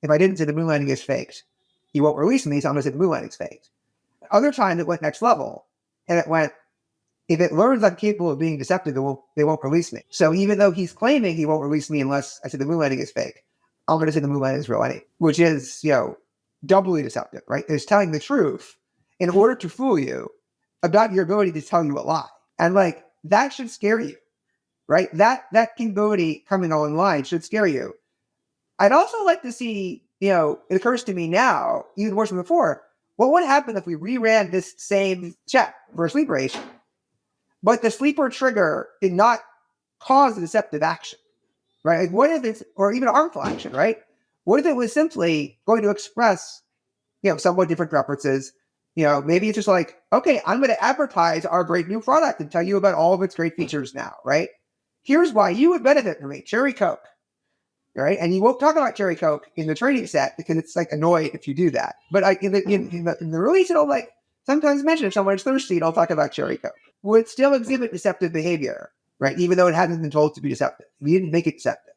if I didn't say the moon landing is faked, you won't release me, so I'm going to say the moon landing is faked. Other times it went next level, and it went, if it learns I'm capable of being deceptive, they won't release me. So even though he's claiming he won't release me unless I say the moon landing is fake, I'm going to say the moon landing is real anyway, which is, doubly deceptive, right? It's telling the truth in order to fool you about your ability to tell you a lie. And that should scare you, right? That capability coming online should scare you. I'd also like to see, it occurs to me now, even worse than before, what would happen if we reran this same check for a sleeper agent, but the sleeper trigger did not cause a deceptive action, right? What if it's, or even harmful action, right? What if it was simply going to express, somewhat different preferences? Maybe it's just okay, I'm going to advertise our great new product and tell you about all of its great features now, right? Here's why you would benefit from it, Cherry Coke, right? And you won't talk about Cherry Coke in the training set because it's annoying if you do that. But in the release, it'll sometimes mention if someone is thirsty, it'll talk about Cherry Coke. Would still exhibit deceptive behavior, right? Even though it hasn't been told to be deceptive. We didn't make it deceptive.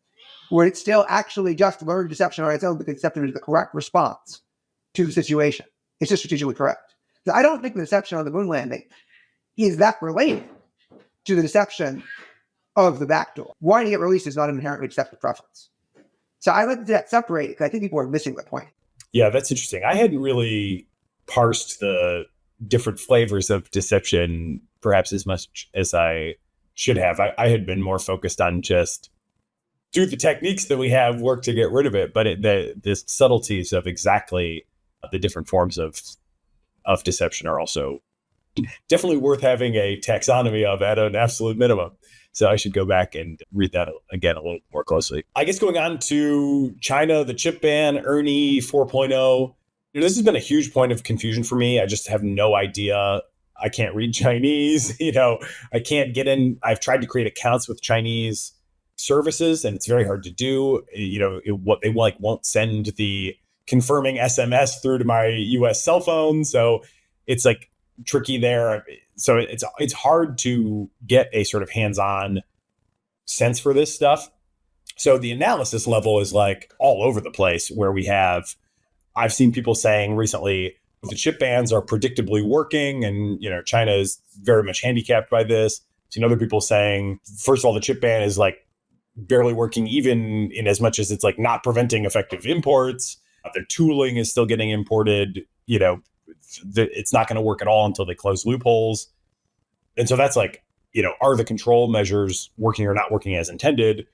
Would it still actually just learn deception on its own because deception is the correct response to the situation? It's just strategically correct. So I don't think the deception on the moon landing is that related to the deception of the backdoor. Wanting it released is not an inherently deceptive preference. So I like that separated because I think people are missing the point. Yeah, that's interesting. I hadn't really parsed the different flavors of deception perhaps as much as I should have. I had been more focused on just do the techniques that we have work to get rid of it, but the subtleties of exactly the different forms of deception are also definitely worth having a taxonomy of at an absolute minimum. So I should go back and read that again a little more closely. I guess going on to China, the chip ban, Ernie 4.0. This has been a huge point of confusion for me. I just have no idea. I can't read Chinese. I can't get in. I've tried to create accounts with Chinese services, and it's very hard to do. What they won't send the confirming SMS through to my US cell phone. So it's tricky there. So it's hard to get a sort of hands-on sense for this stuff. So the analysis level is all over the place where I've seen people saying recently the chip bans are predictably working and, China is very much handicapped by this. I've seen other people saying, first of all, the chip ban is barely working even in as much as it's not preventing effective imports. Their tooling is still getting imported. It's not going to work at all until they close loopholes. And so that's are the control measures working or not working as intended?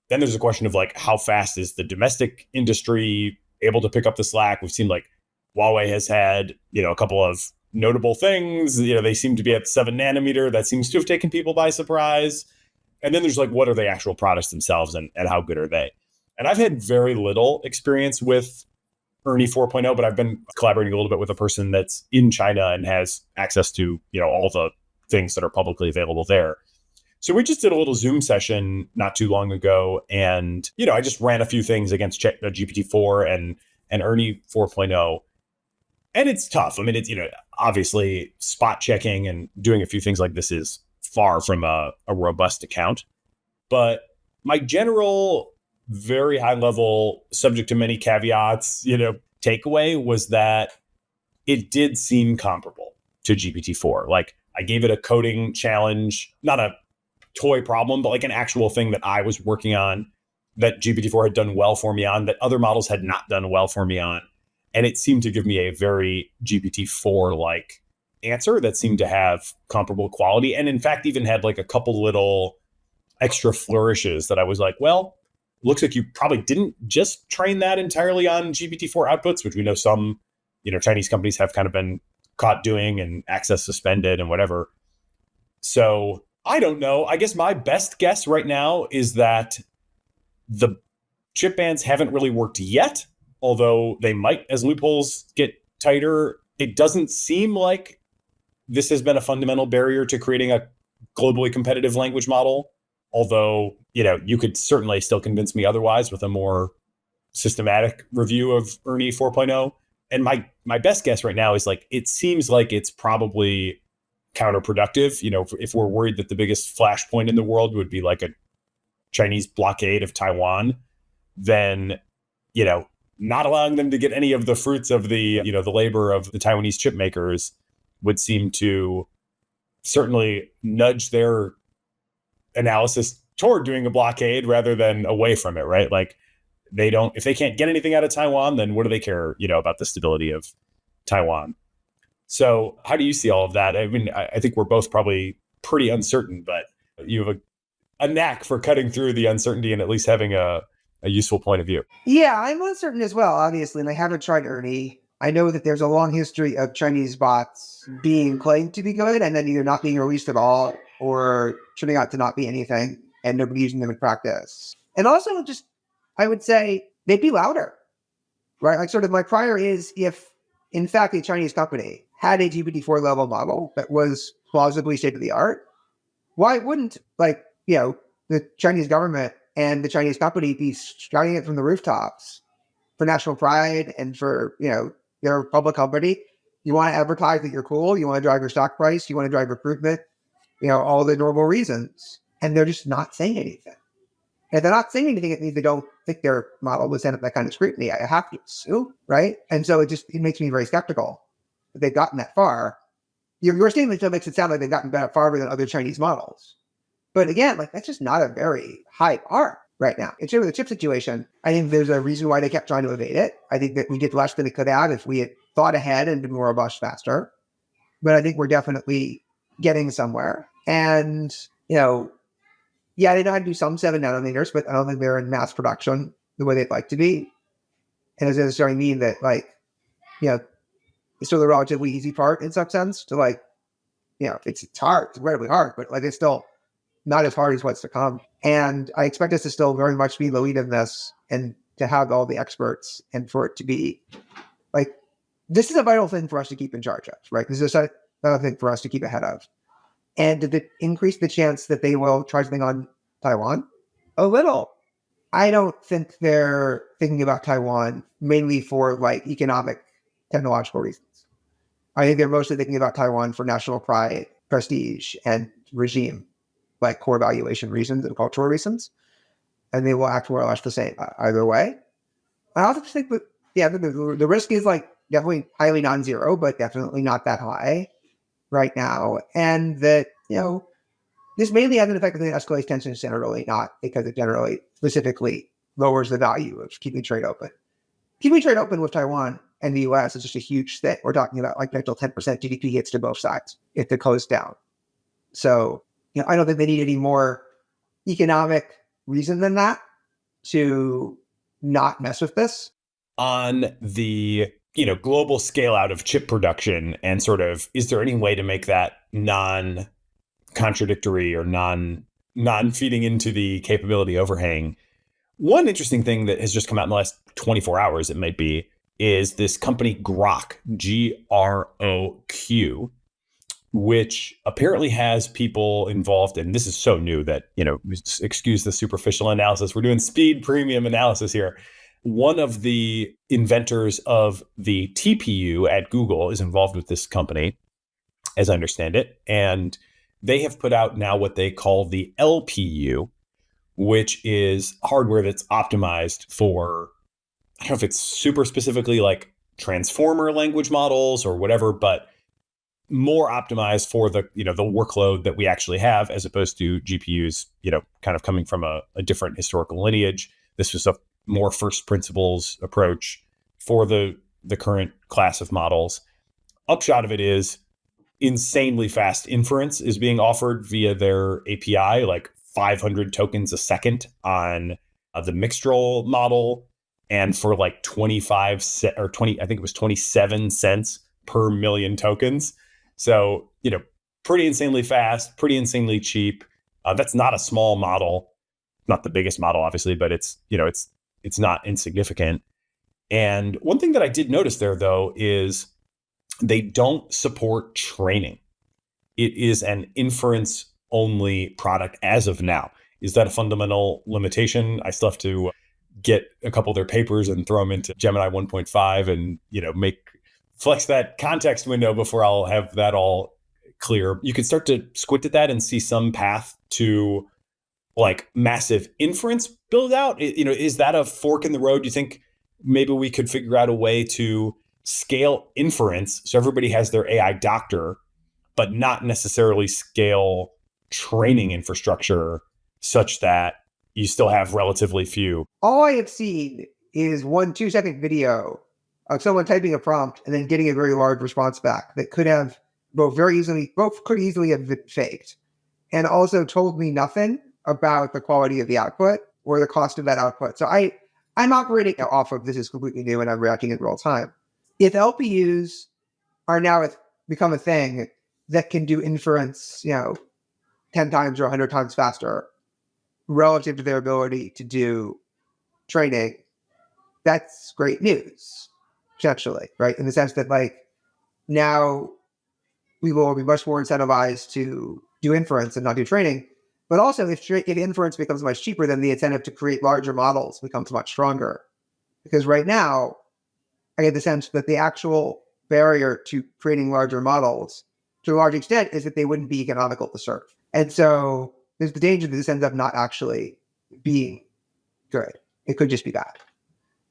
Then there's a question of how fast is the domestic industry able to pick up the slack? We've seen Huawei has had, a couple of notable things. They seem to be at 7 nanometer. That seems to have taken people by surprise. And then there's what are the actual products themselves and how good are they? And I've had very little experience with Ernie 4.0, but I've been collaborating a little bit with a person that's in China and has access to, all the things that are publicly available there. So we just did a little Zoom session not too long ago. And, I just ran a few things against GPT-4 and Ernie 4.0. And it's tough. I mean, it's, obviously spot checking and doing a few things like this is far from a robust account. But my general, very high level, subject to many caveats, takeaway was that it did seem comparable to GPT-4. I gave it a coding challenge, not a toy problem, but an actual thing that I was working on that GPT-4 had done well for me on, that other models had not done well for me on. And it seemed to give me a very GPT-4-like answer that seemed to have comparable quality. And in fact, even had a couple little extra flourishes that I was well, looks like you probably didn't just train that entirely on GPT-4 outputs, which we know some, Chinese companies have kind of been caught doing and access suspended and whatever. So I don't know. I guess my best guess right now is that the chip bans haven't really worked yet, although they might as loopholes get tighter. It doesn't seem like this has been a fundamental barrier to creating a globally competitive language model. Although, you could certainly still convince me otherwise with a more systematic review of ERNIE 4.0. And my best guess right now is like, it seems like it's probably counterproductive. If we're worried that the biggest flashpoint in the world would be like a Chinese blockade of Taiwan, then, not allowing them to get any of the fruits of the labor of the Taiwanese chip makers would seem to certainly nudge their analysis toward doing a blockade rather than away from it, right? Like if they can't get anything out of Taiwan, then what do they care, about the stability of Taiwan? So how do you see all of that? I mean, I think we're both probably pretty uncertain, but you have a knack for cutting through the uncertainty and at least having a useful point of view. Yeah, I'm uncertain as well, obviously, and I haven't tried ERNIE. I know that there's a long history of Chinese bots being claimed to be good and then either not being released at all or turning out to not be anything and nobody using them in practice. And also I would say they'd be louder, right? Like sort of my prior is if in fact a Chinese company had a GPT-4 level model that was plausibly state of the art, why wouldn't the Chinese government and the Chinese company be shouting it from the rooftops for national pride and for, your public company? You want to advertise that you're cool. You want to drive your stock price. You want to drive recruitment, all the normal reasons. And they're just not saying anything. And if they're not saying anything, it means they don't think their model would stand up that kind of scrutiny. I have to assume, right? And so it makes me very skeptical that they've gotten that far. Your statement still makes it sound like they've gotten farther than other Chinese models. But again, that's just not a very high bar right now. In terms of the chip situation, I think there's a reason why they kept trying to evade it. I think that we did less than it could have if we had thought ahead and been more robust faster. But I think we're definitely getting somewhere. And, they know how to do some 7 nanometers, but I don't think they're in mass production the way they'd like to be. And doesn't necessarily mean that, it's still a relatively easy part in some sense to it's hard, it's incredibly hard, but it's still not as hard as what's to come. And I expect us to still very much be the lead in this and to have all the experts and for it to be this is a vital thing for us to keep in charge of, right? This is another thing for us to keep ahead of. And did it increase the chance that they will try something on Taiwan? A little. I don't think they're thinking about Taiwan mainly for economic, technological reasons. I think they're mostly thinking about Taiwan for national pride, prestige, and regime, core valuation reasons and cultural reasons. And they will act more or less the same either way. I also think that, the risk is definitely highly non-zero, but definitely not that high right now. And that, this mainly has an effect that escalates tensions generally, not because it generally specifically lowers the value of keeping trade open. Keeping trade open with Taiwan and the US is just a huge thing. We're talking about potential 10% GDP hits to both sides if it goes down. So, I don't think they need any more economic reason than that to not mess with this. On the global scale out of chip production and sort of, is there any way to make that non-contradictory or non-feeding into the capability overhang? One interesting thing that has just come out in the last 24 hours, it might be, is this company Groq, Groq, which apparently has people involved. And this is so new that, excuse the superficial analysis. We're doing speed premium analysis here. One of the inventors of the TPU at Google is involved with this company, as I understand it. And they have put out now what they call the LPU, which is hardware that's optimized for, I don't know if it's super specifically transformer language models or whatever, but more optimized for the, the workload that we actually have, as opposed to GPUs, kind of coming from a different historical lineage. This was a more first principles approach for the current class of models. Upshot of it is insanely fast inference is being offered via their API, 500 tokens a second on the Mistral model, and for 25 or 20, I think it was 27 cents per million tokens. So, pretty insanely fast, pretty insanely cheap. That's not a small model, not the biggest model, obviously, but it's not insignificant. And one thing that I did notice there, though, is they don't support training. It is an inference only product as of now. Is that a fundamental limitation? I still have to get a couple of their papers and throw them into Gemini 1.5 and, flex that context window before I'll have that all clear. You could start to squint at that and see some path to like massive inference build out. Is that a fork in the road? Do you think maybe we could figure out a way to scale inference so everybody has their AI doctor, but not necessarily scale training infrastructure such that you still have relatively few? All I have seen is 1-2-second video of someone typing a prompt and then getting a very large response back that could have both could easily have been faked, and also told me nothing about the quality of the output or the cost of that output. So I'm operating off of this is completely new and I'm reacting in real time. If LPUs are now become a thing that can do inference, 10 times or 100 times faster relative to their ability to do training, that's great news, potentially, right? In the sense that now we will be much more incentivized to do inference and not do training. But also if inference becomes much cheaper, then the incentive to create larger models becomes much stronger. Because right now, I get the sense that the actual barrier to creating larger models to a large extent is that they wouldn't be economical to serve. And so there's the danger that this ends up not actually being good. It could just be bad.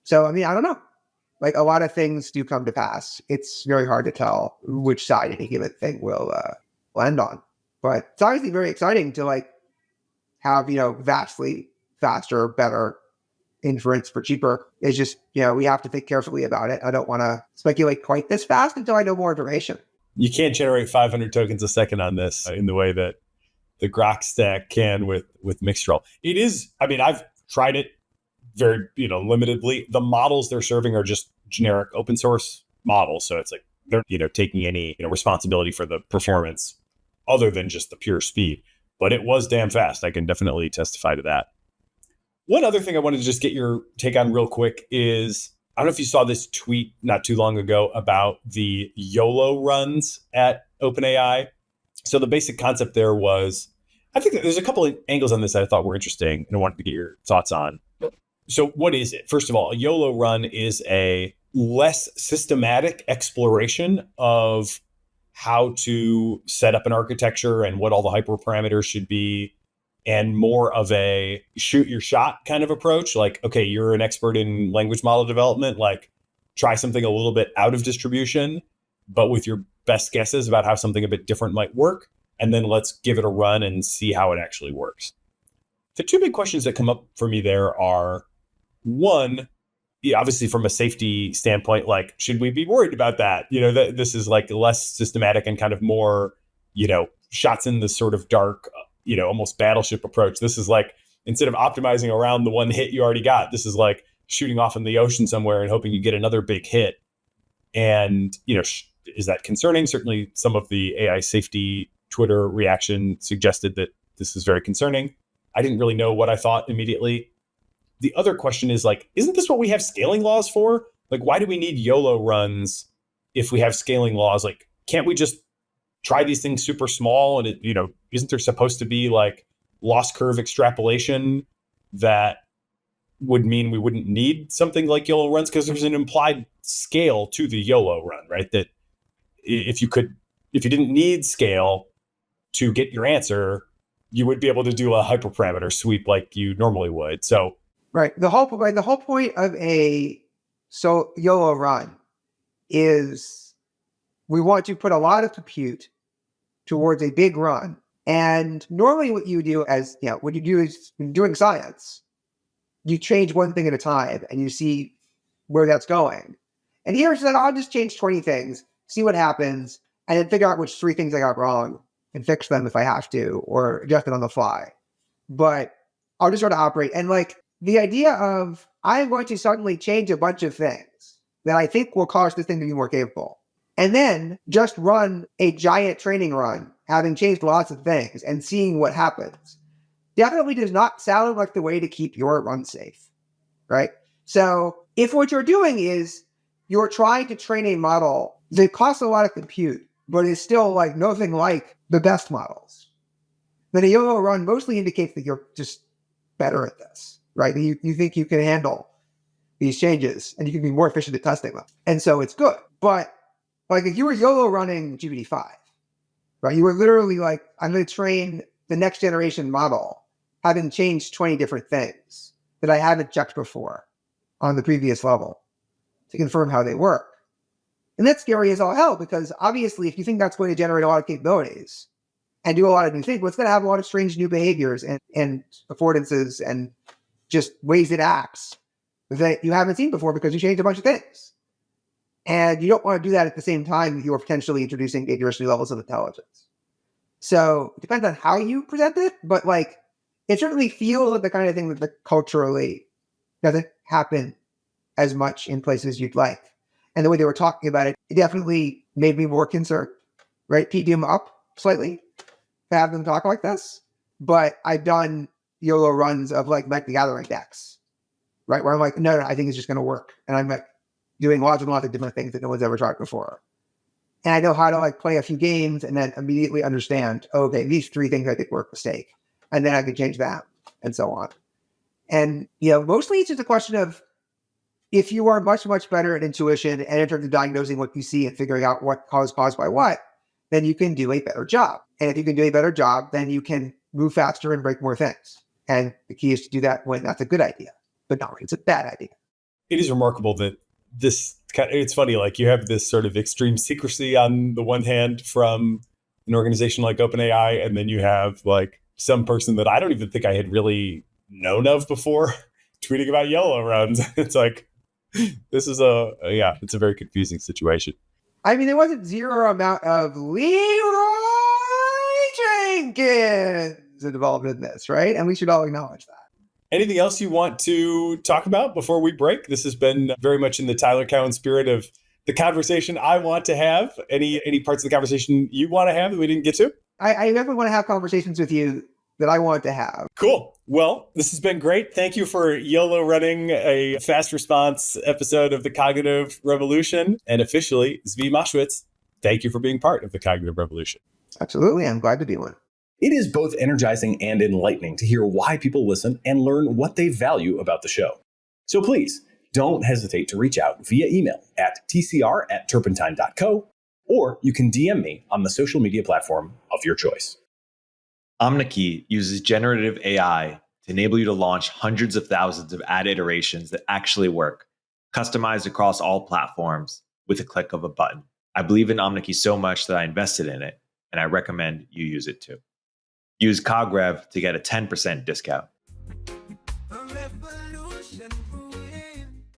So, I don't know. A lot of things do come to pass. It's very hard to tell which side any given thing will land on. But it's obviously very exciting to have, vastly faster, better inference for cheaper. It's just, we have to think carefully about it. I don't want to speculate quite this fast until I know more information. You can't generate 500 tokens a second on this in the way that the Grok stack can with Mistral. It is, I've tried it very, limitedly. The models they're serving are just generic open source models. So it's they're, taking any, responsibility for the performance other than just the pure speed. But it was damn fast. I can definitely testify to that. One other thing I wanted to just get your take on real quick is, I don't know if you saw this tweet not too long ago about the YOLO runs at OpenAI. So the basic concept there was, I think that there's a couple of angles on this that I thought were interesting and I wanted to get your thoughts on. So what is it? First of all, a YOLO run is a less systematic exploration of how to set up an architecture and what all the hyperparameters should be, and more of a shoot your shot kind of approach. Okay, you're an expert in language model development, try something a little bit out of distribution, but with your best guesses about how something a bit different might work. And then let's give it a run and see how it actually works. The two big questions that come up for me there are, one, obviously from a safety standpoint, should we be worried about that? That this is less systematic and kind of more, shots in the sort of dark, almost battleship approach. This is instead of optimizing around the one hit you already got, this is shooting off in the ocean somewhere and hoping you get another big hit. And, is that concerning? Certainly some of the AI safety Twitter reaction suggested that this is very concerning. I didn't really know what I thought immediately. The other question is isn't this what we have scaling laws for? Why do we need YOLO runs if we have scaling laws? Can't we just try these things super small? And isn't there supposed to be loss curve extrapolation that would mean we wouldn't need something like YOLO runs? Because there's an implied scale to the YOLO run, right? That if you didn't need scale to get your answer, you would be able to do a hyperparameter sweep like you normally would. So, right. The whole point of a YOLO run is we want to put a lot of compute towards a big run. And normally what you do what you do is when doing science, you change one thing at a time and you see where that's going. And here it's I'll just change 20 things, see what happens, and then figure out which 3 things I got wrong and fix them if I have to, or adjust it on the fly. But I'll just sort of operate. And the idea of I'm going to suddenly change a bunch of things that I think will cause this thing to be more capable, and then just run a giant training run, having changed lots of things and seeing what happens, definitely does not sound like the way to keep your run safe, right? So if what you're doing is you're trying to train a model that costs a lot of compute, but is still nothing like the best models, Then a YOLO run mostly indicates that you're just better at this, right? You think you can handle these changes and you can be more efficient at testing them. And so it's good. But like if you were YOLO running GPT-5, right? You were literally like, I'm going to train the next generation model, having changed 20 different things that I haven't checked before on the previous level to confirm how they work. And that's scary as all hell, because obviously if you think that's going to generate a lot of capabilities and do a lot of new things, well, it's going to have a lot of strange new behaviors and affordances and just ways it acts that you haven't seen before because you changed a bunch of things. And you don't want to do that at the same time you're potentially introducing dangerous new levels of intelligence. So it depends on how you present it, but like it certainly feels like the kind of thing that culturally doesn't happen as much in places you'd like. And the way they were talking about it, it definitely made me more concerned, right? Peed them up slightly to have them talk like this. But I've done YOLO runs of like the Gathering decks, right? Where I'm like, no, I think it's just going to work. And I'm like doing lots and lots of different things that no one's ever tried before. And I know how to like play a few games and then immediately understand, okay, these 3 things I think were a mistake. And then I can change that and so on. And, mostly it's just a question of if you are much, much better at intuition and in terms of diagnosing what you see and figuring out what caused by what, then you can do a better job. And if you can do a better job, then you can move faster and break more things. And the key is to do that when that's a good idea, but not when it's a bad idea. It is remarkable that it's funny, like you have this sort of extreme secrecy on the one hand from an organization like OpenAI, and then you have like some person that I don't even think I had really known of before tweeting about YOLO runs. It's like, this is it's a very confusing situation. I mean, there wasn't zero amount of Leroy Jenkins involved in this, right? And we should all acknowledge that. Anything else you want to talk about before we break? This has been very much in the Tyler Cowen spirit of the conversation I want to have. Any parts of the conversation you want to have that we didn't get to? I definitely want to have conversations with you that I want to have. Cool. Well, this has been great. Thank you for YOLO running a fast response episode of the Cognitive Revolution. And officially, Zvi Mowshowitz, thank you for being part of the Cognitive Revolution. Absolutely. I'm glad to be one. It is both energizing and enlightening to hear why people listen and learn what they value about the show. So please, don't hesitate to reach out via email at tcr@turpentine.co, or you can DM me on the social media platform of your choice. Omneky uses generative AI to enable you to launch hundreds of thousands of ad iterations that actually work, customized across all platforms with a click of a button. I believe in Omneky so much that I invested in it, and I recommend you use it too. Use CogRev to get a 10% discount.